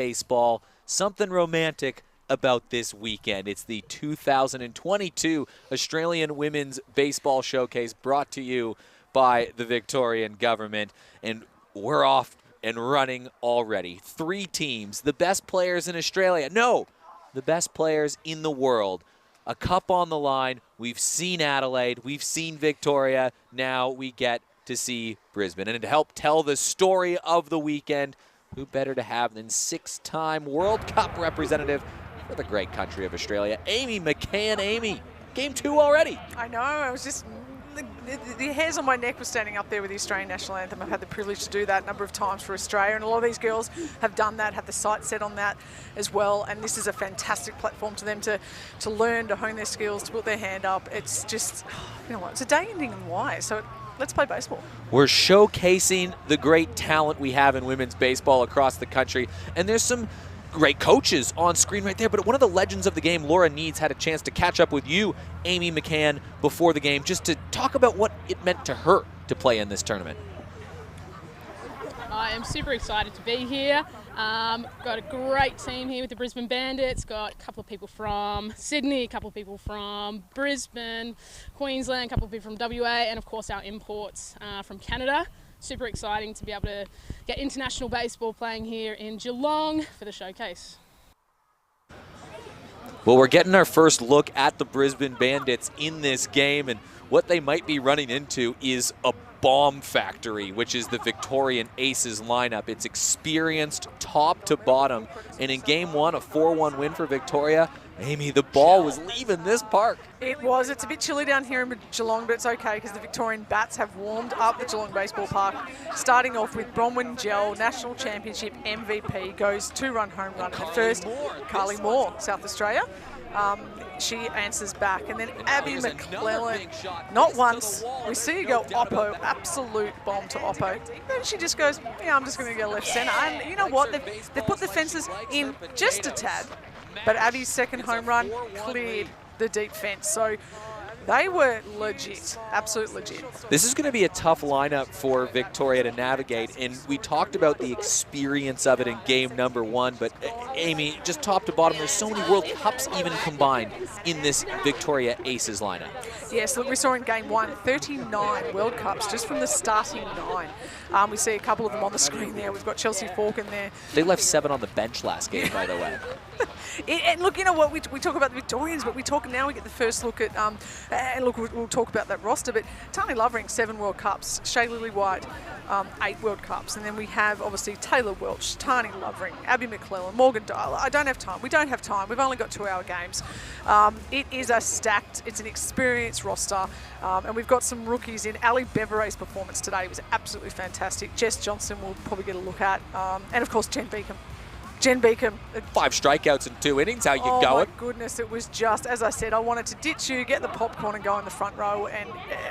baseball, something romantic about this weekend. It's the 2022 Australian Women's Baseball Showcase brought to you by the Victorian government, and we're off and running already. 3 teams, the best players in Australia. No, the best players in the world. A cup on the line. We've seen Adelaide. We've seen Victoria. Now we get to see Brisbane. And to help tell the story of the weekend, who better to have than 6-time World Cup representative for the great country of Australia, Amy McCann. Amy, game 2 already. I know. I was just... The hairs on my neck were standing up there with the Australian national anthem. I've had the privilege to do that a number of times for Australia, and a lot of these girls have done that, have the sights set on that as well, and this is a fantastic platform to them to learn, to hone their skills, to put their hand up. It's just, you know what, it's a day ending in Hawaii, so let's play baseball. We're showcasing the great talent we have in women's baseball across the country, and there's some great coaches on screen right there, but one of the legends of the game, Laura Needs, had a chance to catch up with you, Amy McCann, before the game, just to talk about what it meant to her to play in this tournament. I am super excited to be here. Got a great team here with the Brisbane Bandits. Got a couple of people from Sydney, a couple of people from Brisbane, Queensland, a couple of people from WA, and of course our imports from Canada. Super exciting to be able to get international baseball playing here in Geelong for the showcase. Well, we're getting our first look at the Brisbane Bandits in this game, and what they might be running into is a bomb factory, which is the Victorian Aces lineup. It's experienced top to bottom, and in game 1, a 4-1 win for Victoria. Amy, the ball was leaving this park. It was. It's a bit chilly down here in Geelong, but it's okay because the Victorian bats have warmed up the Geelong Baseball Park. Starting off with Bronwyn Gell, National Championship MVP, goes 2-run home run. The first, Carly Moore, South Australia. She answers back. And then Abby McClellan, not once. We see her go Oppo, absolute bomb to Oppo. Then she just goes, yeah, I'm just going to go left centre. And you know what? They've put the fences in just a tad. But Abby's second home run cleared the deep fence. So they were legit, absolute legit. This is going to be a tough lineup for Victoria to navigate, and we talked about the experience of it in game number 1, but Amy, just top to bottom, there's so many World Cups even combined in this Victoria Aces lineup. Yes, look, we saw in game 1, 39 World Cups just from the starting 9. We see a couple of them on the screen there. We've got Chelsea Falk in there. They left 7 on the bench last game, by the way. And look, you know what, we talk about the Victorians, but we get the first look at, and look, we'll talk about that roster, but Tani Lovering, 7 World Cups, Shay Lily-White, 8 World Cups, and then we have, obviously, Taylor Welch, Tani Lovering, Abby McClellan, Morgan Dyler. We don't have time. We've only got 2-hour games. It is it's an experienced roster, and we've got some rookies in. Ali Bevere's performance today was absolutely fantastic. Jess Johnson we'll probably get a look at, and of course, Jen Beacom. 5 strikeouts in 2 innings. How you going? Oh my goodness, it was just, as I said, I wanted to ditch you, get the popcorn and go in the front row, and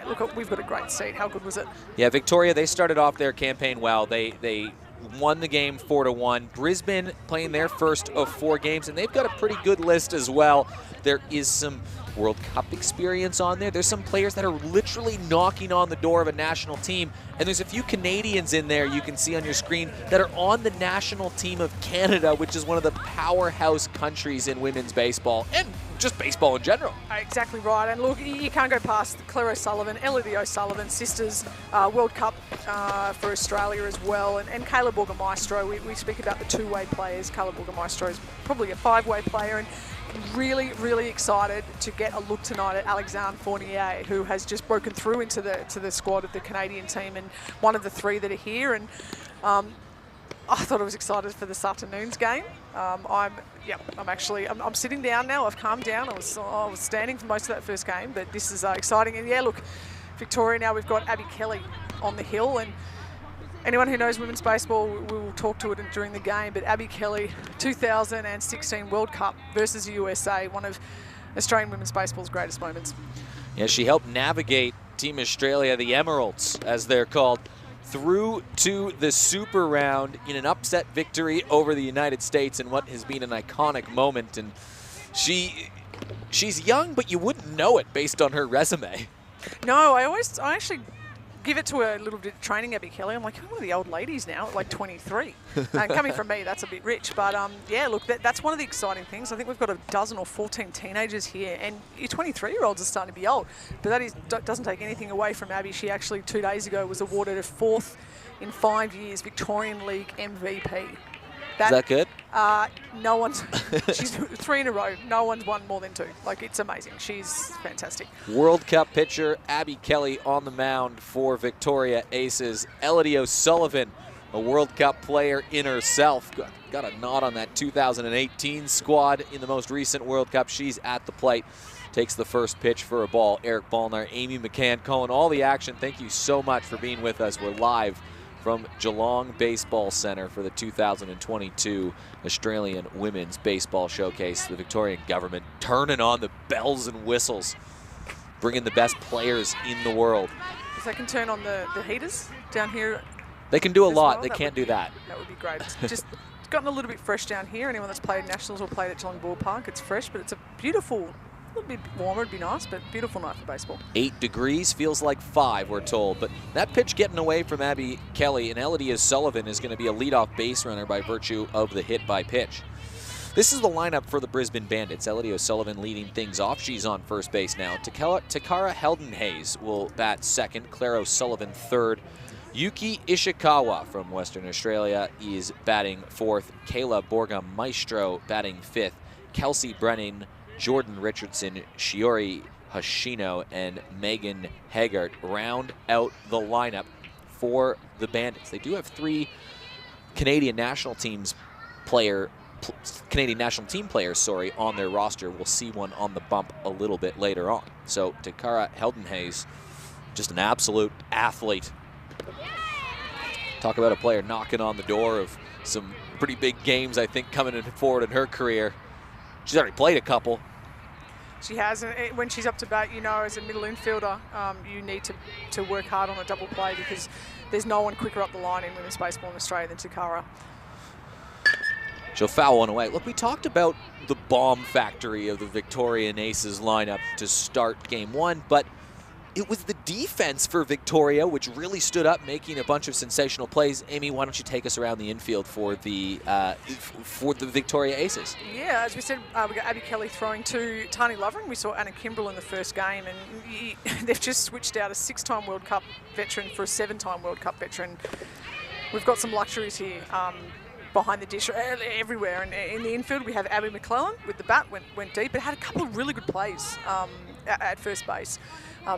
look, we've got a great seat. How good was it? Yeah, Victoria, they started off their campaign well. They won the game 4-1. Brisbane playing their first of 4 games, and they've got a pretty good list as well. There is some World Cup experience on there. There's some players that are literally knocking on the door of a national team, and there's a few Canadians in there you can see on your screen that are on the national team of Canada, which is one of the powerhouse countries in women's baseball and just baseball in general. Exactly right, and look, you can't go past Claire O'Sullivan, Elodie O'Sullivan, sisters, World Cup for Australia as well, and Kayla Burgomaestro. We speak about the 2-way players. Kayla Burgomaestro is probably a 5-way player, and really, really excited to get a look tonight at Alexandre Fournier, who has just broken through into the squad of the Canadian team, and one of the 3 that are here. And I thought I was excited for this afternoon's game. I'm sitting down now. I've calmed down. I was standing for most of that first game, but this is exciting. And yeah, look, Victoria now, we've got Abby Kelly on the hill, and anyone who knows women's baseball, we will talk to it during the game, but Abby Kelly, 2016 World Cup versus the USA, one of Australian women's baseball's greatest moments. Yeah, she helped navigate Team Australia, the Emeralds, as they're called, through to the Super Round in an upset victory over the United States in what has been an iconic moment. And she's young, but you wouldn't know it based on her resume. No, I actually give it to a little bit of training, Abby Kelly. I'm like, I'm one of the old ladies now, at like 23. And coming from me, that's a bit rich. But yeah, look, that's one of the exciting things. I think we've got a dozen or 14 teenagers here, and your 23-year-olds are starting to be old. But that doesn't take anything away from Abby. She actually 2 days ago was awarded a 4th in 5 years Victorian League MVP. Is that good? No one's, she's 3 in a row. No one's won more than 2. Like, it's amazing. She's fantastic. World Cup pitcher Abby Kelly on the mound for Victoria Aces. Elodie O'Sullivan, a World Cup player in herself. Got a nod on that 2018 squad in the most recent World Cup. She's at the plate. Takes the first pitch for a ball. Eric Ballner, Amy McCann calling all the action. Thank you so much for being with us. We're live from Geelong Baseball Centre for the 2022 Australian Women's Baseball Showcase. The Victorian government turning on the bells and whistles, bringing the best players in the world. If they can turn on the heaters down here. They can do a lot. Well, they can't do that. That would be great. It's just gotten a little bit fresh down here. Anyone that's played Nationals or played at Geelong Ballpark, it's fresh, but it's a beautiful, a little bit warmer, it'd be nice, but beautiful night for baseball. 8 degrees, feels like 5, we're told. But that pitch getting away from Abby Kelly, and Elodie O'Sullivan is going to be a leadoff base runner by virtue of the hit by pitch. This is the lineup for the Brisbane Bandits. Elodie O'Sullivan leading things off. She's on first base now. Takara Heldenhays will bat second. Claire O'Sullivan third. Yuki Ishikawa from Western Australia is batting fourth. Kayla Borga Maestro batting fifth. Kelsey Brennan, Jordan Richardson, Shiori Hoshino, and Megan Haggart round out the lineup for the Bandits. They do have 3 Canadian national team players, on their roster. We'll see one on the bump a little bit later on. So Takara Heldenhays, just an absolute athlete. Talk about a player knocking on the door of some pretty big games, I think, coming forward in her career. She's already played a couple. She has, and when she's up to bat, you know, as a middle infielder, you need to work hard on a double play because there's no one quicker up the line in women's baseball in Australia than Takara. She'll foul one away. Look, we talked about the bomb factory of the Victorian Aces lineup to start game 1, but it was the defense for Victoria which really stood up, making a bunch of sensational plays. Amy, why don't you take us around the infield for the Victoria Aces? Yeah, as we said, we got Abby Kelly throwing to Tani Lovering. We saw Anna Kimbrell in the first game, and they've just switched out a 6-time World Cup veteran for a 7-time World Cup veteran. We've got some luxuries here. Behind the dish, everywhere. And in the infield, we have Abby McClellan with the bat, went deep, but had a couple of really good plays at first base.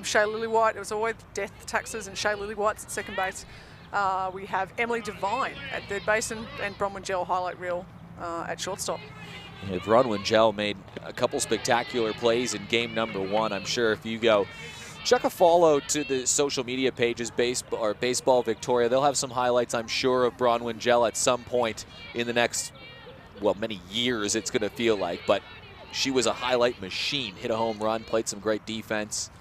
Shay Lillywhite, it was always death taxes, and Shay Lillywhite's at second base. We have Emily Devine at third base, and Bronwyn Gell highlight reel at shortstop. Yeah, Bronwyn Gell made a couple spectacular plays in game number 1. I'm sure if you go check a follow to the social media pages, Baseball Victoria. They'll have some highlights, I'm sure, of Bronwyn Gell at some point in the next, well, many years it's going to feel like. But she was a highlight machine. Hit a home run, played some great defense.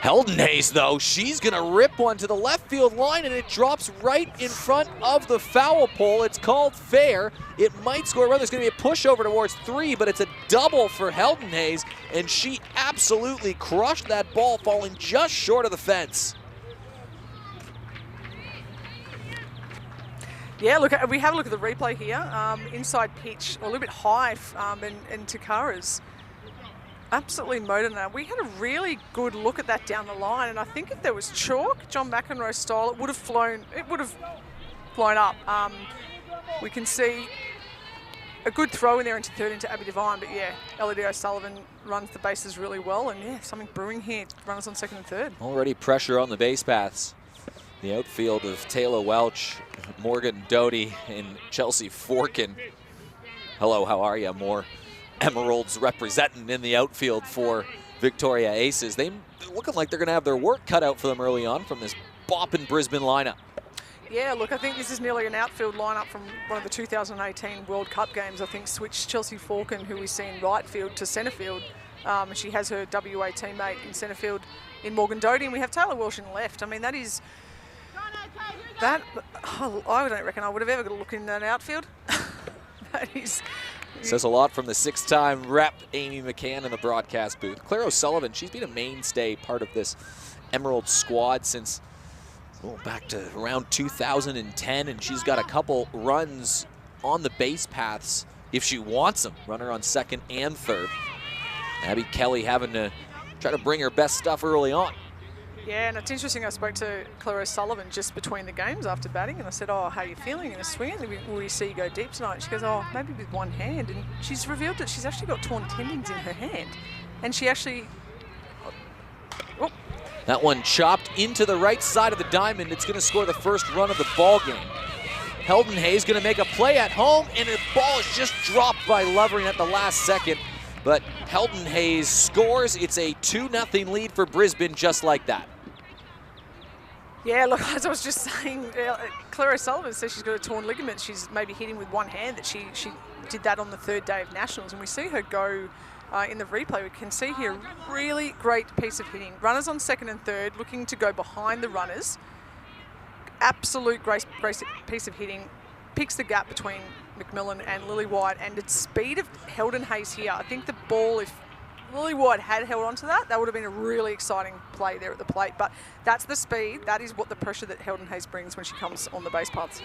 Heldenhays, though, she's going to rip one to the left field line, and it drops right in front of the foul pole. It's called fair. It might score a run. There's going to be a push over towards 3, but it's a double for Heldenhays, and she absolutely crushed that ball, falling just short of the fence. Yeah, look, we have a look at the replay here. Inside pitch, a little bit high, and Takara's absolutely motored now. We had a really good look at that down the line, and I think if there was chalk, John McEnroe style, it would have flown up. We can see a good throw in there into third into Abby Devine, but yeah, Elodie O'Sullivan runs the bases really well, and yeah, something brewing here. Runners on second and third. Already pressure on the base paths. The outfield of Taylor Welch, Morgan Doty, and Chelsea Forkin. Hello, how are you? More Emeralds representing in the outfield for Victoria Aces. They're looking like they're going to have their work cut out for them early on from this bopping Brisbane lineup. Yeah, look, I think this is nearly an outfield lineup from one of the 2018 World Cup games. I think switched Chelsea Forkin, who we see in right field, to centre field. She has her WA teammate in centre field in Morgan Doty, and we have Taylor Welsh in left. I mean, that is... I don't reckon I would have ever got a look in that outfield. That is... Says a lot from the 6-time rep Amy McCann in the broadcast booth. Claire O'Sullivan, she's been a mainstay part of this Emerald squad since back to around 2010, and she's got a couple runs on the base paths if she wants them. Runner on second and third. Abby Kelly having to try to bring her best stuff early on. Yeah, and it's interesting, I spoke to Claire O'Sullivan just between the games after batting, and I said, oh, how are you feeling in the swing? Will we see you go deep tonight? She goes, oh, maybe with one hand. And she's revealed that she's actually got torn tendons in her hand. And she actually... Oh. That one chopped into the right side of the diamond. It's going to score the first run of the ball game. Heldon Hayes going to make a play at home, and the ball is just dropped by Lovering at the last second. But Heldon Hayes scores. It's a 2-0 lead for Brisbane just like that. Yeah, look, as I was just saying, Claire O'Sullivan says she's got a torn ligament. She's maybe hitting with one hand. That she did that on the third day of Nationals, and we see her go in the replay. We can see here a really great piece of hitting. Runners on second and third, looking to go behind the runners. Absolute great piece of hitting. Picks the gap between McMillan and Lily White, and its speed of Heldon Hayes here. I think the ball, if Lily White had held on to that would have been a really exciting play there at the plate. But that's the speed. That is what the pressure that Heldon Hayes brings when she comes on the base paths.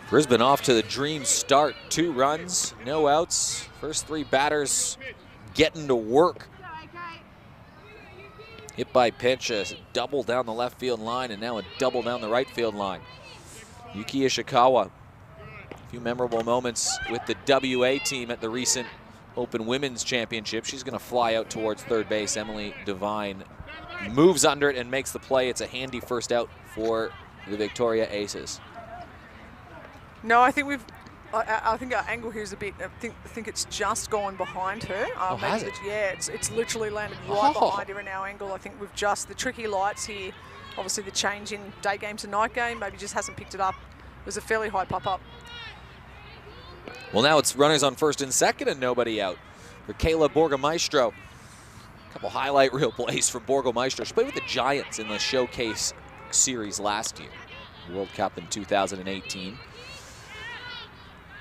Brisbane off to the dream start. 2 runs, no outs. First 3 batters getting to work. Hit by pitch, a double down the left field line, and now a double down the right field line. Yuki Ishikawa, a few memorable moments with the WA team at the recent Open Women's Championship. She's going to fly out towards third base. Emily Devine moves under it and makes the play. It's a handy first out for the Victoria Aces. No, I think I think our angle here is a bit. I think it's just gone behind her. Has it? Yeah, it's literally landed right behind her in our angle. I think we've just the tricky lights here. Obviously, the change in day game to night game maybe just hasn't picked it up. It was a fairly high pop up. Well, now it's runners on first and second and nobody out for Kayla Borgamaestro. A couple highlight reel plays for Borgamaestro. She played with the Giants in the Showcase Series last year. World Cup in 2018.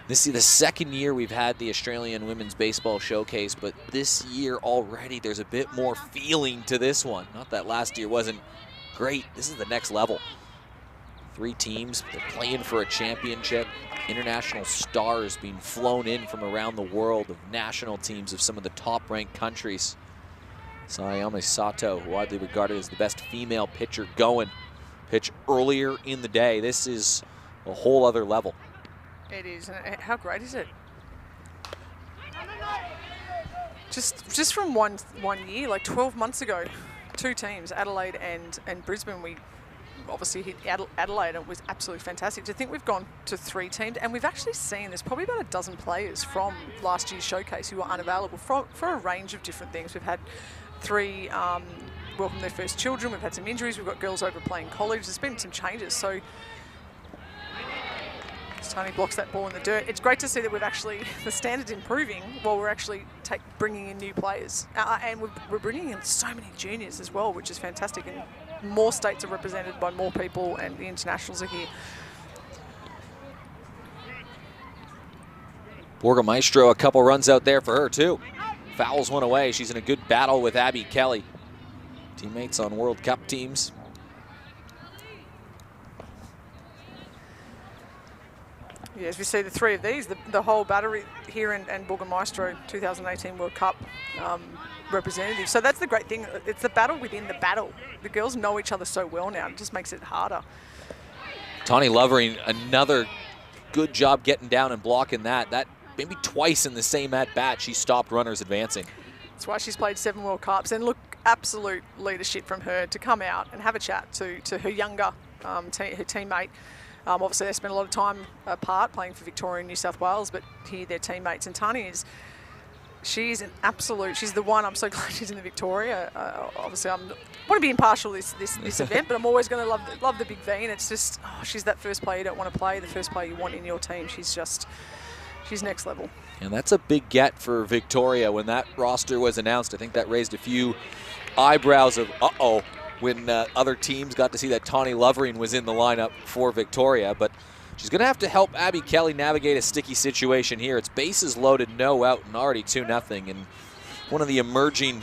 This is the second year we've had the Australian Women's Baseball Showcase, but this year already there's a bit more feeling to this one. Not that last year wasn't great. This is the next level. 3 teams, they're playing for a championship. International stars being flown in from around the world of national teams of some of the top-ranked countries. Sayami Sato, widely regarded as the best female pitcher going. Pitch earlier in the day. This is a whole other level. It is. How great is it? Just from one year, like 12 months ago, 2 teams, Adelaide and Brisbane, we obviously hit Adelaide, and it was absolutely fantastic. To think we've gone to 3 teams, and we've actually seen there's probably about a dozen players from last year's showcase who were unavailable for a range of different things. We've had 3 welcome their first children. We've had some injuries. We've got girls over playing college. There's been some changes. So Tony blocks that ball in the dirt. It's great to see that we've actually, the standard's improving while we're actually bringing in new players. And we're bringing in so many juniors as well, which is fantastic. And more states are represented by more people, and the internationals are here. Borgamaestro, a couple runs out there for her too. Fouls one away. She's in a good battle with Abby Kelly. Teammates on World Cup teams. Yeah, as we see the 3 of these, the whole battery here and Borgamaestro 2018 World Cup representative. So that's the great thing. It's the battle within the battle. The girls know each other so well now. It just makes it harder. Tawny Lovering, another good job getting down and blocking that. That maybe twice in the same at-bat, she stopped runners advancing. That's why she's played 7 World Cups. And look, absolute leadership from her to come out and have a chat to her younger her teammate. Obviously, they spent a lot of time apart playing for Victoria and New South Wales, but here they're teammates. And Tani she's an absolute, she's the one. I'm so glad she's in the Victoria. Obviously, I want to be impartial this event, but I'm always going to love the big V. And it's just, she's that first player you don't want to play, the first player you want in your team. She's next level. And that's a big get for Victoria. When that roster was announced, I think that raised a few eyebrows of, uh-oh, when other teams got to see that Tawny Lovering was in the lineup for Victoria. But she's going to have to help Abby Kelly navigate a sticky situation here. It's bases loaded, no out, and already 2-0. And one of the emerging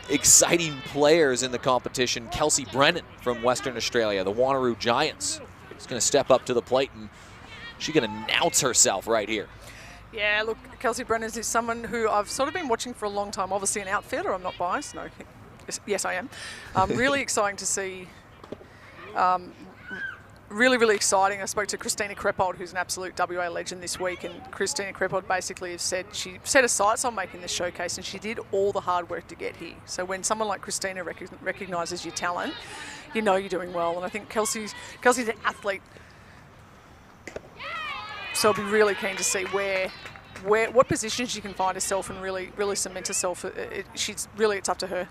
exciting players in the competition. Kelsey Brennan from Western Australia, the Wanneroo Giants, is going to step up to the plate, and she's going to announce herself right here. Yeah, look, Kelsey Brennan is someone who I've sort of been watching for a long time. Obviously an outfielder, I'm not biased. No, yes, I am. Really exciting to see. Really exciting. I spoke to Christina Creppold, who's an absolute WA legend this week, and Christina Creppold basically has said she set her sights on making this showcase, and she did all the hard work to get here. So when someone like Christina recognises your talent, you know you're doing well. And I think Kelsey's an athlete, so I'll be really keen to see what position she can find herself and really cement herself. It's up to her.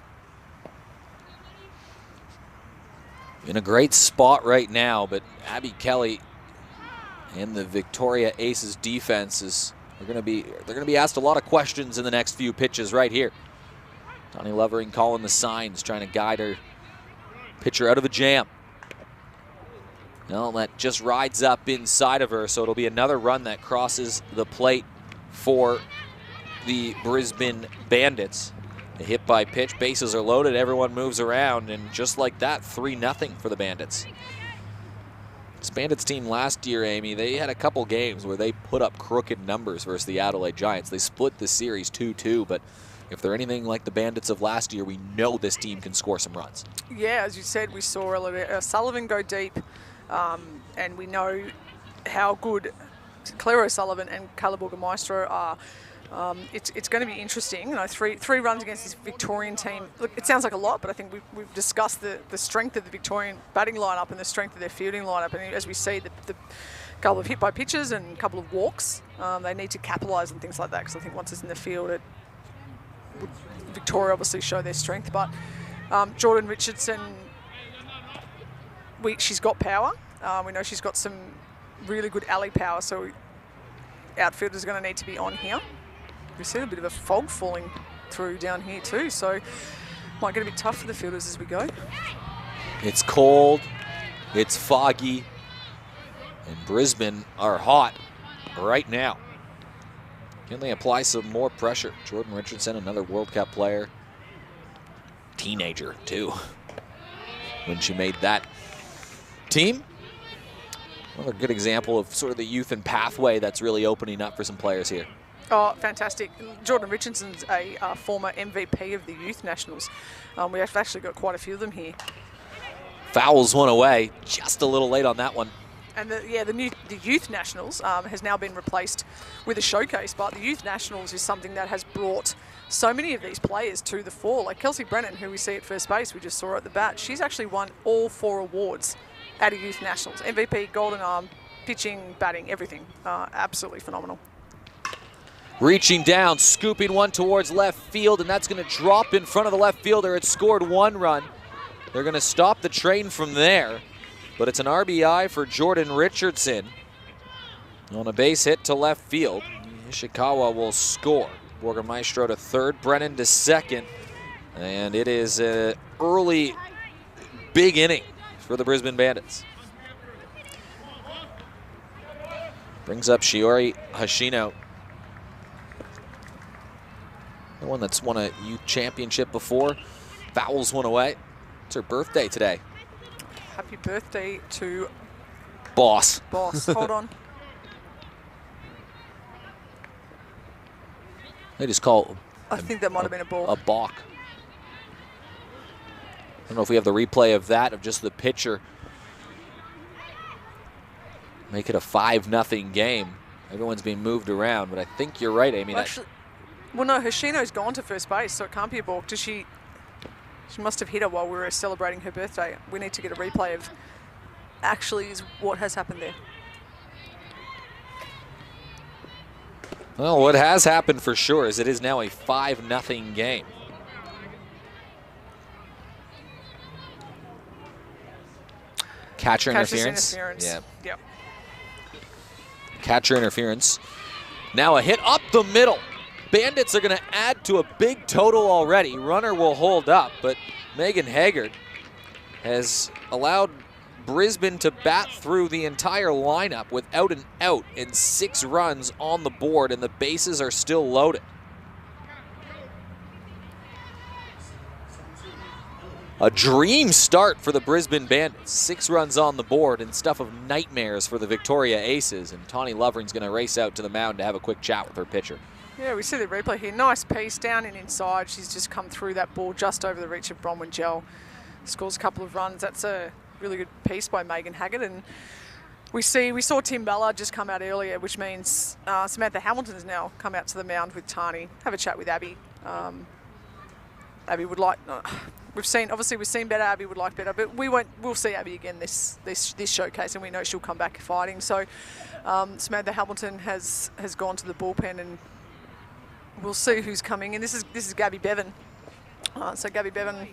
In a great spot right now, but Abby Kelly and the Victoria Aces defenses are going to be asked a lot of questions in the next few pitches right here. Donnie Lovering calling the signs, trying to guide her pitcher out of a jam. No, that just rides up inside of her, so it'll be another run that crosses the plate for the Brisbane Bandits. A hit by pitch, bases are loaded, everyone moves around, and just like that, 3-0 for the Bandits. This Bandits team last year, Amy, they had a couple games where they put up crooked numbers versus the Adelaide Giants. They split the series 2-2, but if they're anything like the Bandits of last year, we know this team can score some runs. Yeah, as you said, we saw Sullivan go deep, and we know how good Claire O'Sullivan and Kayla Burgomaestro are. It's going to be interesting. You know, three runs against this Victorian team. Look, it sounds like a lot, but I think we've discussed the strength of the Victorian batting lineup and the strength of their fielding lineup. And as we see, the couple of hit by pitches and a couple of walks, they need to capitalise on things like that. Because I think once it's in the field, Victoria obviously show their strength. But Jordan Richardson, she's got power. We know she's got some really good alley power. So outfielders are going to need to be on here. We see a bit of a fog falling through down here too, so might get a bit tough for the fielders as we go. It's cold, it's foggy, and Brisbane are hot right now. Can they apply some more pressure? Jordan Richardson, another World Cup player, teenager too, when she made that team. Another good example of sort of the youth and pathway that's really opening up for some players here. Oh, fantastic. Jordan Richardson's a former MVP of the Youth Nationals. We have actually got quite a few of them here. Fouls one away, just a little late on that one. And the Youth Nationals has now been replaced with a showcase, but the Youth Nationals is something that has brought so many of these players to the fore. Like Kelsey Brennan, who we see at first base, we just saw her at the bat, she's actually won all 4 awards at a Youth Nationals. MVP, Golden Arm, pitching, batting, everything. Absolutely phenomenal. Reaching down, scooping one towards left field, and that's going to drop in front of the left fielder. It scored 1 run. They're going to stop the train from there, but it's an RBI for Jordan Richardson on a base hit to left field. Ishikawa will score. Burgomaestro to third, Brennan to second, and it is an early big inning for the Brisbane Bandits. Brings up Shiori Hashino, the one that's won a youth championship before. Fouls one away. It's her birthday today. Happy birthday to Boss. Hold on. They just call I think that might have been a ball. A balk. I don't know if we have the replay of that, of just the pitcher. Make it a 5-0 game. Everyone's being moved around, but I think you're right, Amy. Well, no, Hoshino's gone to first base, so it can't be a balk. She must have hit her while we were celebrating her birthday. We need to get a replay of actually is what has happened there. Well, what has happened for sure is it is now a 5-0 game. Catcher interference. Yeah. Yep. Catcher interference. Now a hit up the middle. Bandits are going to add to a big total already. Runner will hold up, but Megan Haggard has allowed Brisbane to bat through the entire lineup without an out and 6 runs on the board, and the bases are still loaded. A dream start for the Brisbane Bandits. 6 runs on the board and stuff of nightmares for the Victoria Aces. And Tawny Lovering's going to race out to the mound to have a quick chat with her pitcher. Yeah, we see the replay here. Nice piece down and inside. She's just come through that ball just over the reach of Bronwyn Gel. Scores a couple of runs. That's a really good piece by Megan Haggett. And we saw Tim Ballard just come out earlier, which means Samantha Hamilton has now come out to the mound with Tani. Have a chat with Abby. Abby would like. We've seen better. Abby would like better, but we'll see Abby again this showcase, and we know she'll come back fighting. So Samantha Hamilton has gone to the bullpen, and we'll see who's coming in. This is Gabby Bevan. So Gabby Bevan,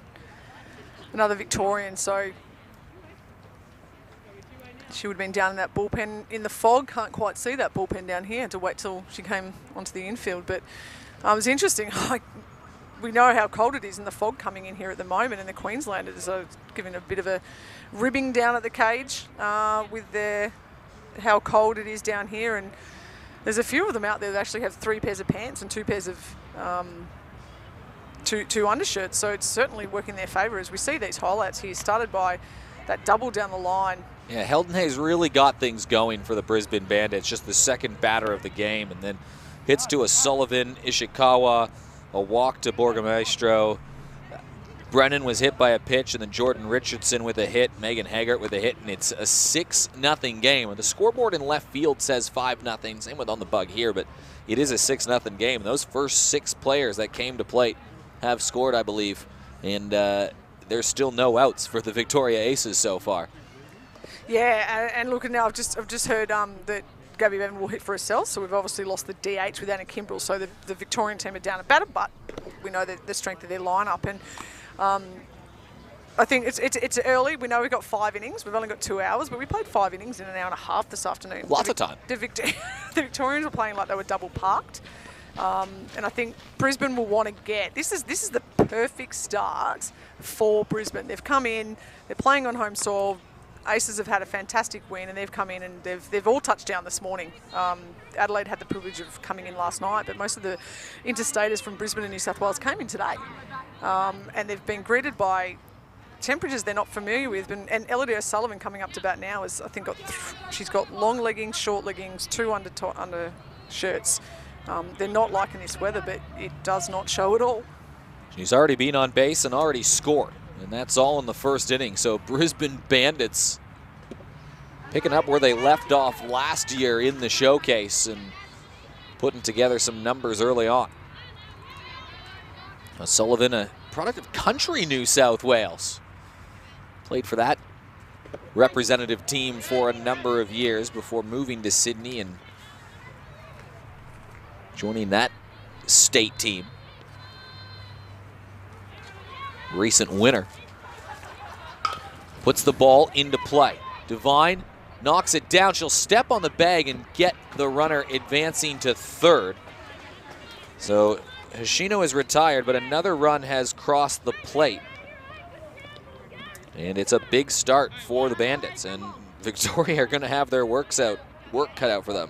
another Victorian. So she would have been down in that bullpen in the fog. Can't quite see that bullpen down here. Had to wait till she came onto the infield, but it was interesting. We know how cold it is in the fog coming in here at the moment, and the Queenslanders are giving a bit of a ribbing down at the cage with how cold it is down here. And there's a few of them out there that actually have 3 pairs of pants and 2 pairs of two undershirts. So it's certainly working in their favour as we see these highlights here, started by that double down the line. Yeah, Helden Hayes really got things going for the Brisbane Bandits, just the second batter of the game, and then hits to a Sullivan, Ishikawa, a walk to Borgamaestro. Brennan was hit by a pitch, and then Jordan Richardson with a hit, Megan Haggart with a hit, and it's a 6-0 game. And the scoreboard in left field says 5-0, same with on the bug here, but it is a 6-0 game. And those first 6 players that came to plate have scored, I believe, and there's still no outs for the Victoria Aces so far. Yeah, and look, now I've just heard that Gabby Bevan will hit for herself, so we've obviously lost the DH with Anna Kimbrell, so the Victorian team are down a batter, but we know the strength of their lineup, and I think it's early. We know we've got 5 innings. We've only got 2 hours, but we played 5 innings in an hour and a half this afternoon. Lots of time. The Victorians were playing like they were double parked, and I think Brisbane will want to get this is the perfect start for Brisbane. They've come in, they're playing on home soil. Aces have had a fantastic win, and they've come in and they've all touched down this morning. Adelaide had the privilege of coming in last night, but most of the interstaters from Brisbane and New South Wales came in today. And they've been greeted by temperatures they're not familiar with. And Elodie O'Sullivan coming up to bat now is, I think, she's got long leggings, short leggings, 2 under shirts. They're not liking this weather, but it does not show at all. She's already been on base and already scored. And that's all in the first inning. So Brisbane Bandits picking up where they left off last year in the showcase and putting together some numbers early on. Sullivan, a product of Country New South Wales. Played for that representative team for a number of years before moving to Sydney and joining that state team. Recent winner. Puts the ball into play. Devine knocks it down. She'll step on the bag and get the runner advancing to third. So Hashino is retired, but another run has crossed the plate. And it's a big start for the Bandits, and Victoria are going to have their work cut out for them.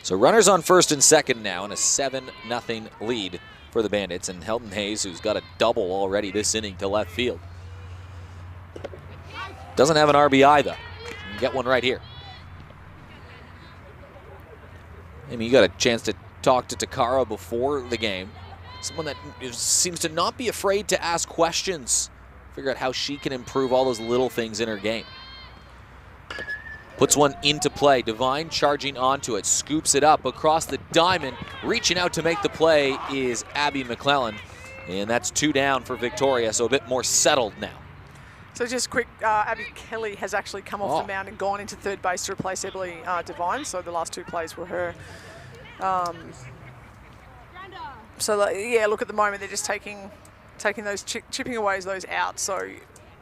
So runners on first and second now, and a 7-0 lead for the Bandits. And Helden Hayes, who's got a double already this inning to left field. Doesn't have an RBI, though. You can get one right here. I mean, you got a chance to talk to Takara before the game. Someone that seems to not be afraid to ask questions. Figure out how she can improve all those little things in her game. Puts one into play. Devine charging onto it. Scoops it up across the diamond. Reaching out to make the play is Abby McClellan. And that's 2 down for Victoria, so a bit more settled now. So just quick, Abby Kelly has actually come off the mound and gone into third base to replace Emily Devine. So the last 2 plays were her. So yeah, look, at the moment they're just taking those chipping away those outs. So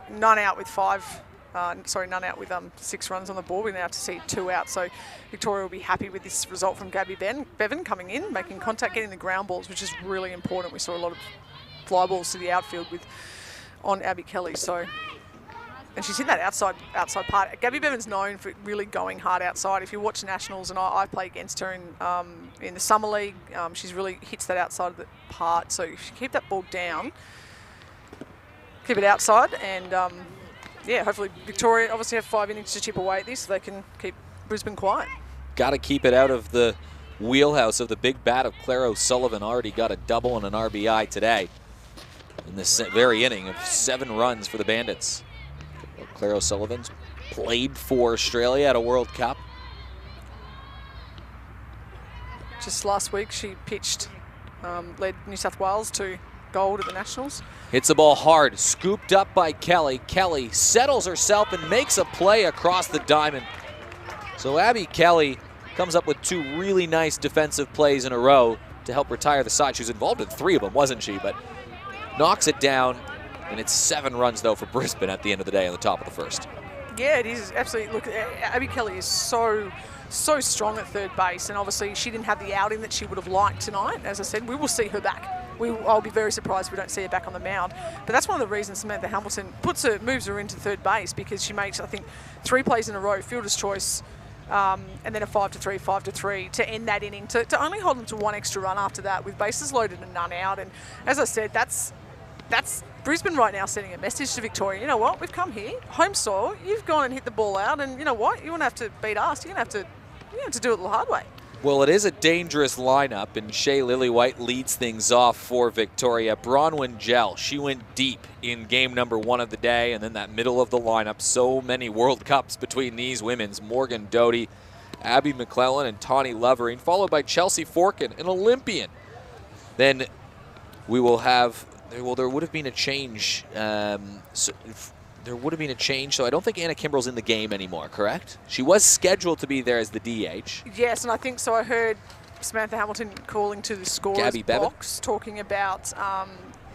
none out with 6 runs on the board. We're now to see 2 out. So Victoria will be happy with this result from Gabby Bevan coming in, making contact, getting the ground balls, which is really important. We saw a lot of fly balls to the outfield on Abby Kelly. So and she's in that outside part. Gabby Bevan's known for really going hard outside. If you watch Nationals, and I play against her in the Summer League, she's really hits that outside of the part. So if you keep that ball down, keep it outside, and yeah, hopefully Victoria obviously have 5 innings to chip away at this so they can keep Brisbane quiet. Got to keep it out of the wheelhouse of the big bat of Claire O'Sullivan. Already got a double and an RBI today in this very inning of 7 runs for the Bandits. Claire O'Sullivan's played for Australia at a World Cup. Just last week she pitched, led New South Wales to gold at the Nationals. Hits the ball hard, scooped up by Kelly. Kelly settles herself and makes a play across the diamond. So Abby Kelly comes up with 2 really nice defensive plays in a row to help retire the side. She was involved in 3 of them, wasn't she? But knocks it down, and it's 7 runs, though, for Brisbane at the end of the day on the top of the first. Yeah, it is absolutely. Look, Abby Kelly is so strong at third base, and obviously she didn't have the outing that she would have liked tonight. As I said, we will see her back. I'll be very surprised if we don't see her back on the mound. But that's one of the reasons Samantha Hamilton moves her into third base, because she makes, I think, 3 plays in a row, fielder's choice, and then a 5-3, 5-3 to end that inning, to only hold them to 1 extra run after that with bases loaded and none out. And as I said, that's Brisbane right now sending a message to Victoria. You know what? We've come here, home soil. You've gone and hit the ball out, and you know what? You won't have to beat us. You're gonna have to do it the hard way. Well, it is a dangerous lineup, and Shea Lillywhite leads things off for Victoria. Bronwyn Gell, she went deep in game number 1 of the day, and then that middle of the lineup. So many World Cups between these women's. Morgan Doty, Abby McClellan, and Tawny Lovering, followed by Chelsea Forkin, an Olympian. Then we will have, well, there would have been a change. There would have been a change, so I don't think Anna Kimbrell's in the game anymore, correct? She was scheduled to be there as the DH. Yes, and I think so. I heard Samantha Hamilton calling to the scorer's box, talking about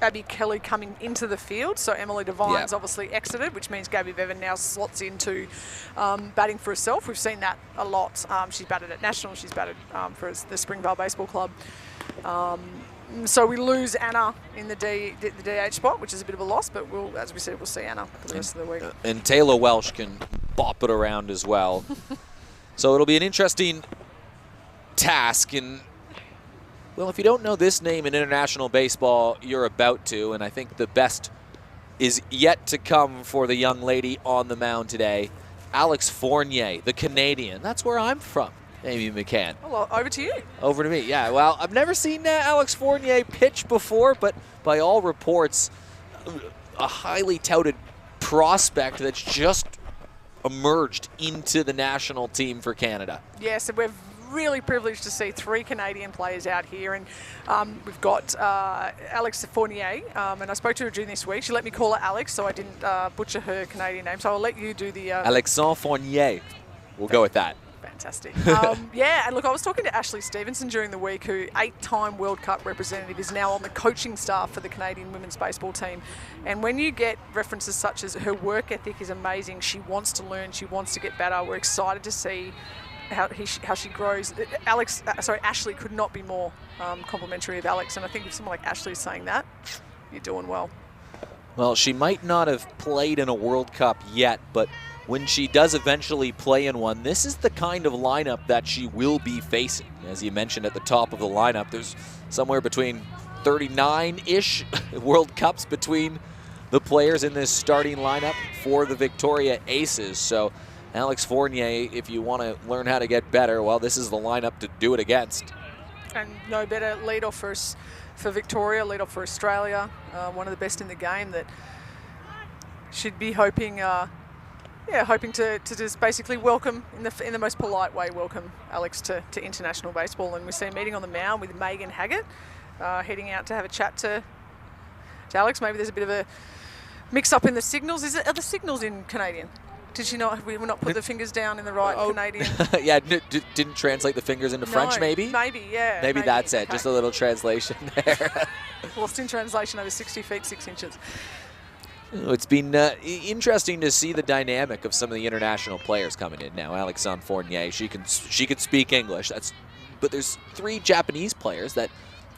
Abby Kelly coming into the field. So Emily Devine's obviously exited, which means Gabby Bevan now slots into batting for herself. We've seen that a lot. She's batted at National. She's batted for the Springvale Baseball Club. So we lose Anna in the DH spot, which is a bit of a loss, but as we said, we'll see Anna for the rest of the week. And Taylor Welsh can bop it around as well. So it'll be an interesting task. And, well, if you don't know this name in international baseball, you're about to. And I think the best is yet to come for the young lady on the mound today. Alex Fournier, the Canadian. That's where I'm from. Amy McCann. Well, over to you. Over to me, yeah. Well, I've never seen Alex Fournier pitch before, but by all reports, a highly touted prospect that's just emerged into the national team for Canada. Yes, and we're really privileged to see 3 Canadian players out here, and we've got Alex Fournier, and I spoke to her during this week. She let me call her Alex, so I didn't butcher her Canadian name, so I'll let you do the... Alexandre Fournier. We'll go with that. Fantastic. Yeah, and look, I was talking to Ashley Stevenson during the week, who 8-time World Cup representative, is now on the coaching staff for the Canadian women's baseball team. And when you get references such as her work ethic is amazing, she wants to learn, she wants to get better, we're excited to see how she grows. Ashley could not be more complimentary of Alex, and I think if someone like Ashley is saying that, you're doing well. Well, she might not have played in a World Cup yet, but when she does eventually play in one, this is the kind of lineup that she will be facing. As you mentioned at the top of the lineup, there's somewhere between 39-ish World Cups between the players in this starting lineup for the Victoria Aces. So Alex Fournier, if you want to learn how to get better, well, this is the lineup to do it against. And no better lead-off for Victoria, lead-off for Australia, one of the best in the game, that should be hoping to just basically welcome, in the most polite way, welcome Alex to international baseball. And we see a meeting on the mound with Megan Haggett, heading out to have a chat to Alex. Maybe there's a bit of a mix-up in the signals. Are the signals in Canadian? Did she not? We will not put the fingers down in the right Canadian. Yeah, didn't translate the fingers into French, maybe? Maybe, yeah. Maybe that's it. Okay. Just a little translation there. Lost in translation over 60 feet, 6 inches. It's been interesting to see the dynamic of some of the international players coming in now. Alexandre Fournier, she could speak English. But there's 3 Japanese players that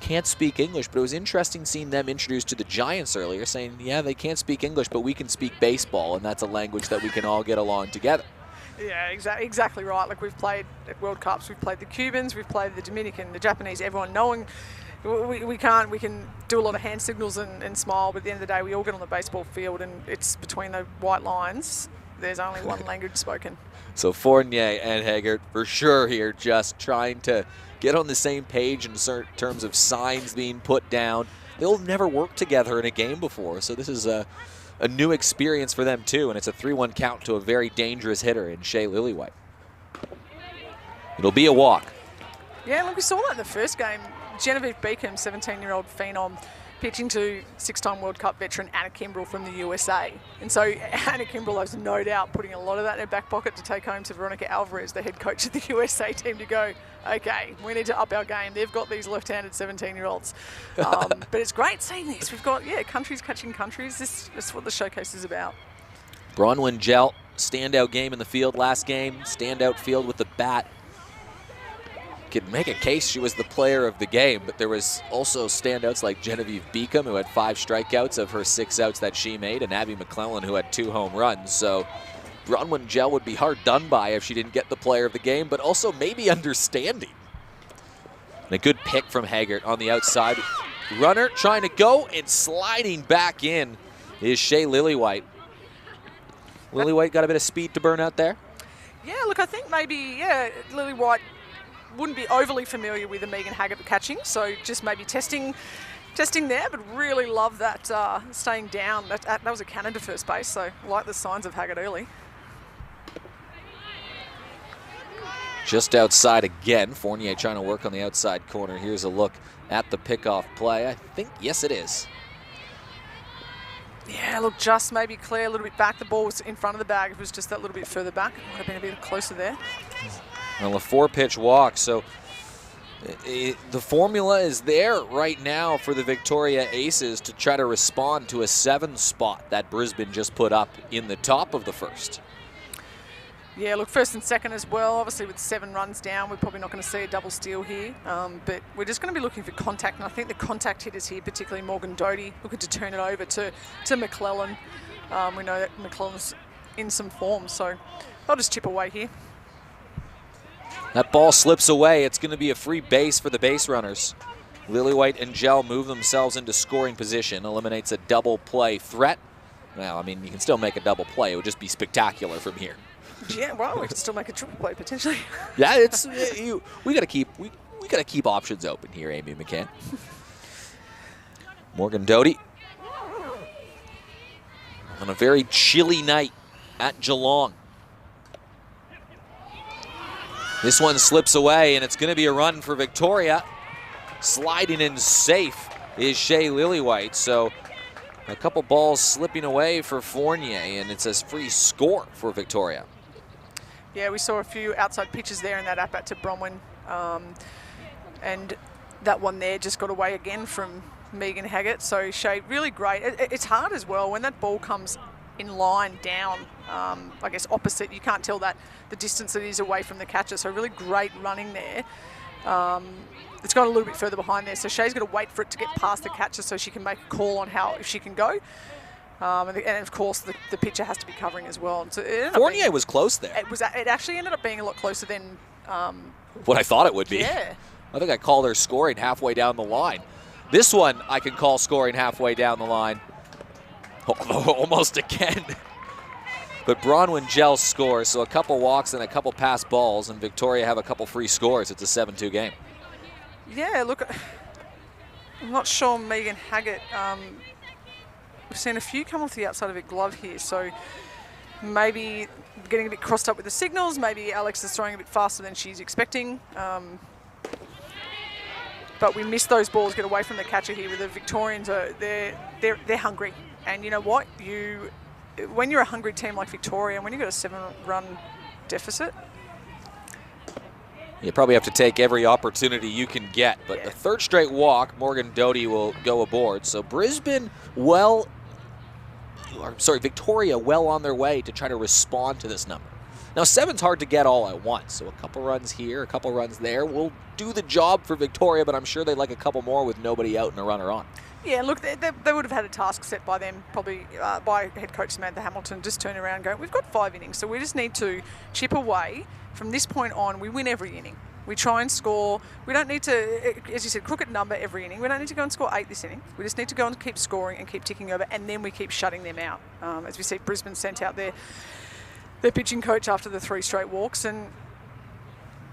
can't speak English, but it was interesting seeing them introduced to the Giants earlier, saying, yeah, they can't speak English, but we can speak baseball, and that's a language that we can all get along together. Yeah, exactly right. Like, we've played at World Cups, we've played the Cubans, we've played the Dominican, the Japanese, everyone knowing we can do a lot of hand signals and smile, but at the end of the day, we all get on the baseball field, and it's between the white lines. There's only one language spoken. So Fournier and Haggart for sure here, just trying to get on the same page in terms of signs being put down. They'll never worked together in a game before, so this is a new experience for them too, and it's a 3-1 count to a very dangerous hitter in Shea Lillywhite. It'll be a walk. Yeah, look, we saw that in the first game. Genevieve Beacom, 17-year-old phenom, pitching to 6-time World Cup veteran Anna Kimbrell from the USA. And so Anna Kimbrell has no doubt putting a lot of that in her back pocket to take home to Veronica Alvarez, the head coach of the USA team, to go, okay, we need to up our game. They've got these left-handed 17-year-olds. But it's great seeing this. We've got, countries catching countries. This is what the showcase is about. Bronwyn Gell, standout game in the field last game, standout field with the bat. Could make a case she was the player of the game, but there was also standouts like Genevieve Beacom, who had 5 strikeouts of her 6 outs that she made, and Abby McClellan, who had 2 home runs. So Bronwyn Gell would be hard done by if she didn't get the player of the game, but also maybe understanding. And a good pick from Haggart on the outside. Runner trying to go, and sliding back in is Shea Lillywhite. Lillywhite got a bit of speed to burn out there. Yeah, look, I think maybe, Lillywhite wouldn't be overly familiar with the Megan Haggart catching, so just maybe testing there, but really love that staying down. That was a cannon to first base, so like the signs of Haggart early. Just outside again. Fournier trying to work on the outside corner. Here's a look at the pickoff play. I think, yes, it is. Yeah, look, just maybe clear a little bit back. The ball was in front of the bag. If it was just that little bit further back, it would have been a bit closer there. Well, a 4-pitch walk, so the formula is there right now for the Victoria Aces to try to respond to a 7 spot that Brisbane just put up in the top of the first. Yeah, look, first and second as well. Obviously, with 7 runs down, we're probably not going to see a double steal here. But we're just going to be looking for contact, and I think the contact hitters here, particularly Morgan Doty, looking to turn it over to McClellan. We know that McClellan's in some form, so they'll just chip away here. That ball slips away. It's going to be a free base for the base runners. Lillywhite and Gell move themselves into scoring position, eliminates a double play threat. Well, I mean, you can still make a double play. It would just be spectacular from here. Yeah, well, we can still make a triple play potentially. Yeah, it's we got to keep options open here, Amy McCann. Morgan Doty on a very chilly night at Geelong. This one slips away, and it's going to be a run for Victoria. Sliding in safe is Shea Lillywhite. So a couple balls slipping away for Fournier, and it's a free score for Victoria. Yeah, we saw a few outside pitches there in that at-bat to Bronwyn. And that one there just got away again from Megan Haggart. So Shea, really great. It's hard as well when that ball comes in line down, I guess opposite. You can't tell that the distance it is away from the catcher. So really great running there. It's gone a little bit further behind there. So Shea's got to wait for it to get past the catcher so she can make a call on if she can go. And of course, the pitcher has to be covering as well. So Fournier was close there. It actually ended up being a lot closer than what I thought it would be. Yeah. I think I called her scoring halfway down the line. This one I can call scoring halfway down the line. Almost again. But Bronwyn Gell scores, so a couple walks and a couple pass balls, and Victoria have a couple free scores. It's a 7-2 game. Yeah, look, I'm not sure Megan Haggart. We've seen a few come off the outside of her glove here, so maybe getting a bit crossed up with the signals. Maybe Alex is throwing a bit faster than she's expecting. But we missed those balls, get away from the catcher here. With the Victorians, they're hungry. And you know what? When you're a hungry team like Victoria, when you've got a 7-run deficit, you probably have to take every opportunity you can get. But yeah. The third straight walk, Morgan Doty will go aboard. So Victoria well on their way to try to respond to this number. Now, 7's hard to get all at once, so a couple runs here, a couple runs there will do the job for Victoria, but I'm sure they'd like a couple more with nobody out and a runner on. Yeah, look, they would have had a task set by them, probably by head coach Samantha Hamilton, just turn around and go, we've got 5 innings, so we just need to chip away. From this point on, we win every inning. We try and score. We don't need to, as you said, crooked number every inning. We don't need to go and score 8 this inning. We just need to go and keep scoring and keep ticking over, and then we keep shutting them out. As we see, Brisbane sent out their pitching coach after the 3 straight walks, and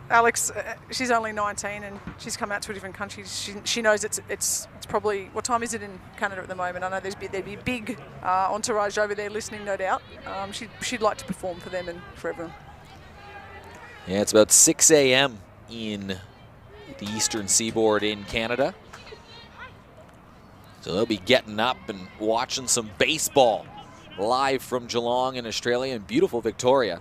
Alex, she's only 19 and she's come out to a different country. She knows it's probably, what time is it in Canada at the moment? I know there'd be a big entourage over there listening, no doubt. She'd like to perform for them and for everyone. Yeah, it's about 6 a.m. in the eastern seaboard in Canada. So they'll be getting up and watching some baseball live from Geelong in Australia and beautiful Victoria.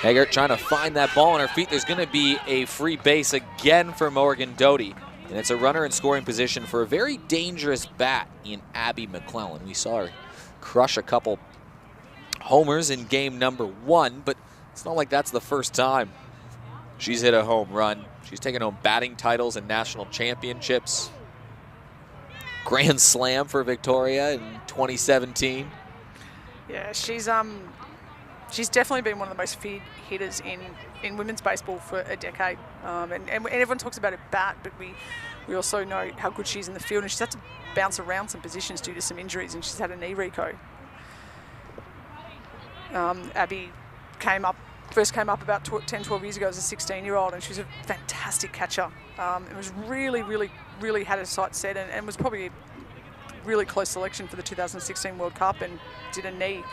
Haggart trying to find that ball on her feet. There's going to be a free base again for Morgan Doty. And it's a runner in scoring position for a very dangerous bat in Abby McClellan. We saw her crush a couple homers in game number 1, but it's not like that's the first time she's hit a home run. She's taken home batting titles and national championships. Grand Slam for Victoria in 2017. Yeah, she's definitely been one of the most feared hitters in women's baseball for a decade. And everyone talks about her bat, but we also know how good she is in the field, and she's had to bounce around some positions due to some injuries, and she's had a knee reco. Abby first came up about 10, 12 years ago as a 16-year-old, and she was a fantastic catcher. It was really had her sights set, and was probably a really close selection for the 2016 World Cup, and did a knee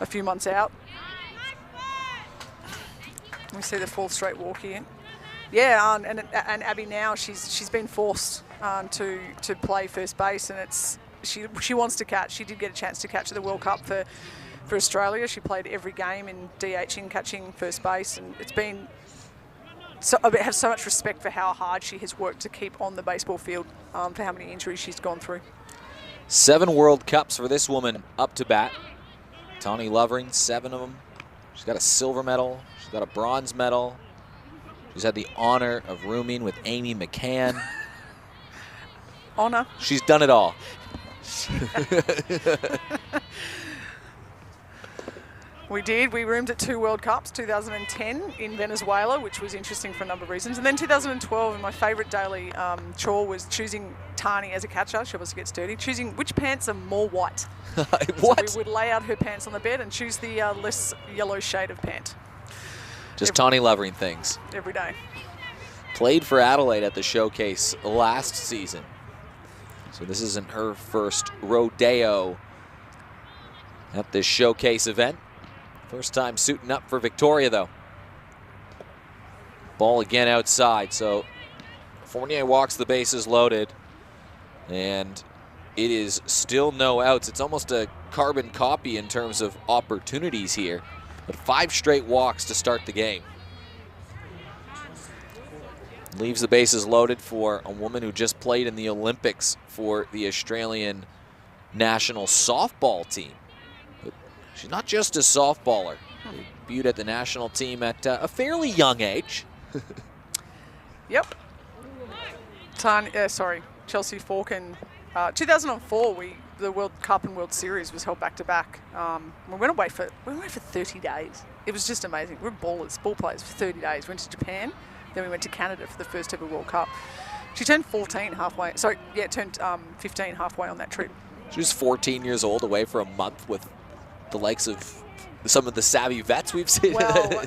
a few months out. We see the 4th straight walk here. Yeah, and Abby now, she's been forced to play first base, and she wants to catch. She did get a chance to catch at the World Cup for Australia. She played every game in DHing, catching first base, and it's been. So I have so much respect for how hard she has worked to keep on the baseball field, for how many injuries she's gone through. 7 World Cups for this woman up to bat. Tawny Lovering, 7 of them. She's got a silver medal. She's got a bronze medal. She's had the honor of rooming with Amy McCann. Honor. She's done it all. We did. We roomed at 2 World Cups, 2010 in Venezuela, which was interesting for a number of reasons. And then 2012, and my favourite daily chore was choosing Tani as a catcher. She obviously gets dirty. Choosing which pants are more white. What? So we would lay out her pants on the bed and choose the less yellow shade of pant. Just Tawny Lovering things. Every day. Played for Adelaide at the showcase last season. So this isn't her first rodeo at this showcase event. First time suiting up for Victoria, though. Ball again outside, so Fournier walks the bases loaded, and it is still no outs. It's almost a carbon copy in terms of opportunities here, but 5 straight walks to start the game. Leaves the bases loaded for a woman who just played in the Olympics for the Australian national softball team. But she's not just a softballer. Debuted at the national team at a fairly young age. Yep. Chelsea Falk in 2004. The World Cup and World Series was held back to back. We went away for 30 days. It was just amazing. We were ball players for 30 days. Went to Japan, then we went to Canada for the first ever World Cup. She turned 14 halfway. Sorry, yeah, turned 15 halfway on that trip. She was 14 years old, away for a month with the likes of some of the savvy vets we've seen. Well,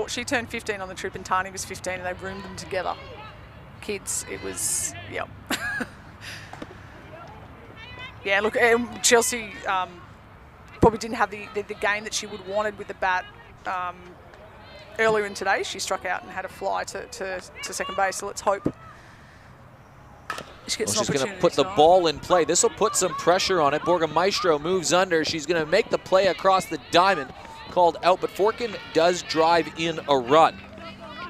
she turned 15 on the trip, and Tani was 15, and they roomed them together. Kids, it was, yep. Yeah, look, Chelsea probably didn't have the game that she would wanted with the bat earlier in today. She struck out and had a fly to second base, so let's hope she gets an opportunity. She's going to put the ball in play. This will put some pressure on it. Maestro moves under. She's going to make the play across the diamond. Called out, but Forkin does drive in a run.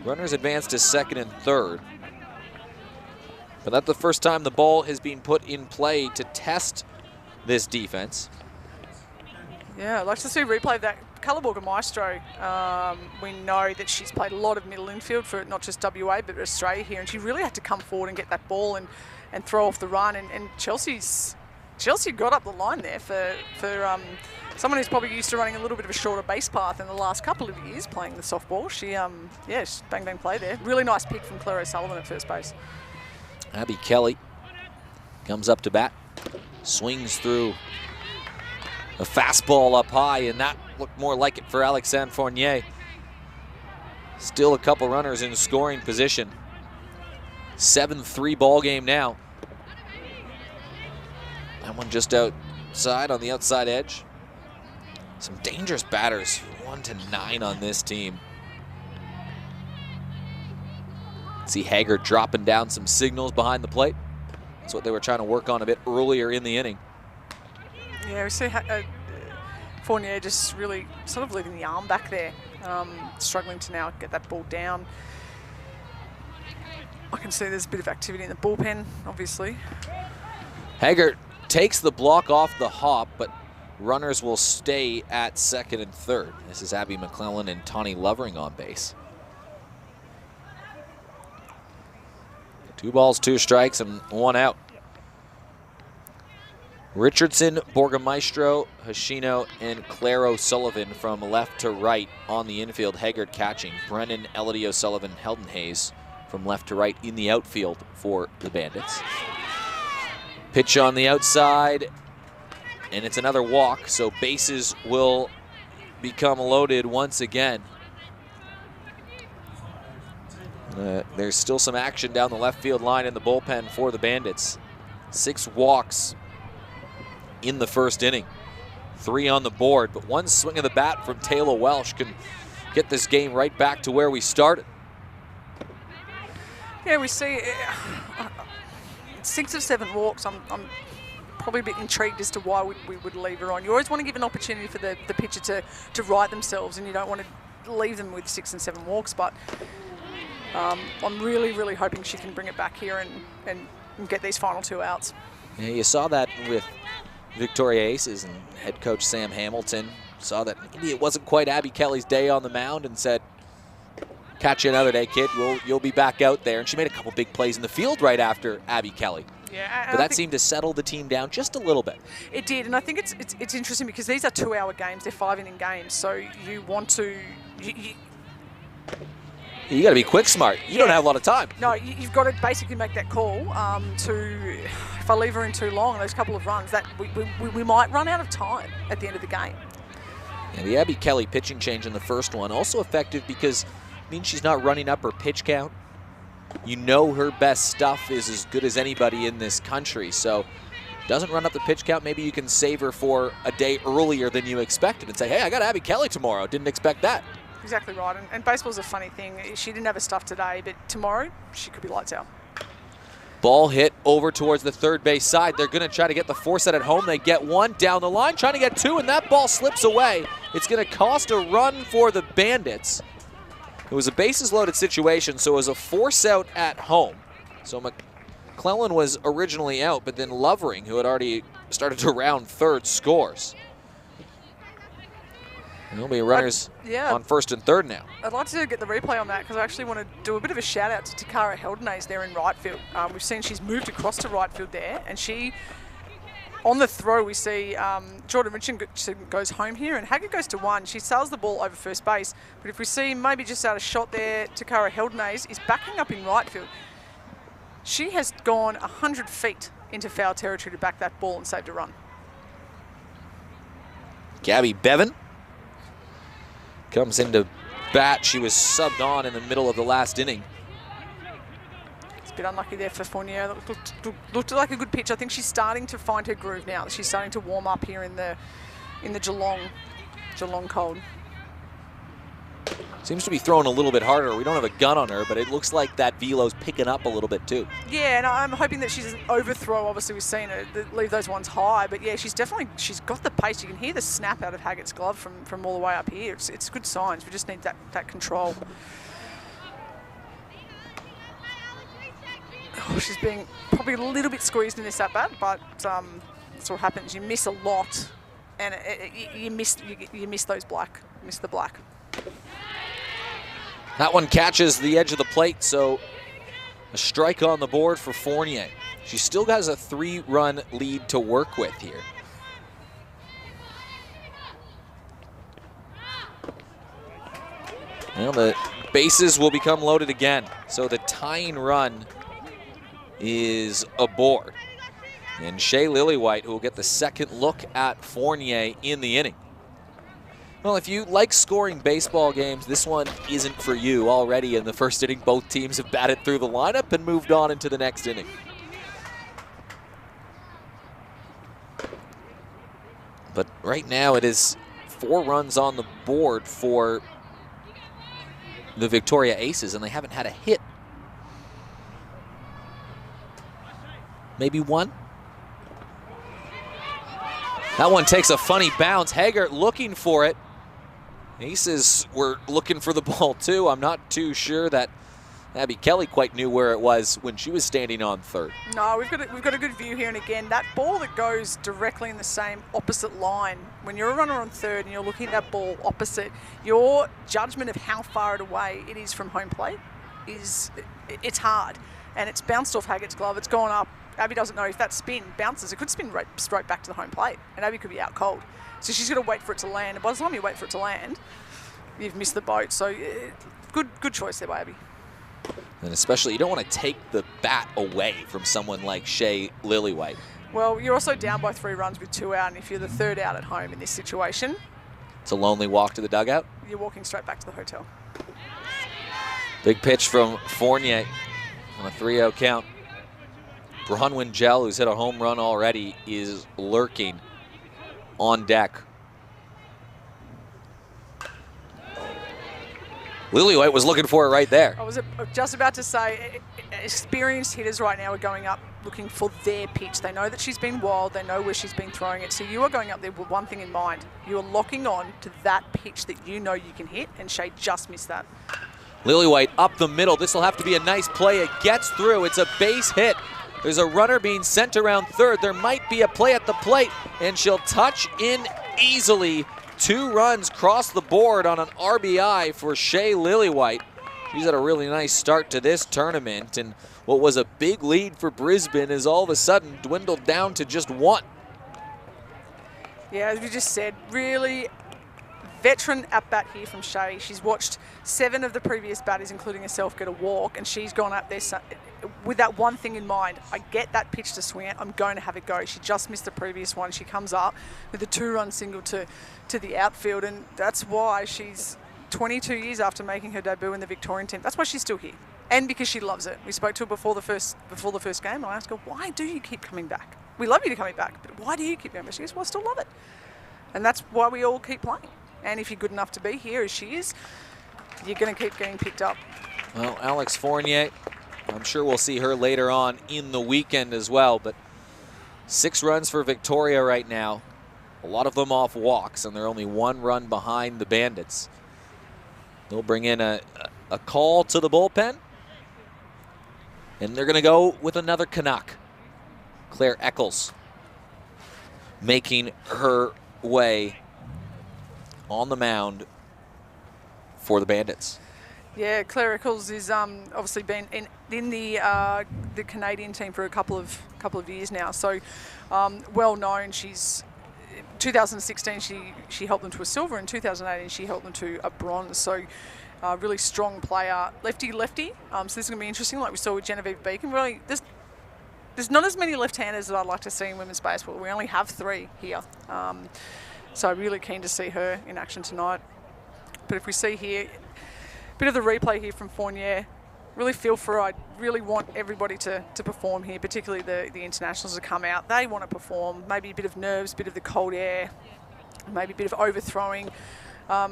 Runners advance to second and third. But that's the first time the ball has been put in play to test this defense. Yeah, I'd like to see a replay of that Calaburga Maestro, we know that she's played a lot of middle infield for not just WA but Australia here, and she really had to come forward and get that ball and throw off the run. And Chelsea got up the line there for someone who's probably used to running a little bit of a shorter base path in the last couple of years playing the softball. She bang bang play there. Really nice pick from Claire O'Sullivan at first base. Abby Kelly comes up to bat, swings through a fastball up high, and that looked more like it for Alexandre Fournier. Still a couple runners in scoring position. 7-3 ball game now. That one just outside on the outside edge. Some dangerous batters, 1 to 9 on this team. See Haggard dropping down some signals behind the plate. That's what they were trying to work on a bit earlier in the inning. Yeah, we see Fournier just really sort of leaving the arm back there, struggling to now get that ball down. I can see there's a bit of activity in the bullpen, obviously. Haggard takes the block off the hop, but runners will stay at second and third. This is Abby McClellan and Tawny Lovering on base. 2 balls, 2 strikes, and 1 out. Richardson, Borgamaestro, Hashino, and Claire O'Sullivan from left to right on the infield. Haggard catching. Brennan, Elodie O'Sullivan, Heldenhays from left to right in the outfield for the Bandits. Pitch on the outside, and it's another walk, so bases will become loaded once again. There's still some action down the left field line in the bullpen for the Bandits. 6 walks in the first inning. 3 on the board, but 1 swing of the bat from Taylor Welsh can get this game right back to where we started. Yeah, we see 6 or 7 walks. I'm probably a bit intrigued as to why we would leave her on. You always want to give an opportunity for the pitcher to right themselves, and you don't want to leave them with 6 and 7 walks, but I'm really, really hoping she can bring it back here and get these final 2 outs. Yeah, you saw that with Victoria Aces and head coach Sam Hamilton. Saw that maybe it wasn't quite Abby Kelly's day on the mound and said, catch you another day, kid. You'll be back out there. And she made a couple big plays in the field right after Abby Kelly. Yeah, but that seemed to settle the team down just a little bit. It did, and I think it's interesting because these are 2-hour games. They're 5-inning games, so you want to... You got to be quick smart. You don't have a lot of time. No, you've got to basically make that call if I leave her in too long, those couple of runs, that we might run out of time at the end of the game. And the Abby Kelly pitching change in the first one, also effective because it means she's not running up her pitch count. You know her best stuff is as good as anybody in this country, so doesn't run up the pitch count. Maybe you can save her for a day earlier than you expected and say, hey, I got Abby Kelly tomorrow. Didn't expect that. Exactly right, and baseball's a funny thing. She didn't have her stuff today, but tomorrow she could be lights out. Ball hit over towards the third base side. They're going to try to get the 4 set at home. They get 1 down the line, trying to get 2, and that ball slips away. It's going to cost a run for the Bandits. It was a bases loaded situation, so it was a 4 out at home. So McClellan was originally out, but then Lovering, who had already started to round third, scores. There'll be runners on first and third now. I'd like to get the replay on that because I actually want to do a bit of a shout out to Takara Heldenhays there in right field. We've seen she's moved across to right field there, and she, on the throw, we see Jordan Richardson goes home here, and Haggard goes to 1. She sails the ball over first base, but if we see maybe just out of shot there, Takara Heldenhays is backing up in right field. She has gone 100 feet into foul territory to back that ball and saved a run. Gabby Bevan comes into bat. She was subbed on in the middle of the last inning. It's a bit unlucky there for Fournier. Looked like a good pitch. I think she's starting to find her groove now. She's starting to warm up here in the Geelong cold. Seems to be throwing a little bit harder. We don't have a gun on her, but it looks like that velo's picking up a little bit too. Yeah, and I'm hoping that she doesn't overthrow. Obviously, we've seen her leave those ones high, but yeah, she's got the pace. You can hear the snap out of Haggart's glove from all the way up here. It's good signs. We just need that control. Oh, she's being probably a little bit squeezed in this at bat, but that's what happens. You miss a lot, and you miss those black, miss the black. That one catches the edge of the plate, so a strike on the board for Fournier. She still has a 3-run lead to work with here. Well, the bases will become loaded again, so the tying run is aboard. And Shea Lillywhite, who will get the second look at Fournier in the inning. Well, if you like scoring baseball games, this one isn't for you. Already in the first inning, both teams have batted through the lineup and moved on into the next inning. But right now it is 4 runs on the board for the Victoria Aces, and they haven't had a hit. Maybe one. That one takes a funny bounce. Haggart looking for it. Aces were looking for the ball too. I'm not too sure that Abby Kelly quite knew where it was when she was standing on third. No, we've got a good view here, and again, that ball that goes directly in the same opposite line, when you're a runner on third and you're looking at that ball opposite, your judgment of how far away it is from home plate it's hard, and it's bounced off Haggart's glove. It's gone up. Abby doesn't know if that spin bounces. It could spin right straight back to the home plate, and Abby could be out cold. So she's got to wait for it to land, and by the time you wait for it to land, you've missed the boat. So good choice there by Abby. And especially, you don't want to take the bat away from someone like Shea Lillywhite. Well, you're also down by 3 runs with 2 out, and if you're the 3rd out at home in this situation, it's a lonely walk to the dugout. You're walking straight back to the hotel. Big pitch from Fournier on a 3-0 count. Bronwyn Gell, who's hit a home run already, is lurking on deck. Lillywhite was looking for it right there. I was just about to say, experienced hitters right now are going up looking for their pitch. They know that she's been wild. They know where she's been throwing it. So you are going up there with one thing in mind. You are locking on to that pitch that you know you can hit, and Shea just missed that. Lillywhite up the middle. This will have to be a nice play. It gets through. It's a base hit. There's a runner being sent around third. There might be a play at the plate, and she'll touch in easily. 2 runs cross the board on an RBI for Shea Lillywhite. She's had a really nice start to this tournament, and what was a big lead for Brisbane is all of a sudden dwindled down to just 1. Yeah, as we just said, really veteran at-bat here from Shea. She's watched 7 of the previous batters, including herself, get a walk, and she's gone up there with that one thing in mind. I get that pitch to swing it, I'm going to have it go. She just missed the previous one. She comes up with a 2-run single to the outfield, and that's why she's 22 years after making her debut in the Victorian team. That's why she's still here, and because she loves it. We spoke to her before the first game, and I asked her, why do you keep coming back? We love you to coming back, but why do you keep coming back? She goes, well, I still love it. And that's why we all keep playing. And if you're good enough to be here, as she is, you're going to keep getting picked up. Well, Alex Fournier, I'm sure we'll see her later on in the weekend as well, but 6 runs for Victoria right now. A lot of them off walks, and they're only 1 run behind the Bandits. They'll bring in a call to the bullpen, and they're going to go with another Canuck. Claire Eccles making her way on the mound for the Bandits. Yeah, Claire Eccles is obviously been in the Canadian team for a couple of years now. So well known. She's 2016 she helped them to a silver. In 2018 she helped them to a bronze. So really strong player, lefty. So this is going to be interesting. Like we saw with Genevieve Beacon. Really, there's not as many left-handers that I'd like to see in women's baseball. We only have 3 here. So really keen to see her in action tonight. But if we see here, a bit of the replay here from Fournier, really feel for her. I really want everybody to perform here, particularly the internationals to come out. They want to perform, maybe a bit of nerves, a bit of the cold air, maybe a bit of overthrowing. A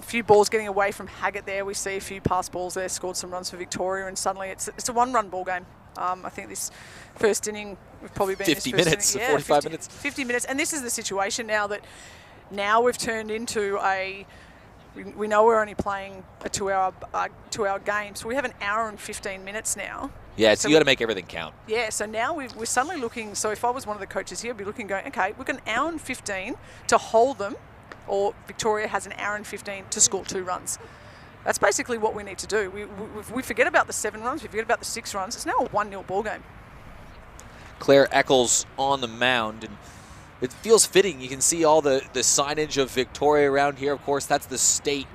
few balls getting away from Haggart there. We see a few pass balls there, scored some runs for Victoria, and suddenly it's a 1-run ball game. I think this first inning, we've probably been 50 minutes, inning, 45 minutes. 50 minutes, and this is the situation now that we've turned into we know we're only playing a 2-hour game, so we have an hour and 15 minutes now Yeah, So you got to make everything count. Yeah, so now we're suddenly looking, so if I was one of the coaches here, I'd be looking going, okay, we've got an hour and 15 to hold them, or Victoria has an hour and 15 to score 2 runs. That's basically what we need to do. We forget about the 7 runs, we forget about the 6 runs. It's now a 1-0 ball game. Claire Eccles on the mound, and it feels fitting. You can see all the signage of Victoria around here. Of course, that's the state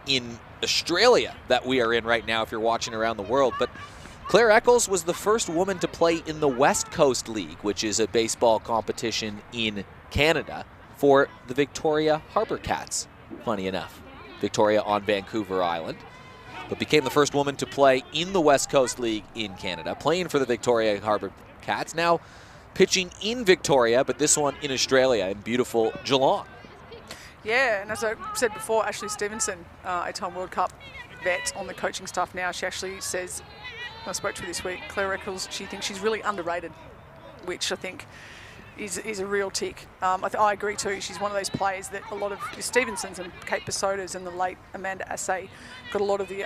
in Australia that we are in right now if you're watching around the world. But Claire Eccles was the first woman to play in the West Coast League, which is a baseball competition in Canada for the Victoria Harbour Cats, funny enough. Victoria on Vancouver Island, but became the first woman to play in the West Coast League in Canada, playing for the Victoria Harbour Cats, now pitching in Victoria, but this one in Australia, in beautiful Geelong. Yeah, and as I said before, Ashley Stevenson, 8-time World Cup vet on the coaching staff now, she actually says, I spoke to her this week, Claire Eccles, she thinks she's really underrated, which I think is a real tick. I agree too. She's one of those players that a lot of the Stevensons and Kate Pasotas and the late Amanda Assay got a lot of the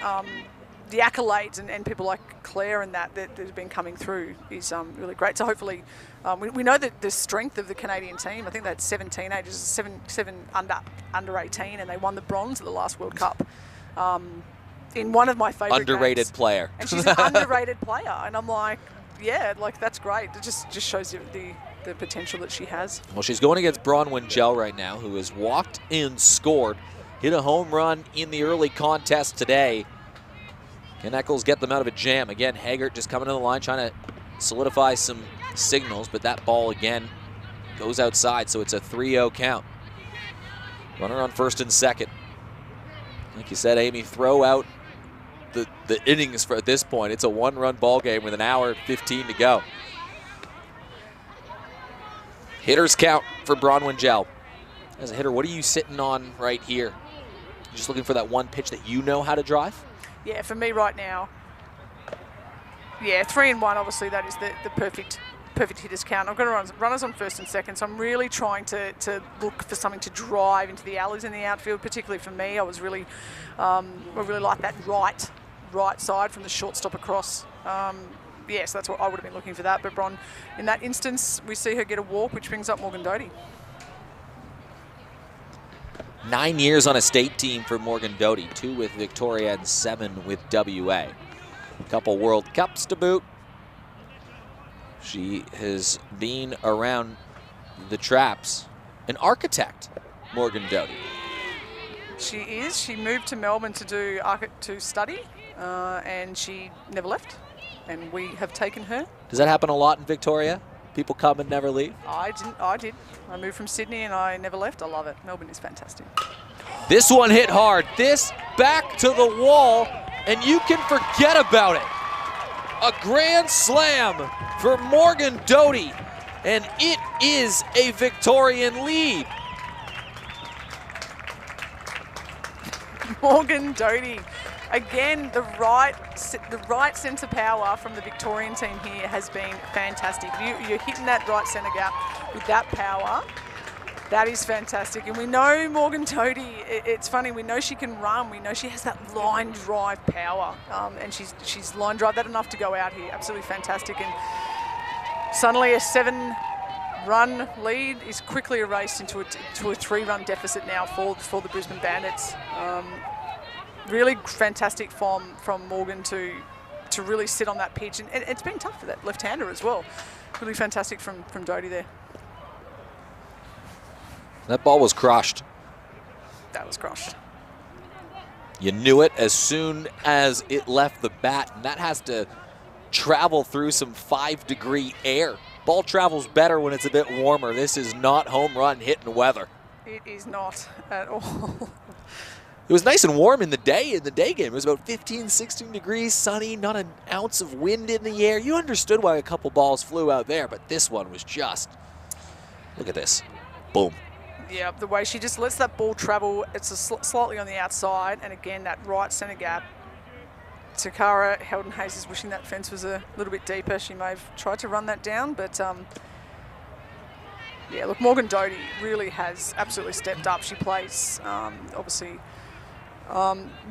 accolades, and people like Claire and that have been coming through is really great. So hopefully, we know that the strength of the Canadian team. I think they had 7 teenagers, seven under 18, and they won the bronze at the last World Cup. In one of my favourite underrated games. player, and she's an underrated player, and I'm like, yeah, like that's great. It just shows you the potential that she has. Well, she's going against Bronwyn Gell right now, who has walked and scored, hit a home run in the early contest today. Can Eccles get them out of a jam? Again, Haggart just coming to the line, trying to solidify some signals, but that ball again goes outside, so it's a 3-0 count. Runner on first and second. Like you said, Amy, throw out the innings for at this point. It's a 1-run ball game with an hour and 15 to go. Hitters count for Bronwyn Gell. As a hitter, what are you sitting on right here? Just looking for that one pitch that you know how to drive? Yeah, for me right now, yeah, 3 and 1, obviously that is the perfect hitters count. I've got runners on first and second, so I'm really trying to look for something to drive into the alleys in the outfield, particularly for me. I really like that right side from the shortstop across. Yes, that's what I would have been looking for that. But Bron, in that instance, we see her get a walk, which brings up Morgan Doty. 9 years on a state team for Morgan Doty, 2 with Victoria and 7 with WA. A couple World Cups to boot. She has been around the traps. An architect, Morgan Doty. She is. She moved to Melbourne to study, and she never left. And we have taken her. Does that happen a lot in Victoria? People come and never leave? I did. I moved from Sydney and I never left. I love it. Melbourne is fantastic. This one hit hard. This back to the wall, and you can forget about it. A grand slam for Morgan Doty, and it is a Victorian lead. Morgan Doty. Again, the right centre power from the Victorian team here has been fantastic. You're hitting that right centre gap with that power. That is fantastic. And we know Morgan Doty, it's funny, we know she can run. We know she has that line drive power. And she's line drive that enough to go out here. Absolutely fantastic. And suddenly a 7-run lead is quickly erased into a 3-run deficit now for the Brisbane Bandits. Really fantastic from Morgan to really sit on that pitch. And it's been tough for that left-hander as well. Really fantastic from Doty there. That ball was crushed. That was crushed. You knew it as soon as it left the bat, and that has to travel through some 5-degree air. Ball travels better when it's a bit warmer. This is not home run hitting weather. It is not at all. It was nice and warm in the day game. It was about 15, 16 degrees, sunny, not an ounce of wind in the air. You understood why a couple balls flew out there, but this one was just, look at this, boom. Yeah, the way she just lets that ball travel, it's slightly on the outside, and again, that right centre gap. Takara Heldenhays is wishing that fence was a little bit deeper. She may have tried to run that down, but yeah, look, Morgan Doty really has absolutely stepped up. She plays, obviously,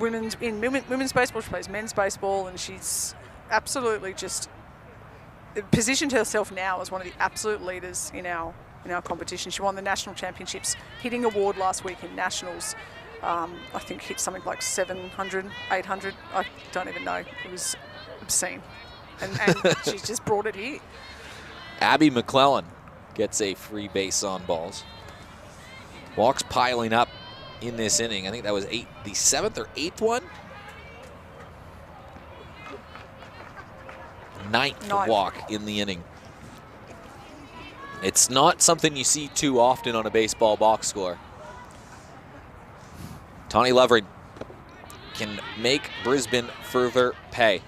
women's baseball, she plays men's baseball, and she's absolutely just positioned herself now as one of the absolute leaders in our competition. She won the national championships hitting award last week in nationals. I think hit something like 700, 800. I don't even know. It was obscene. And she's just brought it here. Abby McClellan gets a free base on balls. Walks piling up in this inning. I think that was the 7th or 8th one. Ninth walk in the inning. It's not something you see too often on a baseball box score. Tawny Lovering can make Brisbane further pay.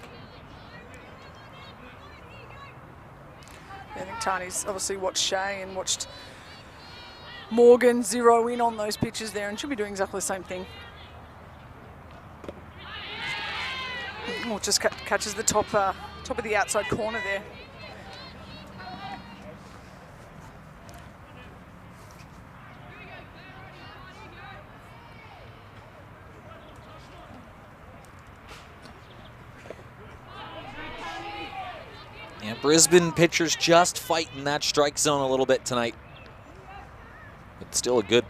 I think Tani's obviously watched Shea and watched Morgan zero in on those pitches there, and she'll be doing exactly the same thing. Oh, just catches the top of the outside corner there. Yeah, Brisbane pitchers just fighting that strike zone a little bit tonight. But still a good,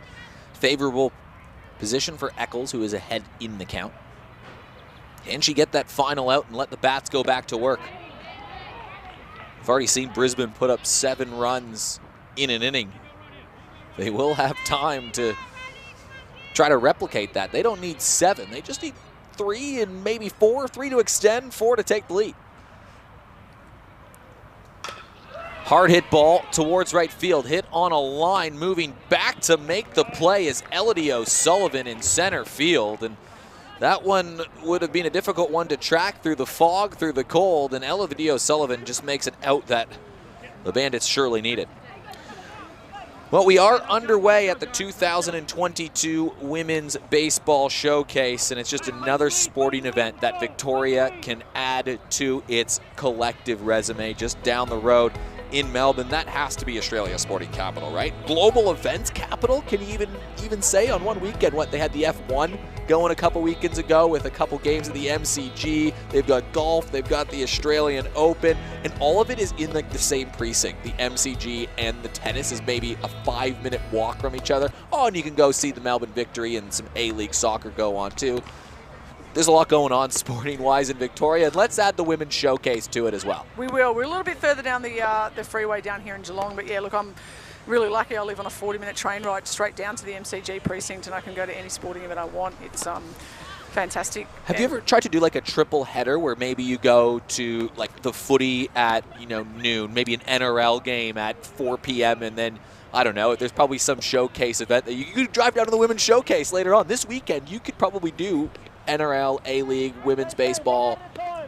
favorable position for Eccles, who is ahead in the count. Can she get that final out and let the bats go back to work? We've already seen Brisbane put up 7 runs in an inning. They will have time to try to replicate that. They don't need 7. They just need 3 and maybe 4. 3 to extend, 4 to take the lead. Hard hit ball towards right field, hit on a line, moving back to make the play is Elodie O'Sullivan in center field. And that one would have been a difficult one to track through the fog, through the cold, and Elodie O'Sullivan just makes it out that the Bandits surely needed. Well, we are underway at the 2022 Women's Baseball Showcase, and it's just another sporting event that Victoria can add to its collective resume just down the road in Melbourne. That has to be Australia's sporting capital, right? Global events capital, can you even say on one weekend? What, they had the F1 going a couple weekends ago with a couple games of the MCG. They've got golf, they've got the Australian Open, and all of it is in like the same precinct. The MCG and the tennis is maybe a 5-minute walk from each other. Oh, and you can go see the Melbourne Victory and some A-League soccer go on too. There's a lot going on sporting-wise in Victoria, and let's add the Women's Showcase to it as well. We will. We're a little bit further down the freeway down here in Geelong, but yeah, look, I'm really lucky. I live on a 40-minute train ride straight down to the MCG precinct, and I can go to any sporting event I want. It's fantastic. Have you ever tried to do like a triple header where maybe you go to like the footy at noon, maybe an NRL game at 4 p.m. and then I don't know, there's probably some showcase event that you could drive down to the Women's Showcase later on. This weekend, you could probably do NRL, A-League, women's baseball.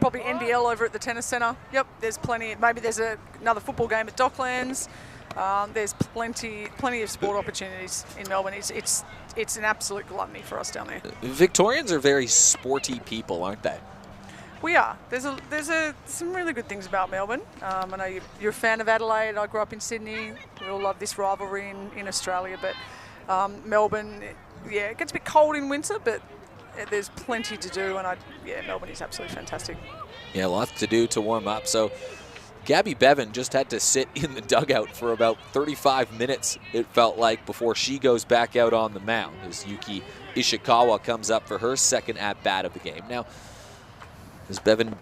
Probably NBL over at the tennis centre. Yep, there's plenty. Maybe there's another football game at Docklands. There's plenty of sport opportunities in Melbourne. It's an absolute gluttony for us down there. Victorians are very sporty people, aren't they? We are. There's some really good things about Melbourne. I know you're a fan of Adelaide. I grew up in Sydney. We all love this rivalry in Australia, but Melbourne, yeah, it gets a bit cold in winter, but there's plenty to do, and Melbourne is absolutely fantastic. Yeah, lots to do to warm up. So Gabby Bevan just had to sit in the dugout for about 35 minutes, it felt like, before she goes back out on the mound as Yuki Ishikawa comes up for her second at-bat of the game. Now, as Bevan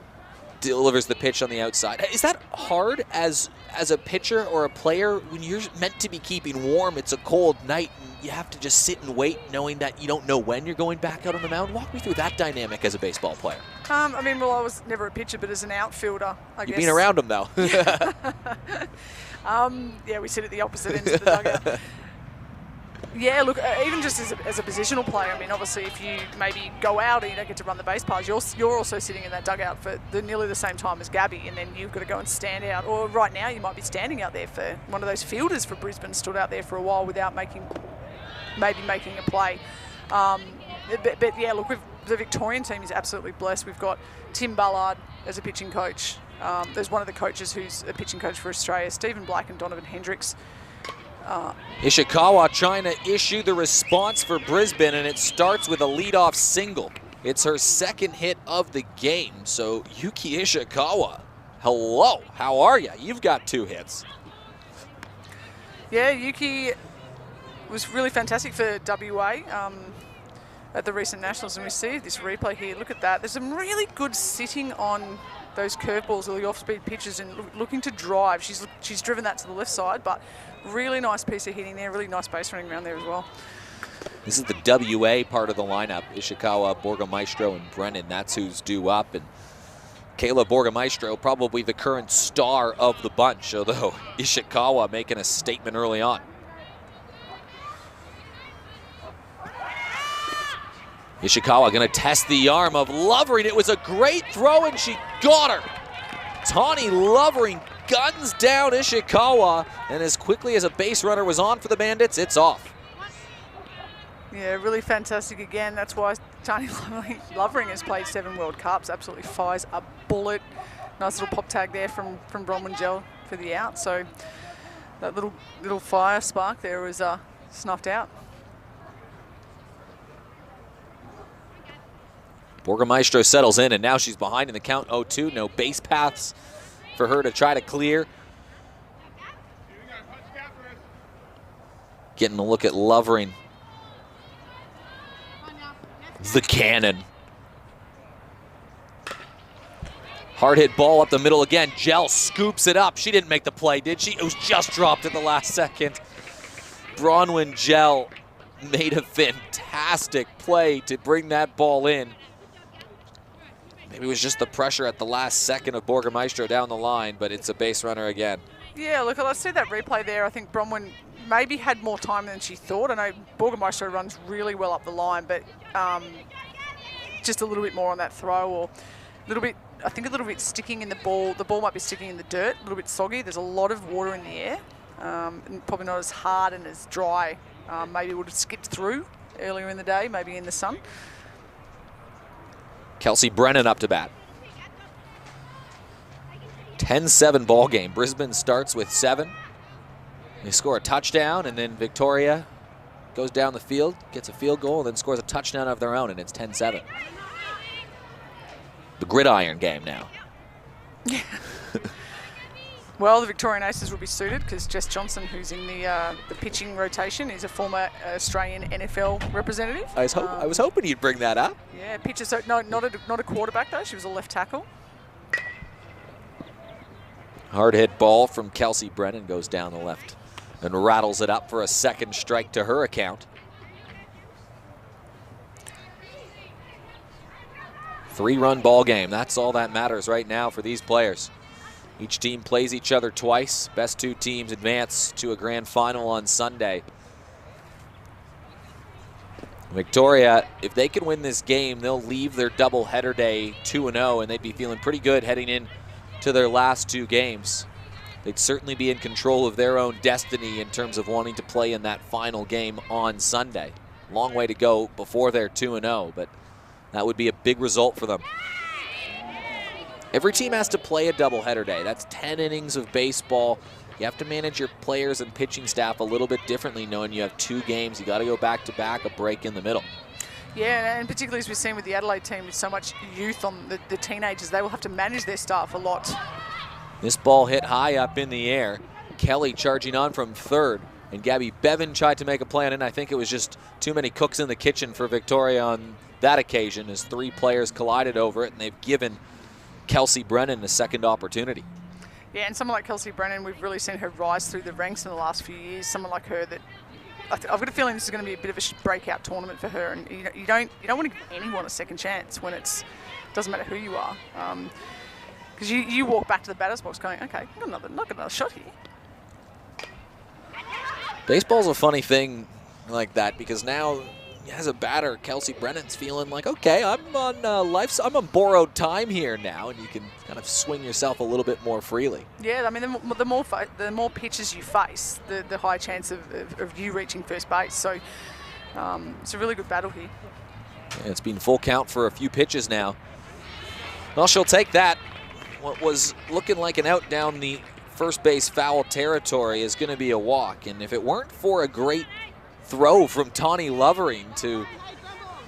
delivers the pitch on the outside, is that hard as a pitcher or a player when you're meant to be keeping warm? It's a cold night and you have to just sit and wait knowing that you don't know when you're going back out on the mound. Walk me through that dynamic as a baseball player. I was never a pitcher, but as an outfielder, I guess. You've been around them, though. Yeah, we sit at the opposite ends of the dugout. Yeah, look, even just as a positional player, obviously if you maybe go out and you don't get to run the base paths, you're also sitting in that dugout for nearly the same time as Gabby, and then you've got to go and stand out. Or right now you might be standing out there for one of those fielders for Brisbane stood out there for a while without making a play. But yeah, look, the Victorian team is absolutely blessed. We've got Tim Ballard as a pitching coach. There's one of the coaches who's a pitching coach for Australia, Stephen Black and Donovan Hendricks. Ishikawa trying to issue the response for Brisbane, and it starts with a leadoff single. It's her second hit of the game. So Yuki Ishikawa, hello, how are you? You've got 2 hits. Yeah, Yuki was really fantastic for WA at the recent Nationals, and we see this replay here. Look at that. There's some really good sitting on those curveballs or the off-speed pitches and looking to drive. She's driven that to the left side, but really nice piece of hitting there, really nice base running around there as well. This is the WA part of the lineup. Ishikawa, Borgamaestro, and Brennan. That's who's due up. And Kayla Borgamaestro, probably the current star of the bunch, although Ishikawa making a statement early on. Ishikawa going to test the arm of Lovering. It was a great throw, and she got her. Tawny Lovering guns down Ishikawa, and as quickly as a base runner was on for the Bandits, it's off. Yeah, really fantastic again. That's why Tawny Lovering has played 7 World Cups. Absolutely fires a bullet. Nice little pop tag there from Bronwyn Gel for the out. So that little fire spark there was snuffed out. Borgamaestro settles in, and now she's behind in the count 0-2. No base paths for her to try to clear. Getting a look at Lovering. The cannon. Hard hit ball up the middle again. Gel scoops it up. She didn't make the play, did she? It was just dropped at the last second. Bronwyn Gel made a fantastic play to bring that ball in. Maybe it was just the pressure at the last second of Borgamaestro down the line, but it's a base runner again. Yeah, look, let's see that replay there. I think Bronwyn maybe had more time than she thought. I know Borgamaestro runs really well up the line, but just a little bit more on that throw, or a little bit, I think a little bit sticking in the ball. The ball might be sticking in the dirt, a little bit soggy. There's a lot of water in the air, and probably not as hard and as dry. Maybe would have skipped through earlier in the day, maybe in the sun. Kelsey Brennan up to bat. 10-7 ball game. Brisbane starts with 7. They score a touchdown, and then Victoria goes down the field, gets a field goal, and then scores a touchdown of their own, and it's 10-7. The gridiron game now. Yeah. Well, the Victorian Aces will be suited because Jess Johnson, who's in the pitching rotation, is a former Australian NFL representative. I was hoping you'd bring that up. Yeah, pitcher. So no, not a quarterback though. She was a left tackle. Hard hit ball from Kelsey Brennan goes down the left and rattles it up for a second strike to her account. 3-run ball game. That's all that matters right now for these players. Each team plays each other twice. Best 2 teams advance to a grand final on Sunday. Victoria, if they can win this game, they'll leave their doubleheader day 2-0, and they'd be feeling pretty good heading in to their last 2 games. They'd certainly be in control of their own destiny in terms of wanting to play in that final game on Sunday. Long way to go before they're 2-0, but that would be a big result for them. Every team has to play a doubleheader day. That's 10 innings of baseball. You have to manage your players and pitching staff a little bit differently, knowing you have 2 games. You got to go back-to-back, a break in the middle. Yeah, and particularly as we've seen with the Adelaide team, with so much youth on the teenagers, they will have to manage their staff a lot. This ball hit high up in the air. Kelly charging on from third, and Gabby Bevan tried to make a play on it, and I think it was just too many cooks in the kitchen for Victoria on that occasion as 3 players collided over it, and they've given Kelsey Brennan a second opportunity. Yeah, and someone like Kelsey Brennan, we've really seen her rise through the ranks in the last few years. Someone like her that I've got a feeling this is going to be a bit of a breakout tournament for her, and you don't want to give anyone a second chance when it doesn't matter who you are, because you walk back to the batter's box going, okay, I've got another shot here. Baseball's a funny thing like that because now, as a batter, Kelsey Brennan's feeling like, okay, I'm on borrowed time here now, and you can kind of swing yourself a little bit more freely. Yeah, I mean, the more pitches you face, the higher chance of you reaching first base. So it's a really good battle here. Yeah, it's been full count for a few pitches now. Well, she'll take that. What was looking like an out down the first base foul territory is going to be a walk, and if it weren't for a great throw from Tawny Lovering to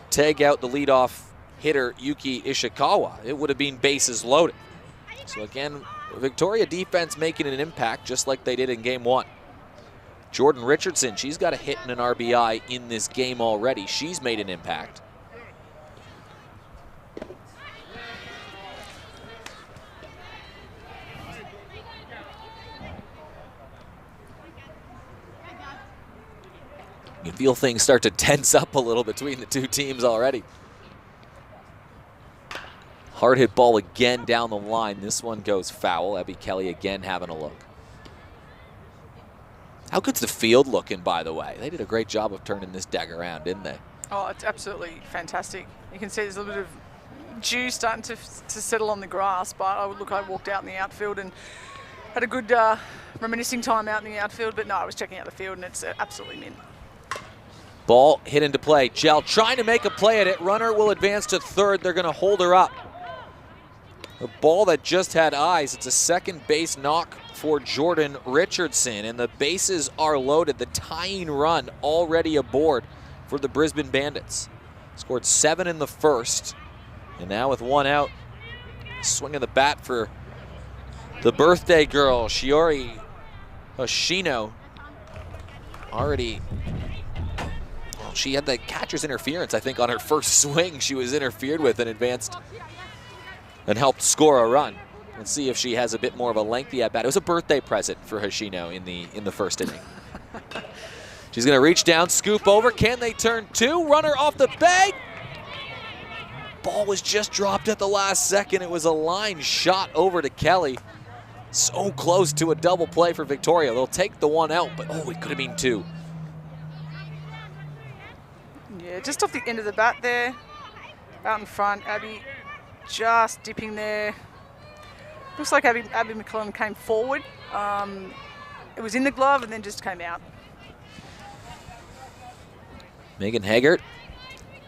tag out the leadoff hitter Yuki Ishikawa, it would have been bases loaded. So again, Victoria defense making an impact just like they did in game 1. Jordan Richardson, she's got a hit and an RBI in this game already. She's made an impact. You feel things start to tense up a little between the two teams already. Hard hit ball again down the line. This one goes foul. Abby Kelly again having a look. How good's the field looking, by the way? They did a great job of turning this deck around, didn't they? Oh, it's absolutely fantastic. You can see there's a little bit of dew starting to settle on the grass, but I walked out in the outfield and had a good reminiscing time out in the outfield, but no, I was checking out the field and it's absolutely mint. Ball hit into play. Gel trying to make a play at it. Runner will advance to third. They're going to hold her up. A ball that just had eyes. It's a second base knock for Jordan Richardson, and the bases are loaded. The tying run already aboard for the Brisbane Bandits. Scored 7 in the first, and now with 1 out, swinging the bat for the birthday girl, Shiori Hoshino. Already, well, she had the catcher's interference, I think, on her first swing. She was interfered with and advanced and helped score a run. Let's see if she has a bit more of a lengthy at bat. It was a birthday present for Hoshino in the first inning. She's going to reach down, scoop over. Can they turn 2? Runner off the bag. Ball was just dropped at the last second. It was a line shot over to Kelly. So close to a double play for Victoria. They'll take the 1 out, but oh, it could have been 2. Yeah, just off the end of the bat there, out in front. Abby just dipping there. Looks like Abby McClellan came forward. It was in the glove and then just came out. Megan Haggart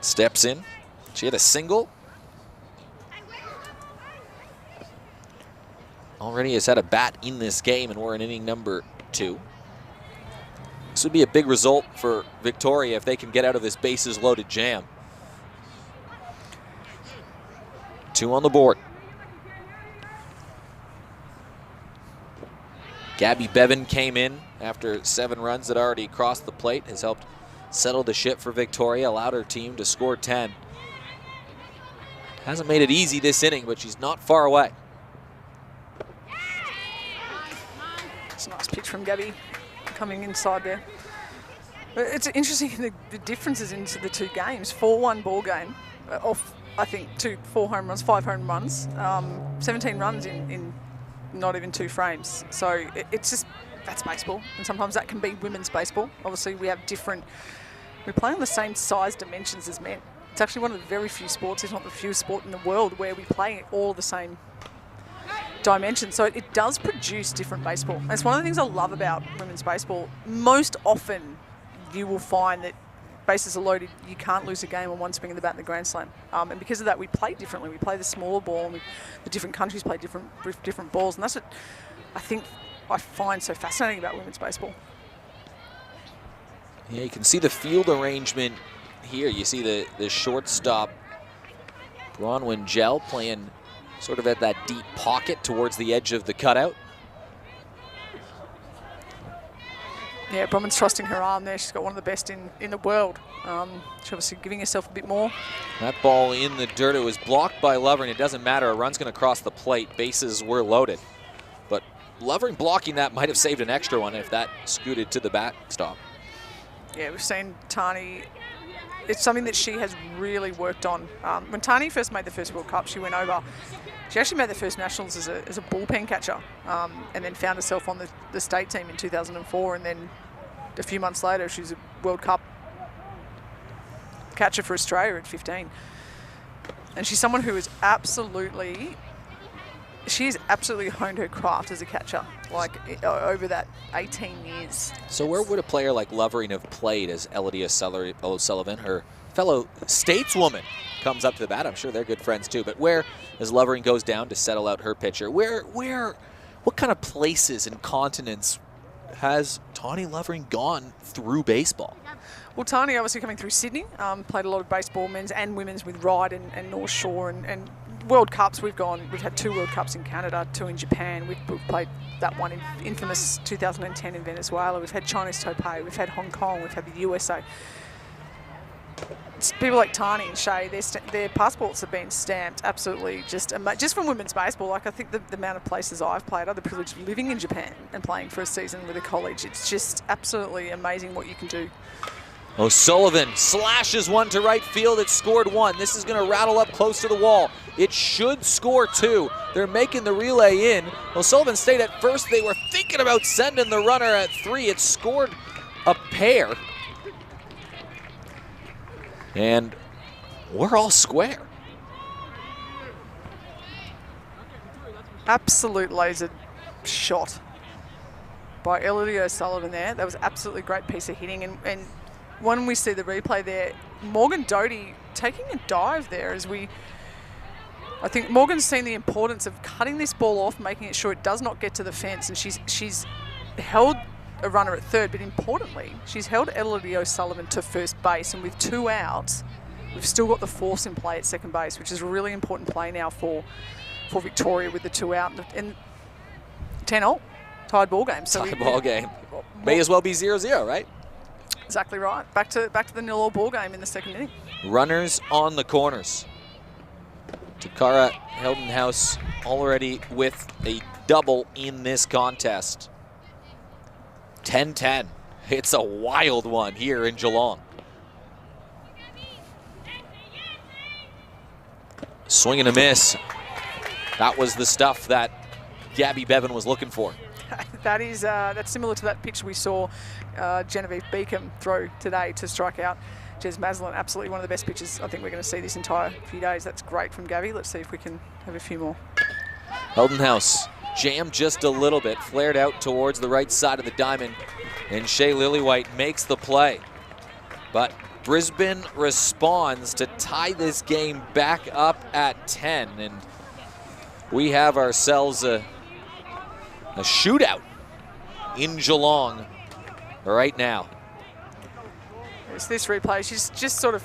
steps in. She had a single. Already has had a bat in this game, and we're in inning number 2. This would be a big result for Victoria if they can get out of this bases loaded jam. 2 on the board. Gabby Bevan came in after 7 runs that already crossed the plate, has helped settle the ship for Victoria, allowed her team to score 10. Hasn't made it easy this inning, but she's not far away. It's a nice pitch from Gabby coming inside there. It's interesting the differences into the 2 games. 4-1 ball game off, I think, 4 home runs, 5 home runs, 17 runs in not even 2 frames. So it's just, that's baseball. And sometimes that can be women's baseball. Obviously we play on the same size dimensions as men. It's actually one of the very few sports, if not the few sport in the world, where we play all the same dimensions. So it does produce different baseball. That's one of the things I love about women's baseball. Most often you will find that bases are loaded, you can't lose a game on one swing of the bat in the Grand Slam. And because of that, we play differently. We play the smaller ball, and the different countries play different balls. And that's what I think I find so fascinating about women's baseball. Yeah, you can see the field arrangement here. You see the shortstop, Bronwyn Gel, playing sort of at that deep pocket towards the edge of the cutout. Yeah, Bronwyn's trusting her arm there. She's got one of the best in the world. She's obviously giving herself a bit more. That ball in the dirt. It was blocked by Lovering. It doesn't matter. A run's going to cross the plate. Bases were loaded. But Lovering blocking that might have saved an extra one if that scooted to the backstop. Yeah, we've seen Tani. It's something that she has really worked on. When Tani first made the first World Cup, she went over. She actually made the first Nationals as a bullpen catcher, and then found herself on the state team in 2004. And then a few months later, she's a World Cup catcher for Australia at 15. And she's someone who is absolutely honed her craft as a catcher, like over that 18 years. So where would a player like Lovering have played as Elodie O'Sullivan, her fellow stateswoman, comes up to the bat? I'm sure they're good friends too, but where, as Lovering goes down to settle out her pitcher, what kind of places and continents has Tawny Lovering gone through baseball? Well, Tani obviously coming through Sydney, played a lot of baseball, men's and women's with Ryde and North Shore, and World Cups. We've had 2 World Cups in Canada, 2 in Japan. We've played that one in infamous 2010 in Venezuela. We've had Chinese Taipei, we've had Hong Kong, we've had the USA. It's people like Tani and Shay, their passports have been stamped absolutely just from women's baseball. Like, I think the amount of places I've played, I had the privilege of living in Japan and playing for a season with a college. It's just absolutely amazing what you can do. O'Sullivan slashes one to right field. It scored 1. This is going to rattle up close to the wall. It should score 2. They're making the relay in. O'Sullivan stayed at first. They were thinking about sending the runner at 3. It scored a pair. And we're all square. Absolute laser shot by Elodie O'Sullivan there. That was absolutely great piece of hitting. And when we see the replay there, Morgan Doty taking a dive there I think Morgan's seen the importance of cutting this ball off, making sure it does not get to the fence, and she's held a runner at third, but importantly, she's held Elodie O'Sullivan to first base, and with 2 outs, we've still got the force in play at second base, which is a really important play now for Victoria with the 2 out. And 10-all, tied ball game. So tied ball game. May as well be 0-0, right? Exactly right. Back to the 0-all ball game in the second inning. Runners on the corners. Takara Heldenhouse already with a double in this contest. 10-10. It's a wild one here in Geelong. Swing and a miss. That was the stuff that Gabby Bevan was looking for. That's similar to that pitch we saw Genevieve Beacom throw today to strike out Jez Maslin. Absolutely one of the best pitches I think we're going to see this entire few days. That's great from Gabby. Let's see if we can have a few more. Heldenhouse jammed just a little bit, flared out towards the right side of the diamond, and Shea Lillywhite makes the play. But Brisbane responds to tie this game back up at 10, and we have ourselves a shootout in Geelong right now. It's this replay. She's just sort of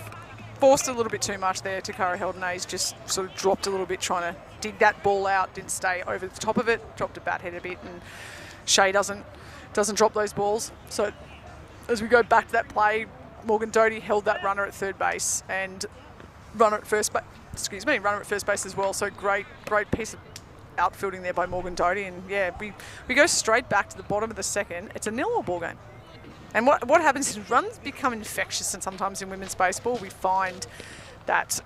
forced a little bit too much there. Takara Heldenay's just sort of dropped a little bit trying to dig that ball out, didn't stay over the top of it, dropped a bat head a bit, and Shea doesn't drop those balls. So as we go back to that play, Morgan Doty held that runner at third base and runner at first base as well. So great piece of outfielding there by Morgan Doty. And yeah, we go straight back to the bottom of the second. It's a 0-all ball game. And what happens is runs become infectious, and sometimes in women's baseball we find that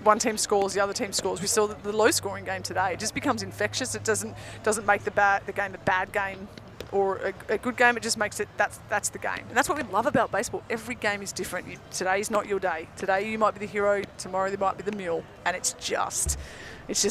one team scores, the other team scores. We saw the low-scoring game today. It just becomes infectious. It doesn't make the game a bad game or a good game. It just makes it that's the game. And that's what we love about baseball. Every game is different. Today's not your day. Today you might be the hero. Tomorrow there might be the mule. And it's just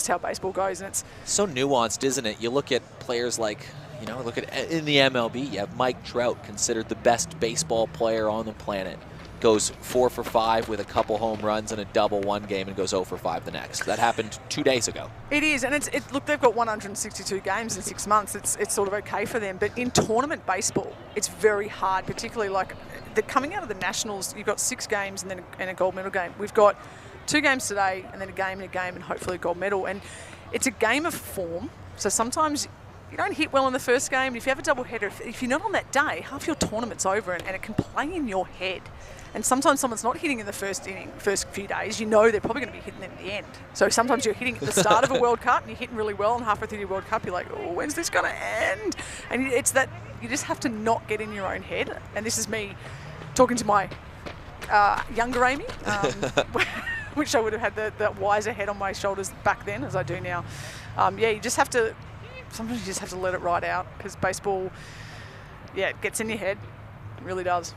how baseball goes. And it's so nuanced, isn't it? You look at players like, look at in the MLB, you have Mike Trout, considered the best baseball player on the planet. Goes 4 for 5 with a couple home runs and a double one game and goes 0 for 5 the next. That happened 2 days ago. It is, and look, they've got 162 games in 6 months. It's sort of okay for them. But in tournament baseball, it's very hard, particularly like coming out of the Nationals, you've got 6 games and then a gold medal game. We've got 2 games today and then a game and hopefully a gold medal. And it's a game of form. So sometimes you don't hit well in the first game. And if you have a double header, if you're not on that day, half your tournament's over and it can play in your head. And sometimes someone's not hitting in the first few days. They're probably going to be hitting them at the end. So sometimes you're hitting at the start of a World Cup and you're hitting really well, and halfway through your World Cup you're like, oh, when's this going to end? And it's that you just have to not get in your own head. And this is me talking to my younger Amy, which I would have had the wiser head on my shoulders back then as I do now. You just have to, sometimes you just have to let it ride out, because baseball, it gets in your head. It really does.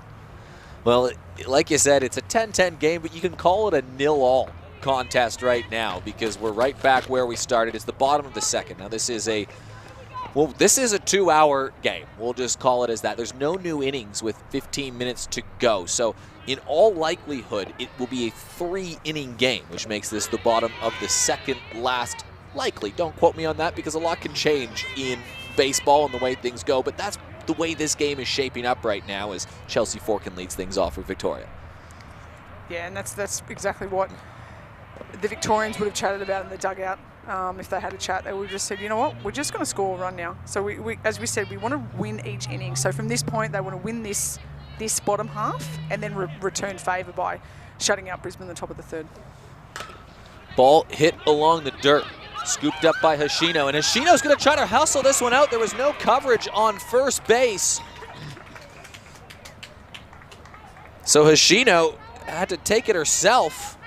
Well, like you said, it's a 10-10 game, but you can call it a 0-all contest right now because we're right back where we started. It's the bottom of the second. Now, this is a 2-hour game. We'll just call it as that. There's no new innings with 15 minutes to go. So, in all likelihood, it will be a 3-inning game, which makes this the bottom of the second last likely. Don't quote me on that because a lot can change in baseball and the way things go, but that's the way this game is shaping up right now as Chelsea Forkin leads things off for Victoria. Yeah, and that's exactly what the Victorians would have chatted about in the dugout. If they had a chat, they would have just said, you know what, we're just going to score a run now. So we, as we said, we want to win each inning. So from this point, they want to win this bottom half and then return favour by shutting out Brisbane in the top of the third. Ball hit along the dirt, scooped up by Hoshino, and Hoshino's going to try to hustle this one out. There was no coverage on first base. So Hoshino had to take it herself,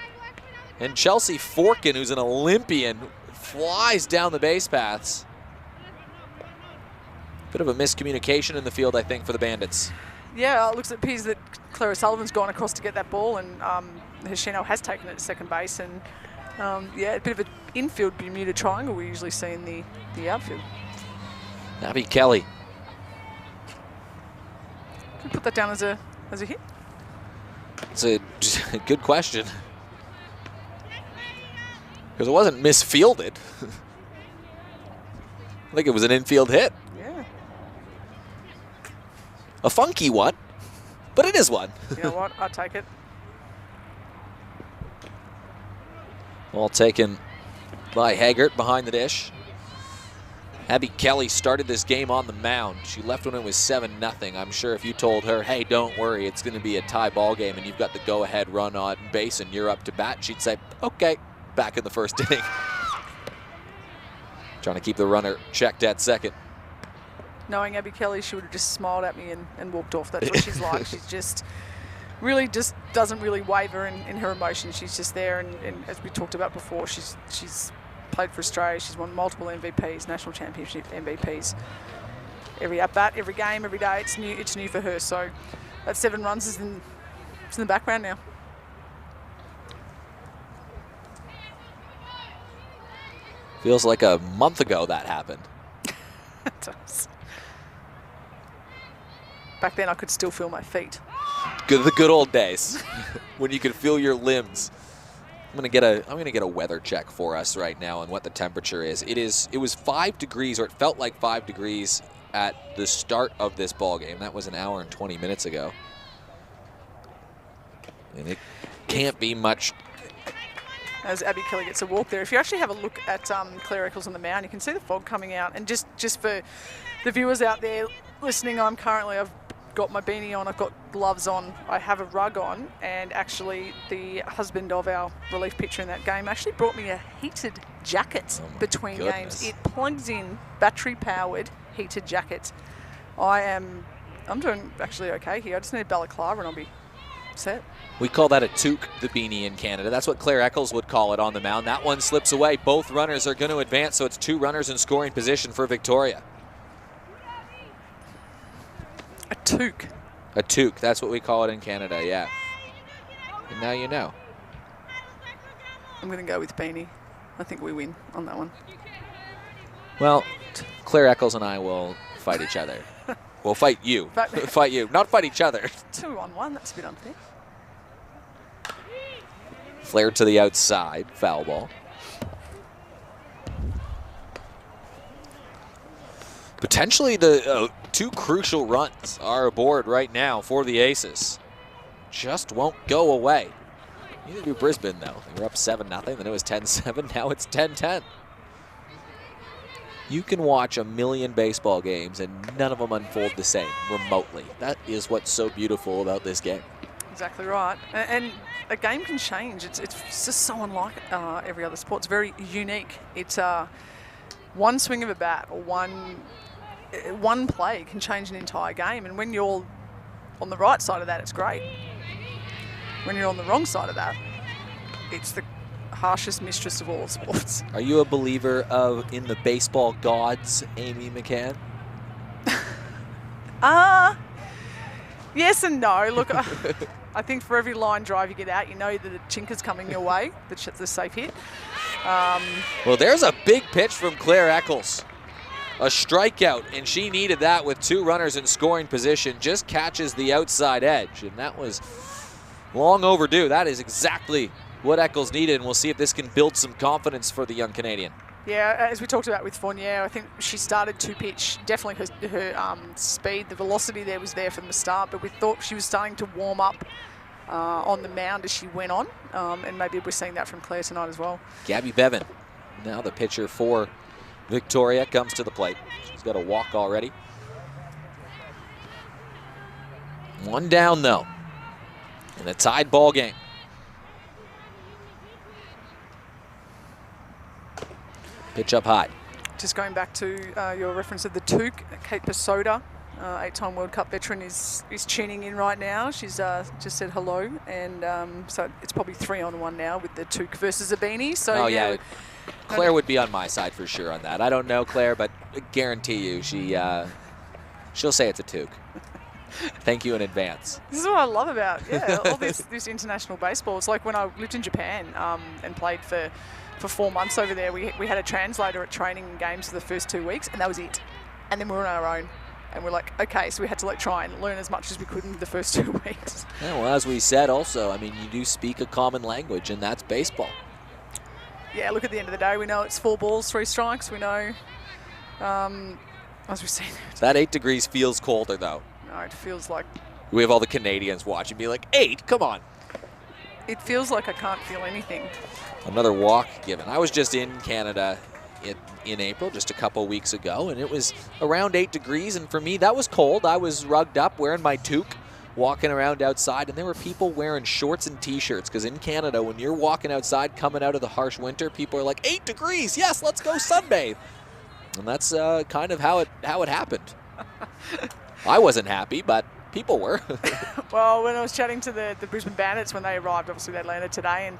and Chelsea Forkin, who's an Olympian, flies down the base paths. Bit of a miscommunication in the field, I think, for the Bandits. Yeah, it looks at Piers that Claire O'Sullivan's gone across to get that ball, and Hoshino has taken it to second base, and yeah, a bit of an infield Bermuda triangle we usually see in the outfield. Abby Kelly. Can we put that down as a hit? It's a good question. Because it wasn't misfielded. I think it was an infield hit. Yeah. A funky one, but it is one. You know what? I'll take it. Ball taken by Haggart behind the dish. Abby Kelly started this game on the mound. She left when it was 7-0. I'm sure if you told her, hey, don't worry, it's going to be a tie ball game and you've got the go-ahead run on base and you're up to bat, she'd say, okay, back in the first inning. Trying to keep the runner checked at second. Knowing Abby Kelly, she would have just smiled at me and walked off. That's what she's like. She's just really just doesn't really waver in her emotions. She's just there, and as we talked about before, she's played for Australia. She's won multiple MVPs, national championship MVPs. Every at-bat, every game, every day, it's new for her. So that 7 runs is in the background now. Feels like a month ago that happened. It does. Back then I could still feel my feet. The good old days when you could feel your limbs. I'm gonna get a weather check for us right now on what the temperature is. It was 5 degrees, or it felt like 5 degrees at the start of this ball game. That was an hour and 20 minutes ago. And it can't be much. As Abby Kelly gets a walk there. If you actually have a look at Claire Eccles on the mound, you can see the fog coming out. And just for the viewers out there listening, I've got my beanie on, I've got gloves on, I have a rug on, and actually the husband of our relief pitcher in that game actually brought me a heated jacket between games. It plugs in battery-powered heated jacket. I'm doing actually okay here. I just need a balaclava and I'll be set. We call that a toque, the beanie in Canada. That's what Claire Eccles would call it on the mound. That one slips away. Both runners are going to advance, so it's 2 runners in scoring position for Victoria. A toque. A toque, that's what we call it in Canada, yeah. And now you know. I'm going to go with beanie. I think we win on that one. Well, Claire Eccles and I will fight each other. We'll fight you. Fight you, not fight each other. 2-on-1, that's a bit unfair. Flared to the outside, foul ball. Potentially the 2 crucial runs are aboard right now for the Aces. Just won't go away. Neither do Brisbane, though. They were up 7-0, then it was 10-7, now it's 10-10. You can watch a million baseball games and none of them unfold the same remotely. That is what's so beautiful about this game. Exactly right. And a game can change. It's just so unlike every other sport. It's very unique. It's one swing of a bat or one play can change an entire game. And when you're on the right side of that, it's great. When you're on the wrong side of that, it's the harshest mistress of all sports. Are you a believer in the baseball gods, Amy McCann? Yes and no. Look, I think for every line drive you get out, you know that a chink is coming your way. That's a safe hit. Well, there's a big pitch from Claire Eccles. A strikeout, and she needed that with 2 runners in scoring position. Just catches the outside edge, and that was long overdue. That is exactly what Eccles needed, and we'll see if this can build some confidence for the young Canadian. Yeah, as we talked about with Fournier, I think she started to pitch. Definitely her speed, the velocity there was there from the start, but we thought she was starting to warm up on the mound as she went on, and maybe we're seeing that from Claire tonight as well. Gabby Bevan, now the pitcher for Victoria, comes to the plate. She's got a walk already. One down, though, in a tied ball game. Pitch up high. Just going back to your reference of the Toque, Kate Pasoda, 8-time World Cup veteran, is tuning in right now. She's just said hello, and so it's probably 3-on-1 now with the Toque versus Zabini. So yeah. Claire would be on my side for sure on that. I don't know Claire, but I guarantee you she'll say it's a Toque. Thank you in advance. This is what I love about all this international baseball. It's like when I lived in Japan and played for 4 months over there. We had a translator at training and games for the first 2 weeks, and that was it. And then we were on our own. And we're like, okay, so we had to try and learn as much as we could in the first 2 weeks. Yeah, well, as we said also, I mean, you do speak a common language, and that's baseball. Yeah, look, at the end of the day, we know it's 4 balls, 3 strikes. We know, as we've seen. That 8 degrees feels colder, though. No, it feels like... We have all the Canadians watching, be like, 8, come on. It feels like I can't feel anything. Another walk given. I was just in Canada in April, just a couple weeks ago, and it was around 8 degrees, and for me, that was cold. I was rugged up, wearing my toque, walking around outside, and there were people wearing shorts and T-shirts, because in Canada, when you're walking outside, coming out of the harsh winter, people are like, 8 degrees, yes, let's go sunbathe. And that's kind of how it happened. I wasn't happy, but people were. Well, when I was chatting to the Brisbane Bandits when they arrived, obviously they landed today, and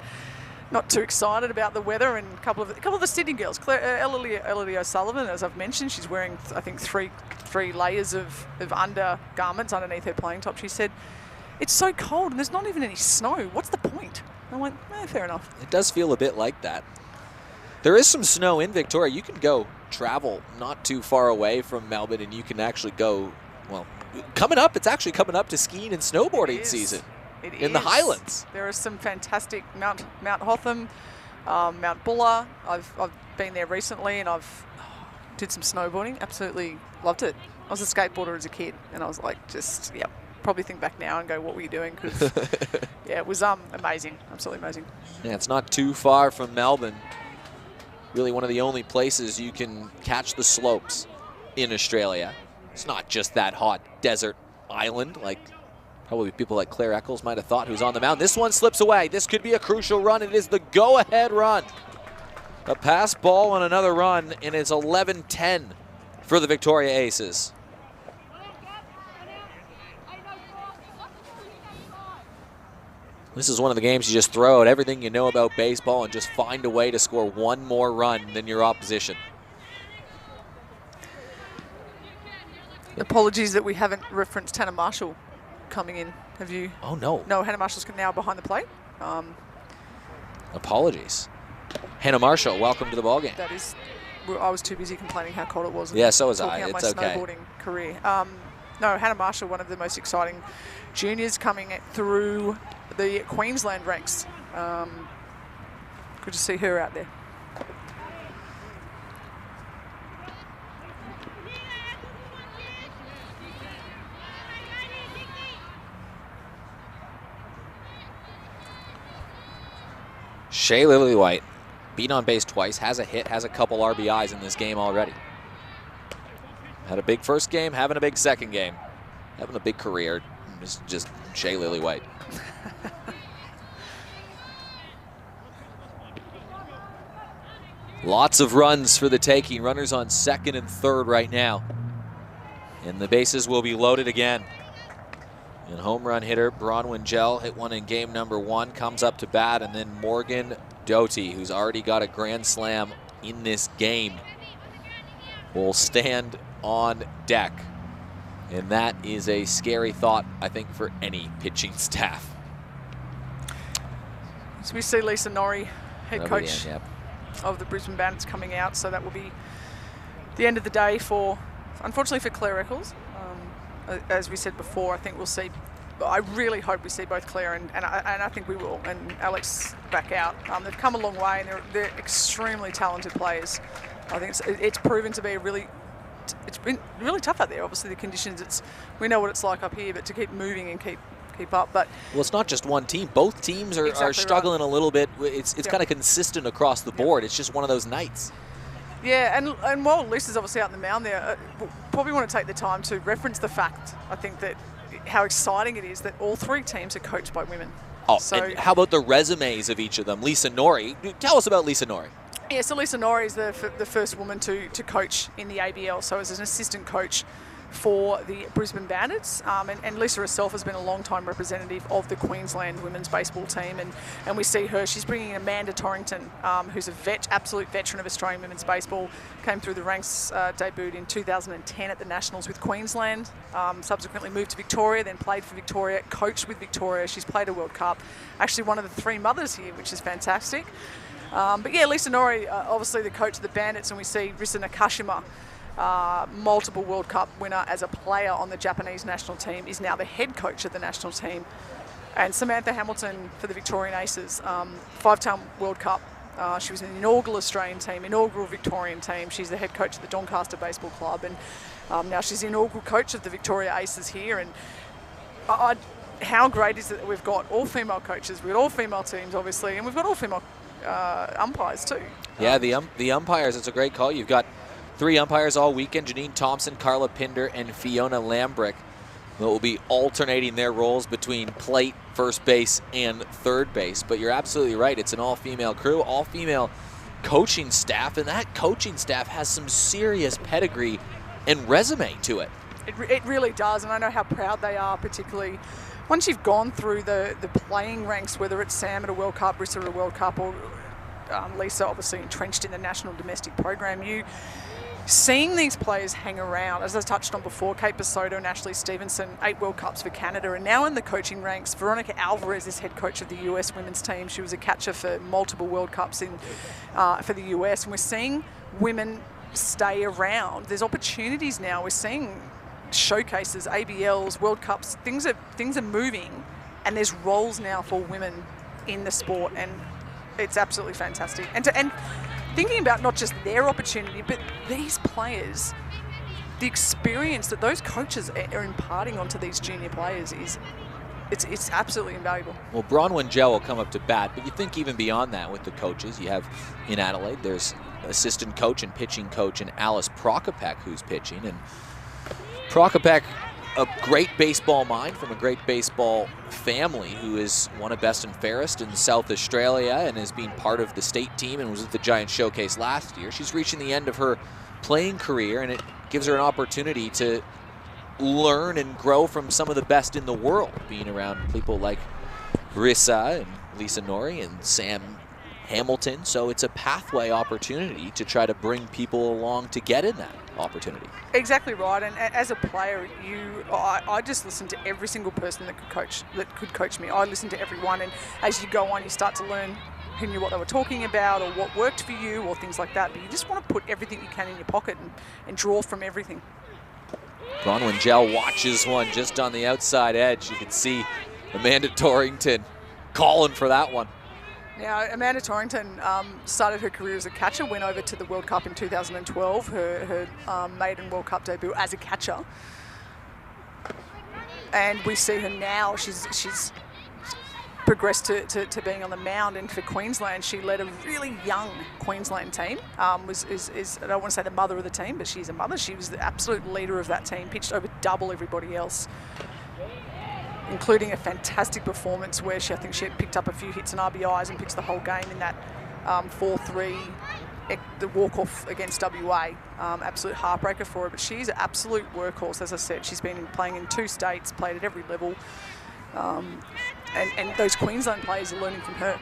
not too excited about the weather, and a couple of the Sydney girls. Elodie O'Sullivan, as I've mentioned, she's wearing, I think, three layers of undergarments underneath her playing top. She said, it's so cold and there's not even any snow. What's the point? I went, fair enough. It does feel a bit like that. There is some snow in Victoria. You can go travel not too far away from Melbourne, and you can actually go, well, it's actually coming up to skiing and snowboarding season. In the Highlands. There are some fantastic Mount Hotham, Mount Buller. I've been there recently, and I've did some snowboarding. Absolutely loved it. I was a skateboarder as a kid, and I was like, probably think back now and go, what were you doing? Because it was amazing, absolutely amazing. Yeah, it's not too far from Melbourne. Really one of the only places you can catch the slopes in Australia. It's not just that hot desert island like probably people like Claire Eccles might have thought, who's on the mound. This one slips away. This could be a crucial run. It is the go-ahead run. A pass ball on another run, and it's 11-10 for the Victoria Aces. This is one of the games you just throw out everything you know about baseball and just find a way to score one more run than your opposition. Apologies that we haven't referenced Hannah Marshall coming in. Have you? Oh, no. No, Hannah Marshall's now behind the plate. Apologies. Hannah Marshall, welcome to the ballgame. That is, I was too busy complaining how cold it was. Yeah, so was I. It's okay. My snowboarding career. No, Hannah Marshall, one of the most exciting juniors coming through the Queensland ranks. Good to see her out there. Shea Lillywhite, beat on base twice, has a hit, has a couple RBIs in this game already. Had a big first game, having a big second game. Having a big career, just Shea Lillywhite. Lots of runs for the taking. Runners on second and third right now. And the bases will be loaded again. And home run hitter Bronwyn Gell hit one in game number 1, comes up to bat, and then Morgan Doty, who's already got a grand slam in this game, will stand on deck. And that is a scary thought, I think, for any pitching staff. So we see Lisa Norrie, head coach of the Brisbane Bandits, coming out. So that will be the end of the day for, unfortunately, for Claire Eccles. As we said before, I think we'll see I really hope we see both Claire and I think we will, and Alex back out. They've come a long way, and they're extremely talented players. I think it's proven to be it's been really tough out there. Obviously, the conditions, we know what it's like up here, but to keep moving and keep up. But well, it's not just one team. Both teams are struggling a little bit. It's kind of consistent across the board. It's just one of those nights. Yeah, and while Lisa's obviously out in the mound there, probably want to take the time to reference the fact, I think, that how exciting it is that all three teams are coached by women. Oh, so, and how about the resumes of each of them? Lisa Norrie, tell us about Lisa Norrie. Yeah, so Lisa Norrie is the first woman to coach in the ABL, so as an assistant coach for the Brisbane Bandits, and Lisa herself has been a long-time representative of the Queensland women's baseball team, and we see her. She's bringing in Amanda Torrington, who's a absolute veteran of Australian women's baseball, came through the ranks, debuted in 2010 at the Nationals with Queensland, subsequently moved to Victoria, then played for Victoria, coached with Victoria. She's played a World Cup, actually one of the three mothers here, which is fantastic. But yeah, Lisa Norrie, obviously the coach of the Bandits, and we see Risa Nakashima, multiple World Cup winner as a player on the Japanese national team, is now the head coach of the national team. And Samantha Hamilton for the Victorian Aces, 5-time World Cup. She was in the inaugural Australian team, inaugural Victorian team. She's the head coach of the Doncaster Baseball Club, and now she's the inaugural coach of the Victoria Aces here. And how great is it that we've got all female coaches, we've got all female teams, obviously, and we've got all female umpires too. Yeah, the umpires, it's a great call. You've got 3 umpires all weekend: Janine Thompson, Carla Pinder, and Fiona Lambrick, who will be alternating their roles between plate, first base, and third base. But you're absolutely right. It's an all-female crew, all-female coaching staff, and that coaching staff has some serious pedigree and resume to it. It really does, and I know how proud they are, particularly once you've gone through the playing ranks, whether it's Sam at a World Cup, Rissa at a World Cup, or Lisa obviously entrenched in the national domestic program. Seeing these players hang around, as I touched on before, Kate Basoto and Ashley Stevenson, 8 World Cups for Canada, and now in the coaching ranks, Veronica Alvarez is head coach of the US women's team. She was a catcher for multiple World Cups for the US, and we're seeing women stay around. There's opportunities now. We're seeing showcases, ABLs, World Cups. Things are moving, and there's roles now for women in the sport, and it's absolutely fantastic. And thinking about not just their opportunity, but these players, the experience that those coaches are imparting onto these junior players it's absolutely invaluable. Well, Bronwyn Gell will come up to bat, but you think even beyond that with the coaches, you have in Adelaide, there's assistant coach and pitching coach and Alice Prokopek who's pitching, and Prokopek, a great baseball mind from a great baseball family, who is one of best and fairest in South Australia and has been part of the state team and was at the Giant Showcase last year. She's reaching the end of her playing career, and it gives her an opportunity to learn and grow from some of the best in the world, being around people like Rissa and Lisa Norrie and Sam Hamilton. So it's a pathway opportunity to try to bring people along to get in that opportunity. Exactly right. And as a player, I just listen to every single person that could coach me. I listen to everyone, and as you go on, you start to learn who knew what they were talking about or what worked for you or things like that. But you just want to put everything you can in your pocket and draw from everything. Bronwyn Gell watches one just on the outside edge. You can see Amanda Torrington calling for that one. Now, Amanda Torrington started her career as a catcher, went over to the World Cup in 2012, her maiden World Cup debut as a catcher. And we see her now, she's progressed to being on the mound, and for Queensland, she led a really young Queensland team. I don't want to say the mother of the team, but she's a mother. She was the absolute leader of that team, pitched over double everybody else, including a fantastic performance where I think she had picked up a few hits and RBIs and pitched the whole game in that 4-3, the walk-off against WA. Absolute heartbreaker for her, but she's an absolute workhorse. As I said, she's been playing in 2 states, played at every level, and those Queensland players are learning from her.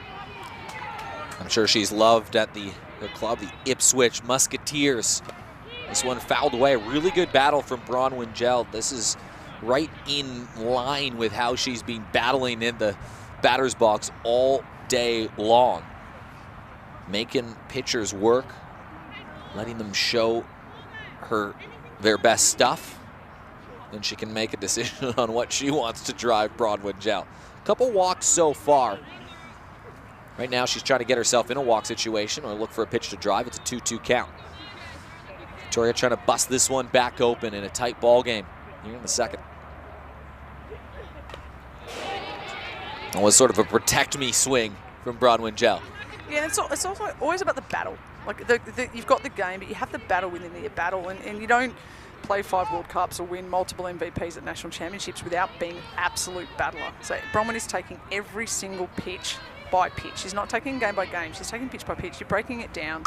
I'm sure she's loved at the club, the Ipswich Musketeers. This one fouled away. A really good battle from Bronwyn Gell. This is right in line with how she's been battling in the batter's box all day long. Making pitchers work, letting them show their best stuff. then she can make a decision on what she wants to drive Bronwyn Gel. Couple walks so far. Right now she's trying to get herself in a walk situation or look for a pitch to drive. It's a 2-2 count. Victoria trying to bust this one back open in a tight ball game here in the second. It was sort of a protect me swing from Bronwyn Gel. Yeah, it's also always about the battle. Like you've got the game, but you have the battle within the battle, and you don't play 5 World Cups or win multiple MVPs at national championships without being an absolute battler. So Bronwyn is taking every single pitch by pitch. She's not taking game by game. She's taking pitch by pitch. You're breaking it down.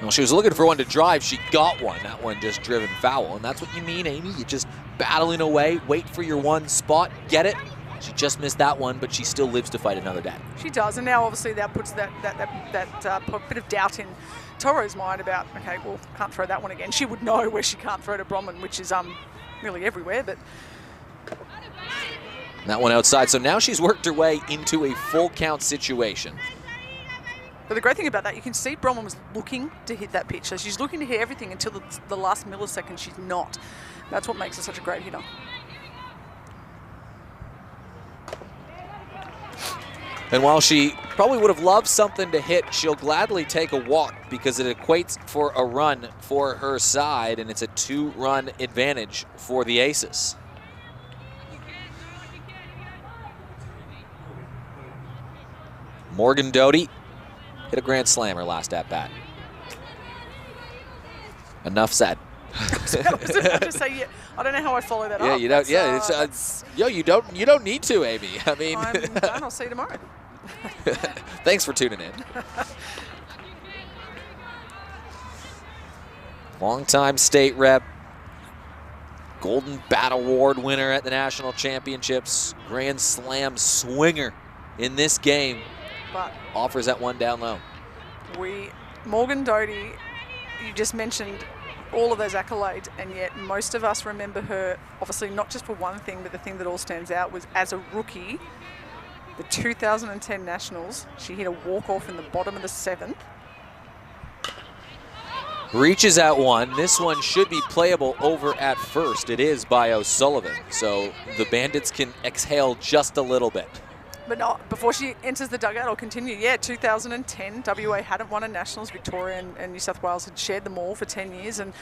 Well, she was looking for one to drive. She got one. That one just driven foul, and that's what you mean, Amy. You're just battling away, wait for your one spot, get it. She just missed that one, but she still lives to fight another day. She does, and now obviously that puts that bit of doubt in Toro's mind about, okay, well, can't throw that one again. She would know where she can't throw to Bronwyn, which is really everywhere, but... That one outside, so now she's worked her way into a full count situation. But the great thing about that, you can see Bronwyn was looking to hit that pitch. So she's looking to hit everything until the last millisecond she's not. That's what makes her such a great hitter. And while she probably would have loved something to hit, she'll gladly take a walk because it equates for a run for her side, and it's a 2-run advantage for the Aces. Morgan Doty hit a grand slam her last at-bat. Enough said. I was about to say, yeah, I don't know how I follow that up. Yeah, you don't. You don't need to, Amy. I mean, I'm done. I'll see you tomorrow. Thanks for tuning in. Longtime state rep, Golden Bat Award winner at the national championships, Grand Slam swinger in this game. But offers that one down low. Morgan Doty, you just mentioned all of those accolades, and yet most of us remember her, obviously not just for one thing, but the thing that all stands out was as a rookie, the 2010 Nationals, she hit a walk-off in the bottom of the 7th. Reaches at one. This one should be playable over at first. It is by O'Sullivan, so the Bandits can exhale just a little bit. But not before she enters the dugout. I'll continue. Yeah, 2010, WA hadn't won a Nationals. Victoria and New South Wales had shared them all for 10 years, and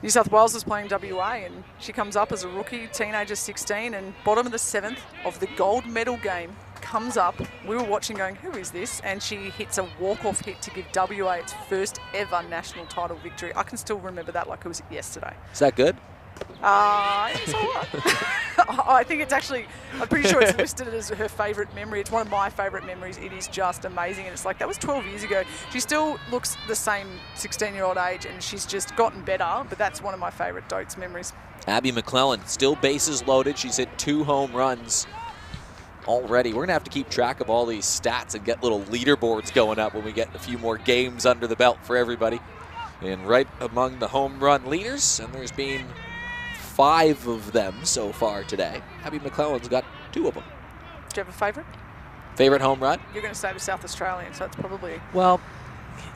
New South Wales was playing WA, and she comes up as a rookie, teenager, 16, and bottom of the 7th of the gold medal game comes up. We were watching going, who is this? And she hits a walk-off hit to give WA its first ever national title victory. I can still remember that like it was yesterday. Is that good? It's all right. I think it's actually, I'm pretty sure it's listed as her favourite memory. It's one of my favourite memories. It is just amazing. And it's like, that was 12 years ago. She still looks the same 16-year-old age, and she's just gotten better. But that's one of my favourite Dotes memories. Abby McClellan, still bases loaded. She's hit 2 home runs already. We're going to have to keep track of all these stats and get little leaderboards going up when we get a few more games under the belt for everybody. And right among the home run leaders, and there's been 5 of them so far today. Abby McClellan's got 2 of them. Do you have a favourite? Favorite home run? You're going to say the South Australian, so it's probably... Well,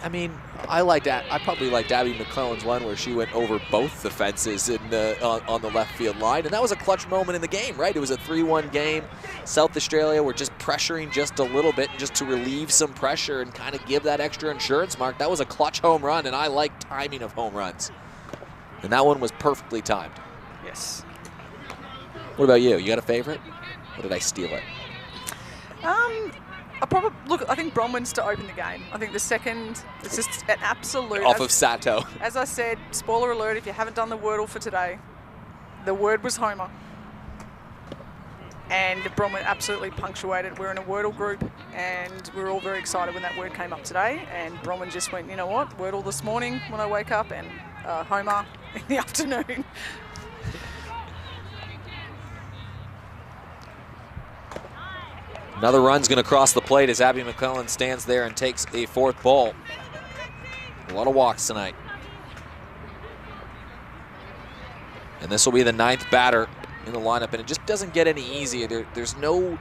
I mean, I probably liked Abby McClellan's one where she went over both the fences on the left field line, and that was a clutch moment in the game, right? It was a 3-1 game. South Australia were just pressuring just a little bit just to relieve some pressure and kind of give that extra insurance mark. That was a clutch home run, and I like timing of home runs. And that one was perfectly timed. Yes. What about you? You got a favorite? Or did I steal it? I think Bronwyn's to open the game. I think the second, it's just an absolute... Off of Sato. As I said, spoiler alert, if you haven't done the Wordle for today, the word was Homer. And Bronwyn absolutely punctuated. We're in a Wordle group, and we were all very excited when that word came up today. And Bronwyn just went, you know what, Wordle this morning when I wake up, and Homer in the afternoon. Another run's going to cross the plate as Abby McClellan stands there and takes a 4th ball. A lot of walks tonight. And this will be the 9th batter in the lineup, and it just doesn't get any easier. There's no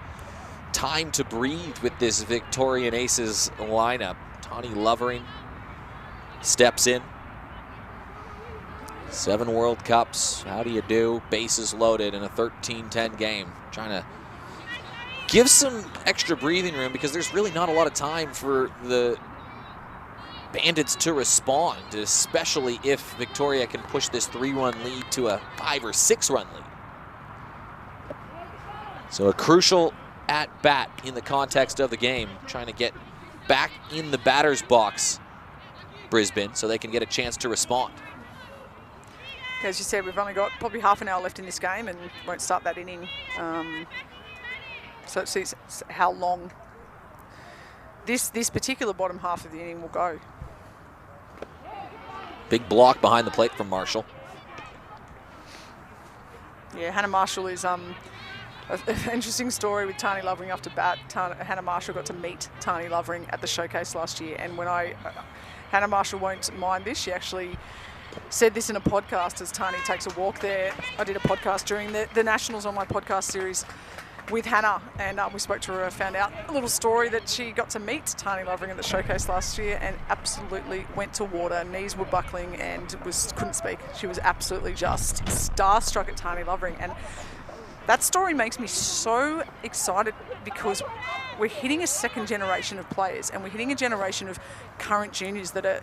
time to breathe with this Victorian Aces lineup. Tawny Lovering steps in. 7 World Cups. How do you do? Bases loaded in a 13-10 game. Trying to give some extra breathing room because there's really not a lot of time for the Bandits to respond, especially if Victoria can push this 3-run lead to a 5 or 6-run lead. So a crucial at-bat in the context of the game, trying to get back in the batter's box, Brisbane, so they can get a chance to respond. As you said, we've only got probably half an hour left in this game and won't start that inning. So it sees how long this particular bottom half of the inning will go. Big block behind the plate from Marshall. Yeah, Hannah Marshall is an interesting story with Tani Lovering after bat. Hannah Marshall got to meet Tani Lovering at the showcase last year, and when Hannah Marshall won't mind this, she actually said this in a podcast as Tani takes a walk there. I did a podcast during the Nationals on my podcast series with Hannah, and we spoke to her, found out a little story that she got to meet Tani Lovering at the showcase last year and absolutely went to water, knees were buckling and couldn't speak. She was absolutely just starstruck at Tani Lovering, and that story makes me so excited because we're hitting a second generation of players and we're hitting a generation of current juniors that are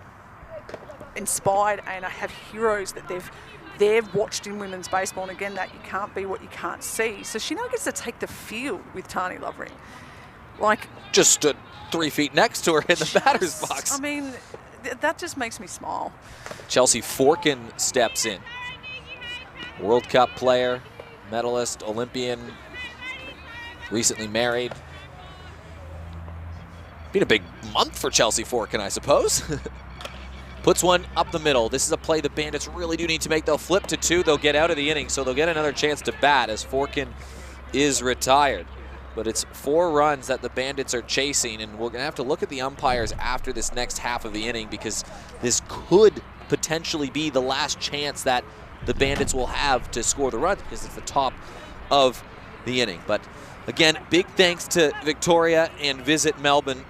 inspired and have heroes that they've watched in women's baseball, and again, that you can't be what you can't see. So she now gets to take the field with Tani Lovering. Like, just stood 3 feet next to her in the batter's box. I mean, that just makes me smile. Chelsea Forkin steps in. World Cup player, medalist, Olympian, recently married. Been a big month for Chelsea Forkin, I suppose. Puts one up the middle. This is a play the Bandits really do need to make. They'll flip to 2. They'll get out of the inning, so they'll get another chance to bat as Forkin is retired. But it's 4 runs that the Bandits are chasing, and we're going to have to look at the umpires after this next half of the inning because this could potentially be the last chance that the Bandits will have to score the runs because it's the top of the inning. But again, big thanks to Victoria and Visit Melbourne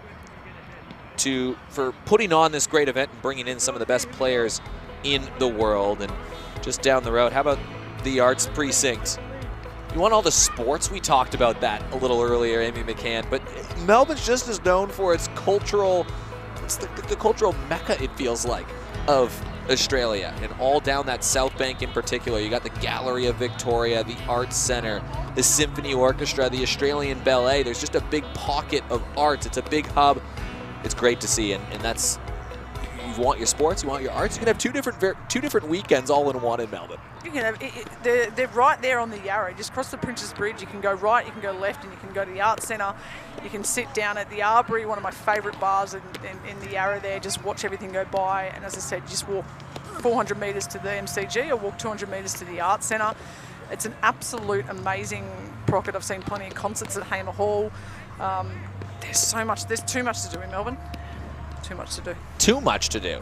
for putting on this great event and bringing in some of the best players in the world. And just down the road, how about the Arts Precinct? You want all the sports? We talked about that a little earlier, Amy McCann, but Melbourne's just as known for its cultural, it's the cultural mecca, it feels like, of Australia. And all down that South Bank in particular, you got the Gallery of Victoria, the Arts Centre, the Symphony Orchestra, the Australian Ballet. There's just a big pocket of arts. It's a big hub. It's great to see, and that's, you want your sports, you want your arts, you can have two different weekends all in one in Melbourne. You can have, they're right there on the Yarra. Just cross the Princes Bridge, you can go right, you can go left, and you can go to the Arts Centre. You can sit down at the Arbory, one of my favourite bars in the Yarra there, just watch everything go by, and as I said, just walk 400 metres to the MCG or walk 200 metres to the Arts Centre. It's an absolute amazing pocket. I've seen plenty of concerts at Hamer Hall. There's too much to do in Melbourne. Too much to do. Too much to do.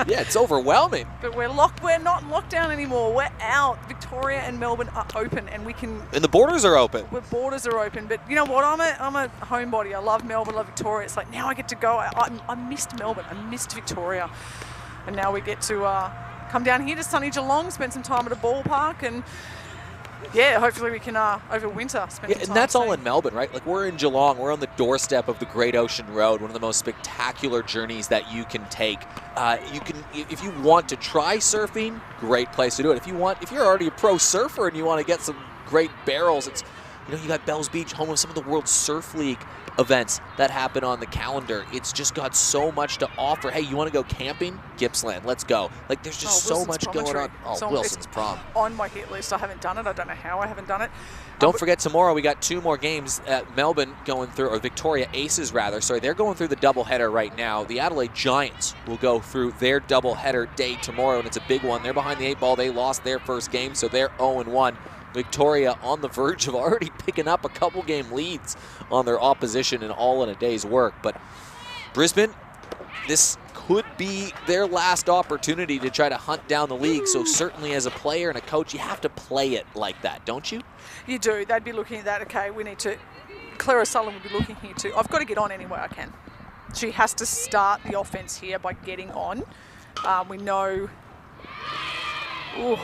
Yeah, it's overwhelming. But we're not in lockdown anymore. We're out. Victoria and Melbourne are open, and we can. And the borders are open. The borders are open. But you know what? I'm a homebody. I love Melbourne, love Victoria. It's like now I get to go. I missed Melbourne. I missed Victoria, and now we get to come down here to sunny Geelong, spend some time at a ballpark, and. Yeah, hopefully we can, over winter, spend some time. And that's all in Melbourne, right? Like, we're in Geelong. We're on the doorstep of the Great Ocean Road, one of the most spectacular journeys that you can take. If you want to try surfing, great place to do it. If you're already a pro surfer and you want to get some great barrels, you got Bells Beach, home of some of the World Surf League events that happen on the calendar. It's just got so much to offer. Hey, you want to go camping? Gippsland, let's go. Like, there's just so much going on. Oh, Wilson's Prom. On my hit list. I haven't done it. I don't know how I haven't done it. Don't forget tomorrow we got 2 more games at Melbourne going through, or Victoria Aces rather. Sorry, they're going through the doubleheader right now. The Adelaide Giants will go through their doubleheader day tomorrow, and it's a big one. They're behind the 8 ball. They lost their first game, so they're 0-1. Victoria on the verge of already picking up a couple game leads on their opposition, and all in a day's work. But Brisbane, this could be their last opportunity to try to hunt down the league. So certainly as a player and a coach, you have to play it like that, don't you? You do. They'd be looking at that. Okay, we need to. Claire O'Sullivan would be looking here too. I've got to get on any way I can. She has to start the offense here by getting on. We know Ooh.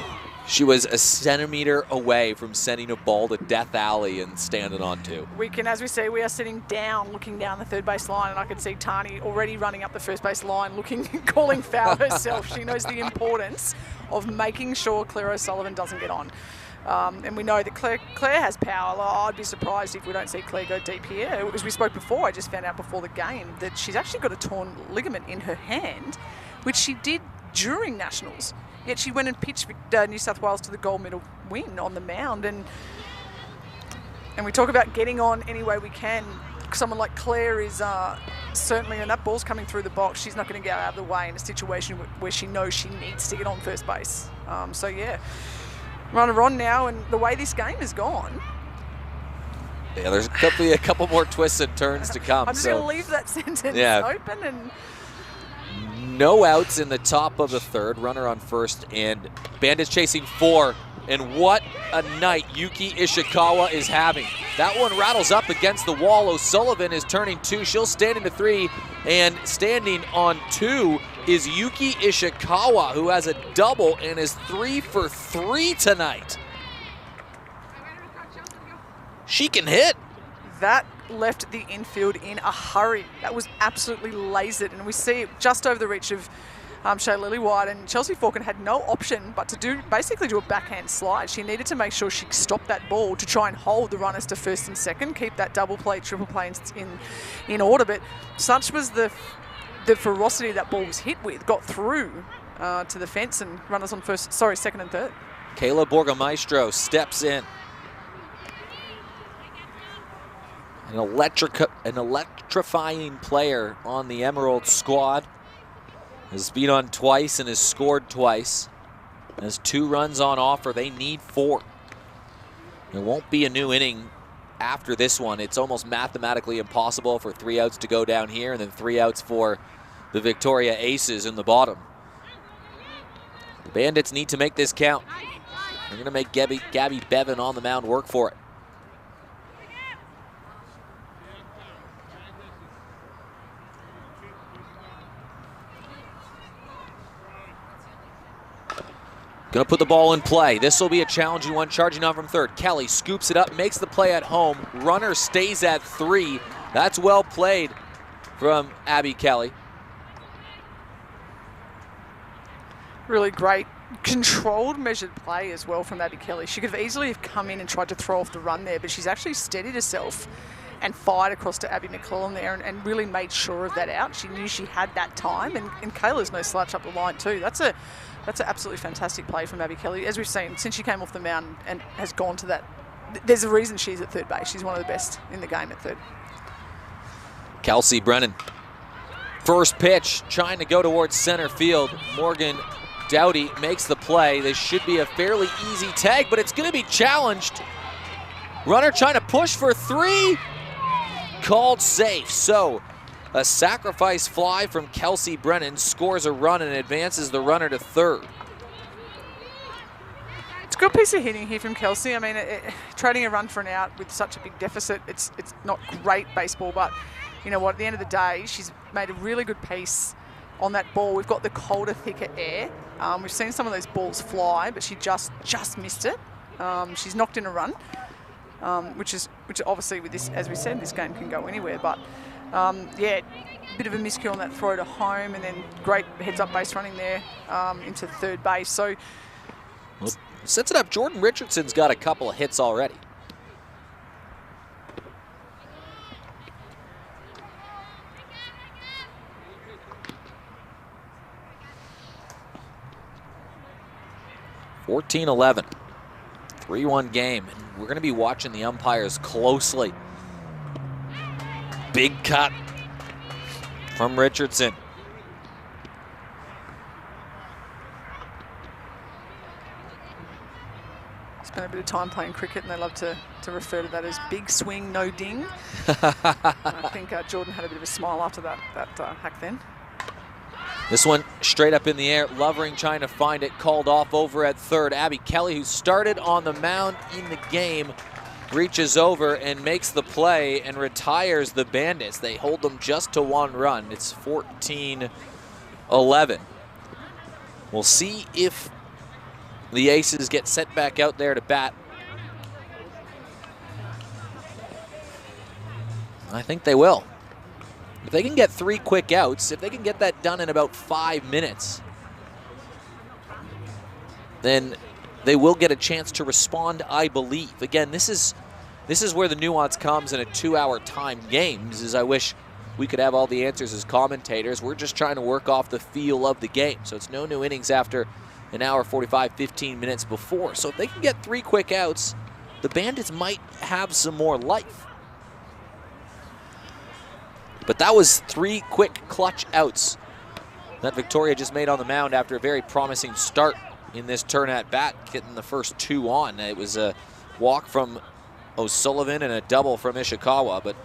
She was a centimeter away from sending a ball to Death Alley and standing on 2. We can, as we see, we are sitting down, looking down the third base line, and I can see Tani already running up the first base line, looking, calling foul herself. She knows the importance of making sure Claire O'Sullivan doesn't get on. And we know that Claire has power. I'd be surprised if we don't see Claire go deep here. As we spoke before, I just found out before the game that she's actually got a torn ligament in her hand, which she did during Nationals. Yet she went and pitched New South Wales to the gold medal win on the mound. And we talk about getting on any way we can. Someone like Claire is certainly, and that ball's coming through the box, she's not going to get out of the way in a situation where she knows she needs to get on first base. So, yeah, runner on now, and the way this game has gone. Yeah, there's a couple more twists and turns to come. I'm just going to leave that sentence open. And no outs in the top of the third. Runner on first, and Bandits chasing 4. And what a night Yuki Ishikawa is having. That one rattles up against the wall. O'Sullivan is turning 2. She'll stand into 3. And standing on 2 is Yuki Ishikawa, who has a double and is 3 for 3 tonight. She can hit. That left the infield in a hurry. That was absolutely lasered, and we see it just over the reach of Shay Lillywhite, and Chelsea Falcon had no option but to basically do a backhand slide. She needed to make sure she stopped that ball to try and hold the runners to first and second, keep that double play, triple play in order. But such was the ferocity that ball was hit with, got through to the fence, and runners on second and third. Kayla Borgamaestro steps in. An electrifying player on the Emerald squad. Has been on twice and has scored twice. Has 2 runs on offer. They need 4. There won't be a new inning after this one. It's almost mathematically impossible for 3 outs to go down here and then 3 outs for the Victoria Aces in the bottom. The Bandits need to make this count. They're going to make Gabby Bevan on the mound work for it. Gonna put the ball in play. This will be a challenging one, charging on from third. Kelly scoops it up, makes the play at home. Runner stays at 3. That's well played from Abby Kelly. Really great, controlled, measured play as well from Abby Kelly. She could have easily have come in and tried to throw off the run there, but she's actually steadied herself and fired across to Abby McClellan there and really made sure of that out. She knew she had that time, and Kayla's no slouch up the line too. That's an absolutely fantastic play from Abby Kelly. As we've seen, since she came off the mound and has gone to that, there's a reason she's at third base. She's one of the best in the game at third. Kelsey Brennan. First pitch, trying to go towards center field. Morgan Dowdy makes the play. This should be a fairly easy tag, but it's going to be challenged. Runner trying to push for 3. Called safe. So a sacrifice fly from Kelsey Brennan scores a run and advances the runner to third. It's a good piece of hitting here from Kelsey. I mean, trading a run for an out with such a big deficit, it's not great baseball, but you know what, at the end of the day, she's made a really good piece on that ball. We've got the colder, thicker air. We've seen some of those balls fly, but she just missed it. She's knocked in a run, which obviously with this, as we said, this game can go anywhere, but yeah, bit of a miscue on that throw to home, and then great heads-up base running there into third base. So well, sets it up. Jordan Richardson's got a couple of hits already. (14-11). 3-1 game, and we're going to be watching the umpires closely. Big cut from Richardson. Spent a bit of time playing cricket, and they love to refer to that as big swing, no ding. I think Jordan had a bit of a smile after that hack then. This one straight up in the air. Lovering trying to find it, called off over at third. Abby Kelly, who started on the mound in the game, reaches over and makes the play and retires the Bandits. They hold them just to 1 run. It's 14-11. We'll see if the Aces get sent back out there to bat. I think they will. If they can get 3 quick outs, if they can get that done in about 5 minutes, then they will get a chance to respond, I believe. Again, this is where the nuance comes in a 2-hour time games, is I wish we could have all the answers as commentators. We're just trying to work off the feel of the game. So it's no new innings after an hour, 45, 15 minutes before. So if they can get 3 quick outs, the Bandits might have some more life. But that was 3 quick clutch outs that Victoria just made on the mound after a very promising start in this turn at bat, getting the first 2 on. It was a walk from O'Sullivan and a double from Ishikawa, but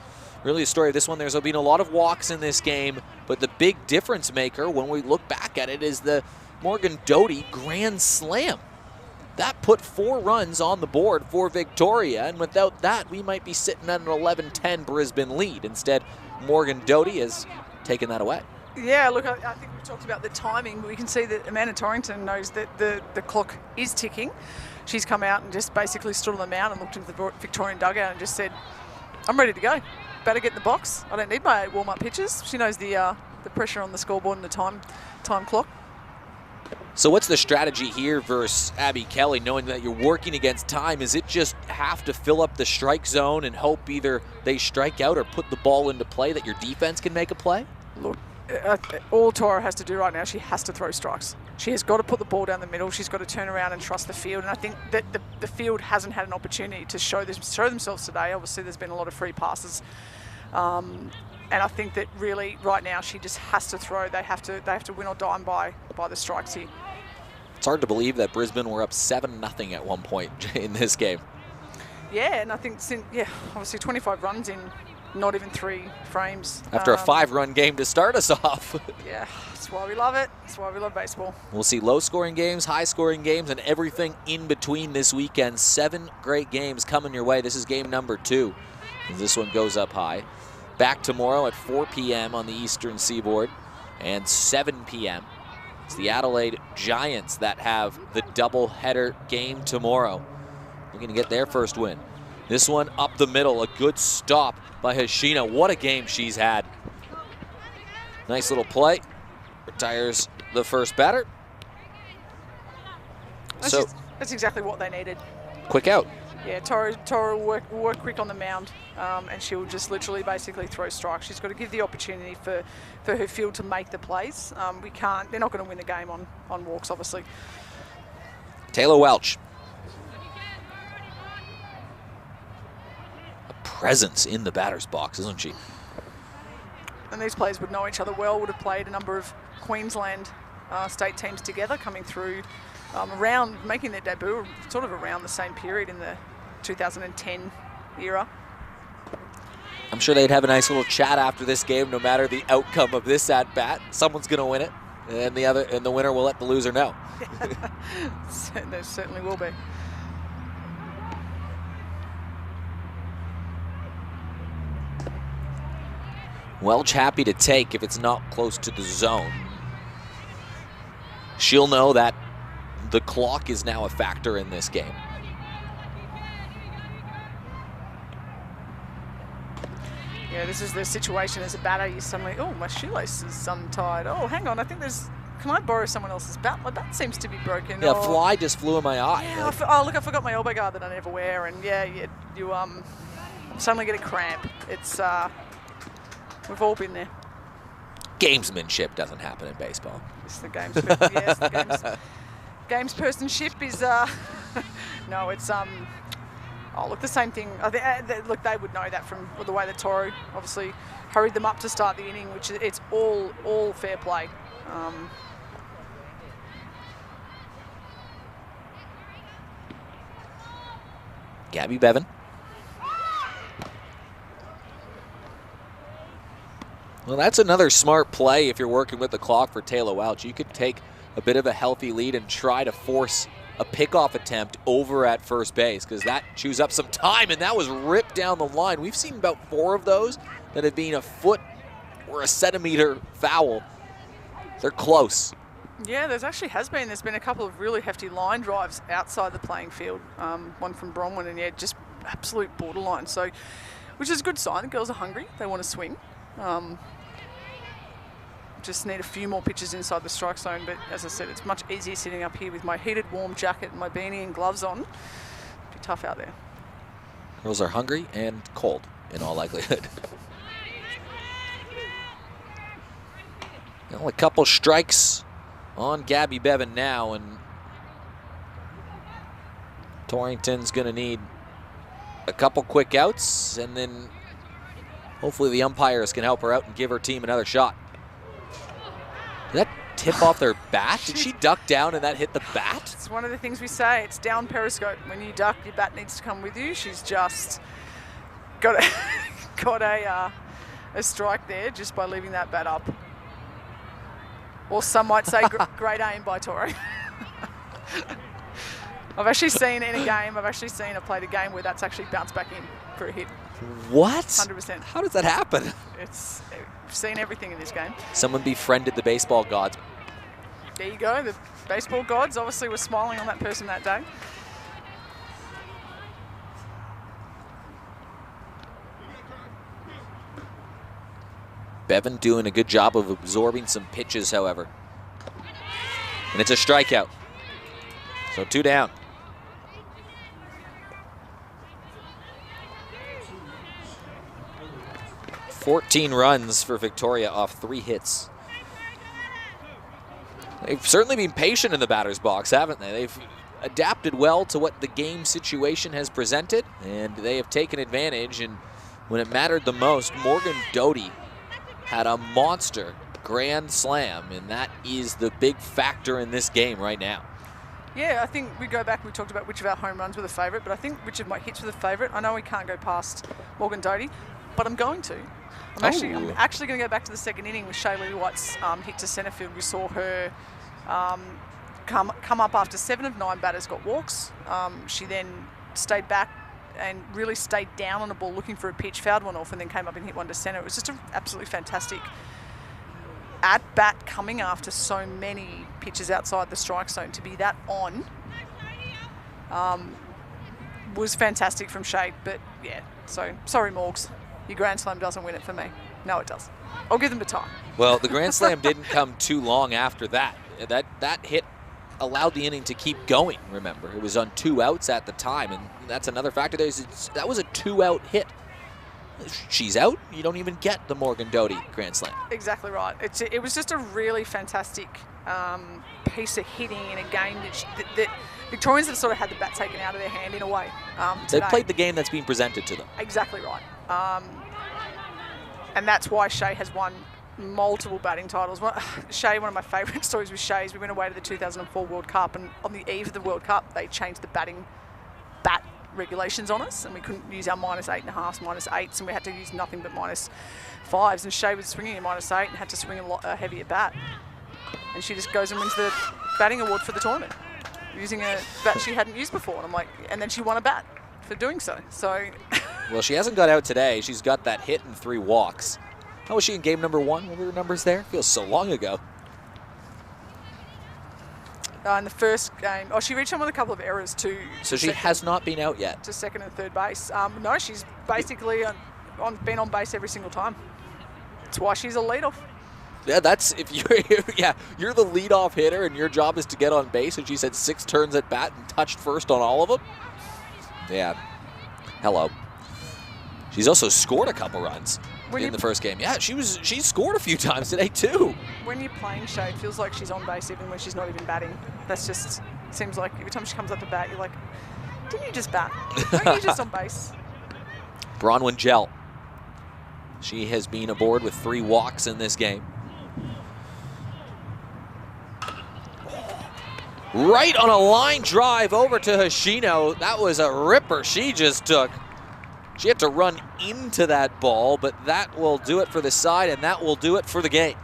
really the story of this one, there's been a lot of walks in this game, but the big difference maker when we look back at it is the Morgan Doty grand slam. That put 4 runs on the board for Victoria, and without that, we might be sitting at an 11-10 Brisbane lead. Instead, Morgan Doty has taken that away. Yeah, look, I think we talked about the timing. We can see that Amanda Torrington knows that the clock is ticking. She's come out and just basically stood on the mound and looked into the Victorian dugout and just said, I'm ready to go. Better get in the box. I don't need my warm-up pitches. She knows the pressure on the scoreboard and the time clock. So what's the strategy here versus Abby Kelly, knowing that you're working against time? Is it just have to fill up the strike zone and hope either they strike out or put the ball into play that your defense can make a play? Look, all Toro has to do right now, she has to throw strikes. She has got to put the ball down the middle. She's got to turn around and trust the field. And I think that the field hasn't had an opportunity to show themselves today. Obviously, there's been a lot of free passes. And I think that really right now she just has to throw. They have to win or die by the strikes here. It's hard to believe that Brisbane were up 7-0 at one point in this game. Yeah, and I think obviously 25 runs in not even 3 frames. After a 5-run game to start us off. Yeah, that's why we love it. That's why we love baseball. We'll see low-scoring games, high-scoring games, and everything in between this weekend. 7 great games coming your way. This is game number 2. This one goes up high. Back tomorrow at 4 p.m. on the Eastern Seaboard and 7 p.m. It's the Adelaide Giants that have the doubleheader game tomorrow. Looking to get their first win. This one up the middle, a good stop by Hashina. What a game she's had. Nice little play. Retires the first batter. That's exactly what they needed. Quick out. Yeah, Toro will work quick on the mound, and she'll just literally basically throw strikes. She's got to give the opportunity for her field to make the plays. They're not going to win the game on walks, obviously. Taylor Welch. A presence in the batter's box, isn't she? And these players would know each other well, would have played a number of Queensland state teams together, coming through making their debut sort of around the same period in the 2010 era. I'm sure they'd have a nice little chat after this game, no matter the outcome of this at bat. Someone's going to win it, and the winner will let the loser know. There certainly will be. Welch happy to take if it's not close to the zone. She'll know that the clock is now a factor in this game. Yeah, this is the situation as a batter. You suddenly, oh, my shoelace is untied. Oh, hang on, I think can I borrow someone else's bat? My bat seems to be broken. Yeah, a fly just flew in my eye. Yeah, look, I forgot my elbow guard that I never wear, and you suddenly get a cramp. It's, we've all been there. Gamesmanship doesn't happen in baseball. It's the games. Yes, the gamespersonship is no, it's oh, look, the same thing. I think look, they would know that from the way that Toro obviously hurried them up to start the inning, which it's all fair play. Gabby Bevan. Well, that's another smart play if you're working with the clock for Taylor Welch. You could take a bit of a healthy lead and try to force a pickoff attempt over at first base, because that chews up some time, and that was ripped down the line. We've seen about 4 of those that have been a foot or a centimeter foul. They're close. Yeah, there's been a couple of really hefty line drives outside the playing field. One from Bronwyn, and yeah, just absolute borderline. So, which is a good sign. The girls are hungry. They want to swing. Just need a few more pitches inside the strike zone. But as I said, it's much easier sitting up here with my heated, warm jacket and my beanie and gloves on. It'd be tough out there. Girls are hungry and cold in all likelihood. Well, a couple strikes on Gabby Bevan now, and Torrington's going to need a couple quick outs, and then hopefully the umpires can help her out and give her team another shot. Did that tip off their bat? Did she duck down and that hit the bat? It's one of the things we say. It's down periscope. When you duck, your bat needs to come with you. She's just got a strike there just by leaving that bat up. Or some might say great aim by Tori. I've actually seen her played a game where that's actually bounced back in for a hit. What? 100%. How does that happen? I've seen everything in this game. Someone befriended the baseball gods. There you go. The baseball gods obviously were smiling on that person that day. Bevan doing a good job of absorbing some pitches, however. And it's a strikeout. So 2 down. $14 runs for Victoria off 3 hits. They've certainly been patient in the batter's box, haven't they? They've adapted well to what the game situation has presented, and they have taken advantage. And when it mattered the most, Morgan Doty had a monster grand slam, and that is the big factor in this game right now. Yeah, I think we go back, we talked about which of our home runs were the favourite, but I think which of my hits were the favourite. I know we can't go past Morgan Doty, but I'm going to. I'm actually going to go back to the second inning with Shaylee White's hit to centre field. We saw her come up after 7 of 9 batters got walks. She then stayed back and really stayed down on the ball looking for a pitch, fouled one off, and then came up and hit one to centre. It was just an absolutely fantastic at-bat coming after so many pitches outside the strike zone. To be that on was fantastic from Shay. But, yeah, so sorry, Morgs. Your Grand Slam doesn't win it for me. No, it does. I'll give them the time. Well, the Grand Slam didn't come too long after that. That hit allowed the inning to keep going, remember. It was on 2 outs at the time, and that's another factor. That was a 2-out hit. She's out, you don't even get the Morgan Doty Grand Slam. Exactly right. It was just a really fantastic piece of hitting in a game that Victorians have sort of had the bat taken out of their hand in a way. They played the game that's being presented to them. Exactly right. And that's why Shay has won multiple batting titles. Shay, one of my favourite stories with Shay is we went away to the 2004 World Cup, and on the eve of the World Cup, they changed the bat regulations on us, and we couldn't use our -8.5s, -8s, and we had to use nothing but -5s. And Shay was swinging a -8 and had to swing a heavier bat. And she just goes and wins the batting award for the tournament using a bat she hadn't used before. And I'm like, and then she won a bat for doing so. So. Well, she hasn't got out today. She's got that hit and 3 walks. How was she in game number 1? What were her numbers there? Feels so long ago. In the first game, she reached home with a couple of errors too. So she has not been out yet. To second and third base. No, she's basically been on base every single time. That's why she's a leadoff. Yeah, that's if you're the leadoff hitter and your job is to get on base. And she said 6 turns at bat and touched first on all of them. Yeah, hello. She's also scored a couple runs in the first game. Yeah, she scored a few times today too. When you're playing Shay, it feels like she's on base even when she's not even batting. That's just seems like every time she comes up to bat, you're like, didn't you just bat? Weren't you just on base? Bronwyn Gell. She has been aboard with 3 walks in this game. Right on a line drive over to Hoshino. That was a ripper she just took. She had to run into that ball, but that will do it for the side, and that will do it for the game.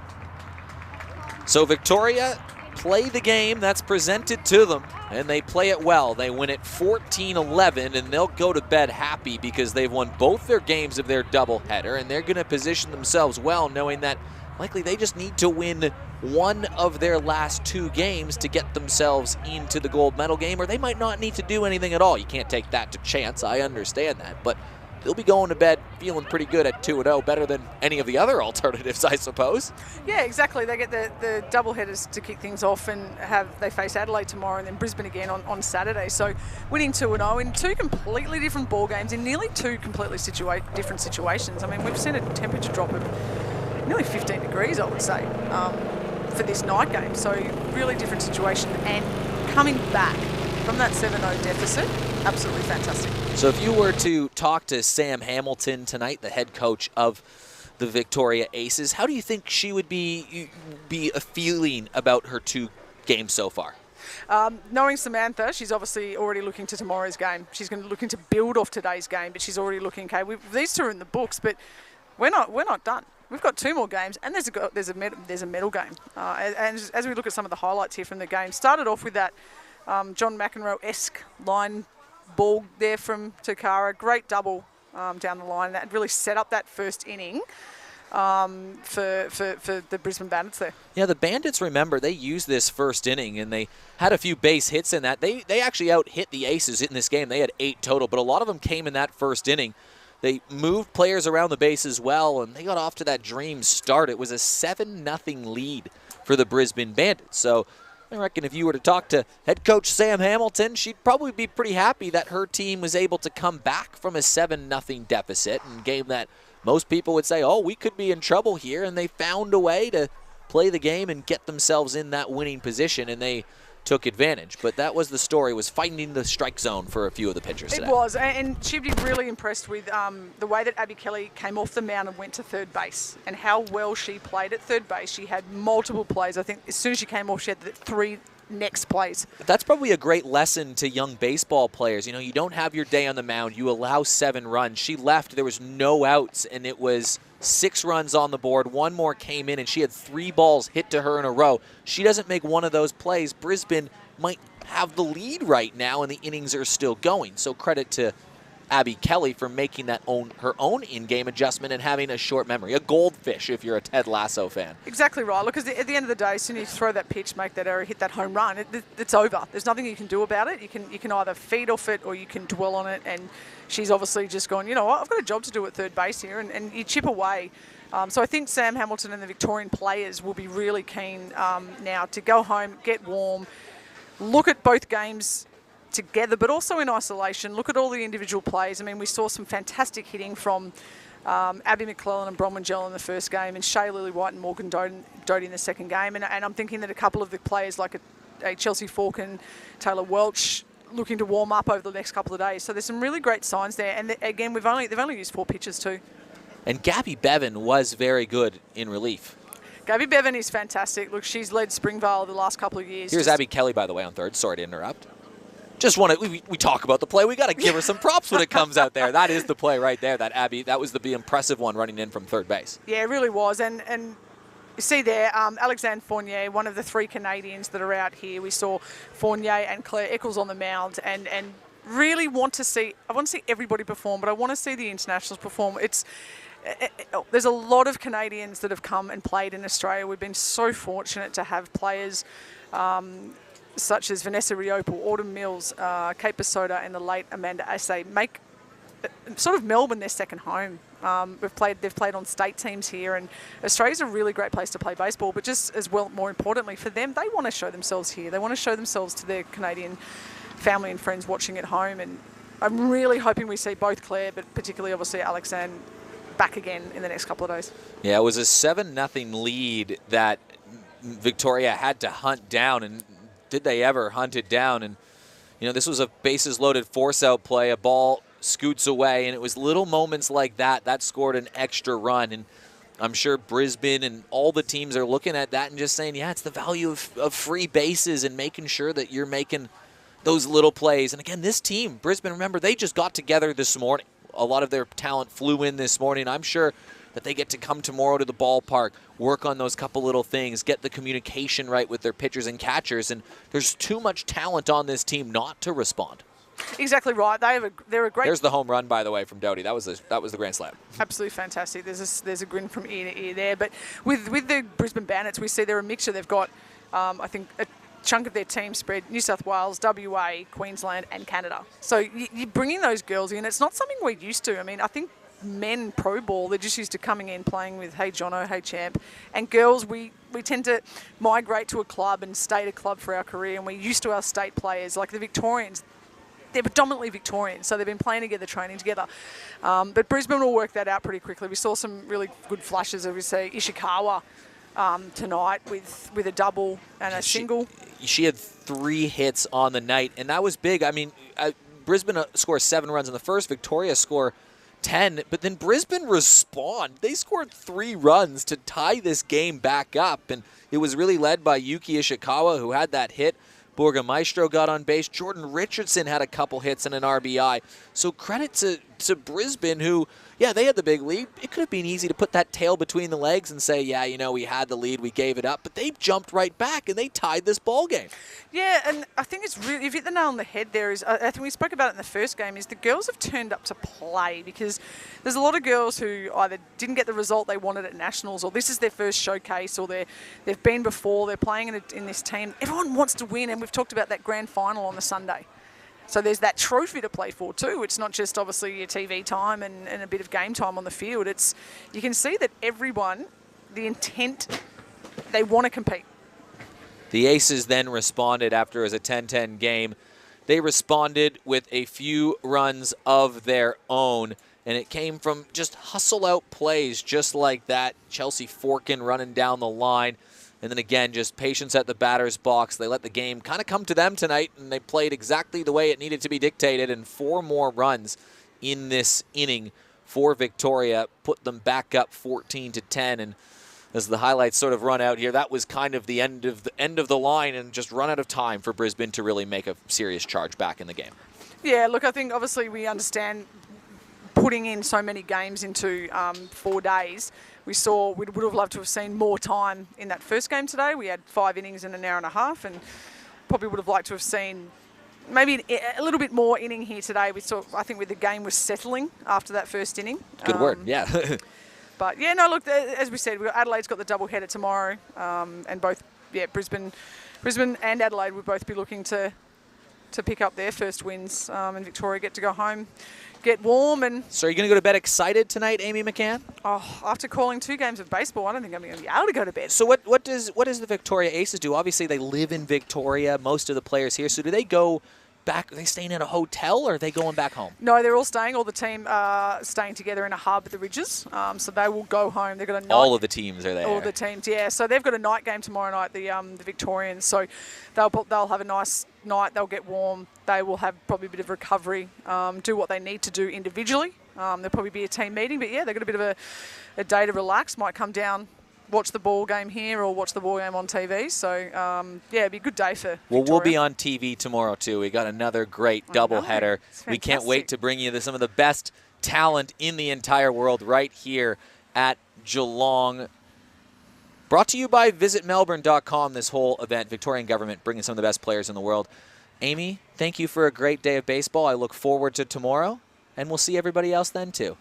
So Victoria play the game that's presented to them, and they play it well. They win it 14-11, and they'll go to bed happy because they've won both their games of their doubleheader, and they're going to position themselves well, knowing that likely they just need to win one of their last 2 games to get themselves into the gold medal game, or they might not need to do anything at all. You can't take that to chance, I understand that, but they'll be going to bed feeling pretty good at 2-0, better than any of the other alternatives, I suppose. Yeah, exactly. They get the double-headers to kick things off, and they face Adelaide tomorrow and then Brisbane again on Saturday. So winning 2-0 in 2 completely different ball games in nearly 2 completely different situations. I mean, we've seen a temperature drop of nearly 15 degrees, I would say, for this night game. So really different situation, and coming back from that 7-0 deficit, absolutely fantastic. So if you were to talk to Sam Hamilton tonight, the head coach of the Victoria Aces, how do you think she would be feeling about her 2 games so far? Knowing Samantha, she's obviously already looking to tomorrow's game. She's going to looking to build off today's game, but she's already looking, okay, these 2 are in the books, but we're not done. We've got 2 more games, and there's a medal game. And as we look at some of the highlights here from the game, started off with that John McEnroe-esque line ball there from Takara. Great double down the line. That really set up that first inning for the Brisbane Bandits there. Yeah, the Bandits, remember, they used this first inning, and they had a few base hits in that. They actually out-hit the Aces in this game. They had 8 total, but a lot of them came in that first inning. They moved players around the base as well, and they got off to that dream start. It was a 7-0 lead for the Brisbane Bandits. So I reckon if you were to talk to head coach Sam Hamilton, she'd probably be pretty happy that her team was able to come back from a 7-0 deficit, and game that most people would say, oh, we could be in trouble here, and they found a way to play the game and get themselves in that winning position, and they took advantage. But that was the story, was finding the strike zone for a few of the pitchers today. It was, and she'd be really impressed with the way that Abby Kelly came off the mound and went to third base, and how well she played at third base. She had multiple plays. I think as soon as she came off, she had the 3 next plays. That's probably a great lesson to young baseball players. You know, you don't have your day on the mound. You allow 7 runs. She left. There was no outs, and it was 6 runs on the board. 1 more came in, and she had 3 balls hit to her in a row. She doesn't make one of those plays, Brisbane might have the lead right now, and the innings are still going. So credit to Abby Kelly for making that her own in-game adjustment and having a short memory. A goldfish if you're a Ted Lasso fan. Exactly right. Look, at the end of the day, as soon as you throw that pitch, make that error, hit that home run, it's over. There's nothing you can do about it. You can either feed off it or you can dwell on it, and she's obviously just gone, you know what, I've got a job to do at third base here, and you chip away. So I think Sam Hamilton and the Victorian players will be really keen now to go home, get warm, look at both games together, but also in isolation. Look at all the individual plays. I mean, we saw some fantastic hitting from Abby McClellan and Bronwyn Gell in the first game, and Shea Lillywhite and Morgan Doty in the second game. And I'm thinking that a couple of the players like a Chelsea Falk and Taylor Welch looking to warm up over the next couple of days. So there's some really great signs there. And again, they've only used 4 pitches too. And Gabby Bevan was very good in relief. Gabby Bevan is fantastic. Look, she's led Springvale the last couple of years. Here's Abby Kelly, by the way, on third. Sorry to interrupt. Just want to, we talk about the play. We got to give her some props when it comes out there. That is the play right there, that Abby. That was the impressive one running in from third base. Yeah, it really was. And you see there, Alexandre Fournier, one of the 3 Canadians that are out here. We saw Fournier and Claire Eccles on the mound, and really I want to see everybody perform, but I want to see the internationals perform. There's a lot of Canadians that have come and played in Australia. We've been so fortunate to have players such as Vanessa Riopo, Autumn Mills, Kate Basoda, and the late Amanda Assay make sort of Melbourne their second home. They've played on state teams here, and Australia's a really great place to play baseball, but just as well, more importantly for them, they want to show themselves here. They want to show themselves to their Canadian family and friends watching at home, and I'm really hoping we see both Claire, but particularly obviously Alexandre, back again in the next couple of days. Yeah, it was a 7-0 lead that Victoria had to hunt down, and did they ever hunt it down? And you know, this was a bases loaded force out play, a ball scoots away, and it was little moments like that scored an extra run. And I'm sure Brisbane and all the teams are looking at that and just saying, yeah, it's the value of free bases and making sure that you're making those little plays. And again, this team, Brisbane, remember, they just got together this morning. A lot of their talent flew in this morning. I'm sure that they get to come tomorrow to the ballpark, work on those couple little things, get the communication right with their pitchers and catchers, and there's too much talent on this team not to respond. Exactly right. They're a great. There's the home run, by the way, from Doughty. That was the grand slam. Absolutely fantastic. There's a grin from ear to ear there. But with the Brisbane Bandits, we see they're a mixture. They've got, I think, a chunk of their team spread New South Wales, WA, Queensland, and Canada. So you're bringing those girls in. It's not something we're used to. I mean, I think men pro ball, they're just used to coming in, playing with hey Jono, hey champ. And girls, we tend to migrate to a club and stay at a club for our career, and we're used to our state players. Like the Victorians, they're predominantly Victorian, so they've been playing together, training together. But Brisbane will work that out pretty quickly. We saw some really good flashes of, we say, Ishikawa tonight with a double and a single. She had 3 hits on the night, and that was big. I mean, Brisbane scores 7 runs in the first, Victoria score 10, but then Brisbane respond. They scored 3 runs to tie this game back up, and it was really led by Yuki Ishikawa, who had that hit. Burgomaestro got on base. Jordan Richardson had a couple hits and an RBI. So credit to Brisbane, who, yeah, they had the big lead. It could have been easy to put that tail between the legs and say, yeah, you know, we had the lead, we gave it up. But they jumped right back, and they tied this ball game. Yeah, and I think it's really, you've hit the nail on the head there. I think we spoke about it in the first game, is the girls have turned up to play, because there's a lot of girls who either didn't get the result they wanted at Nationals, or this is their first showcase, or they've been before, they're playing in this team. Everyone wants to win, and we've talked about that grand final on the Sunday. So there's that trophy to play for too. It's not just obviously your TV time and a bit of game time on the field. You can see that everyone, the intent, they want to compete. The Aces then responded after it was a 10-10 game. They responded with a few runs of their own, and it came from just hustle-out plays just like that. Chelsea Forkin running down the line. And then again, just patience at the batter's box. They let the game kind of come to them tonight, and they played exactly the way it needed to be dictated. And 4 more runs in this inning for Victoria put them back up 14-10. And as the highlights sort of run out here, that was kind of the end of the line, and just run out of time for Brisbane to really make a serious charge back in the game. Yeah, look, I think obviously we understand putting in so many games into 4 days. We would have loved to have seen more time in that first game today. We had 5 innings in an hour and a half, and probably would have liked to have seen maybe a little bit more inning here today. I think with the game was settling after that first inning. Good word, yeah. But yeah, no, look, as we said, Adelaide's got the double header tomorrow, and both, Brisbane and Adelaide will both be looking to pick up their first wins, and Victoria get to go home, get warm. And so are you going to go to bed excited tonight, Amy McCann? Oh, after calling 2 games of baseball, I don't think I'm going to be able to go to bed. So what does the Victoria Aces do? Obviously, they live in Victoria, most of the players here. So do they go back? Are they staying in a hotel, or are they going back home? No, they're all staying. All the team staying together in a hub at the Ridges. So they will go home. They've got a night. All of the teams are there. All of the teams, yeah. So they've got a night game tomorrow night, the Victorians. So they'll have a nice night. They'll get warm. They will have probably a bit of recovery, do what they need to do individually. There'll probably be a team meeting, but yeah, they've got a bit of a day to relax. Might come down, watch the ball game here, or watch the ball game on TV. So, yeah, it'd be a good day for Victoria. We'll be on TV tomorrow, too. We got another great doubleheader. We can't wait to bring you some of the best talent in the entire world right here at Geelong. Brought to you by visitmelbourne.com, this whole event. Victorian government bringing some of the best players in the world. Amy, thank you for a great day of baseball. I look forward to tomorrow, and we'll see everybody else then, too.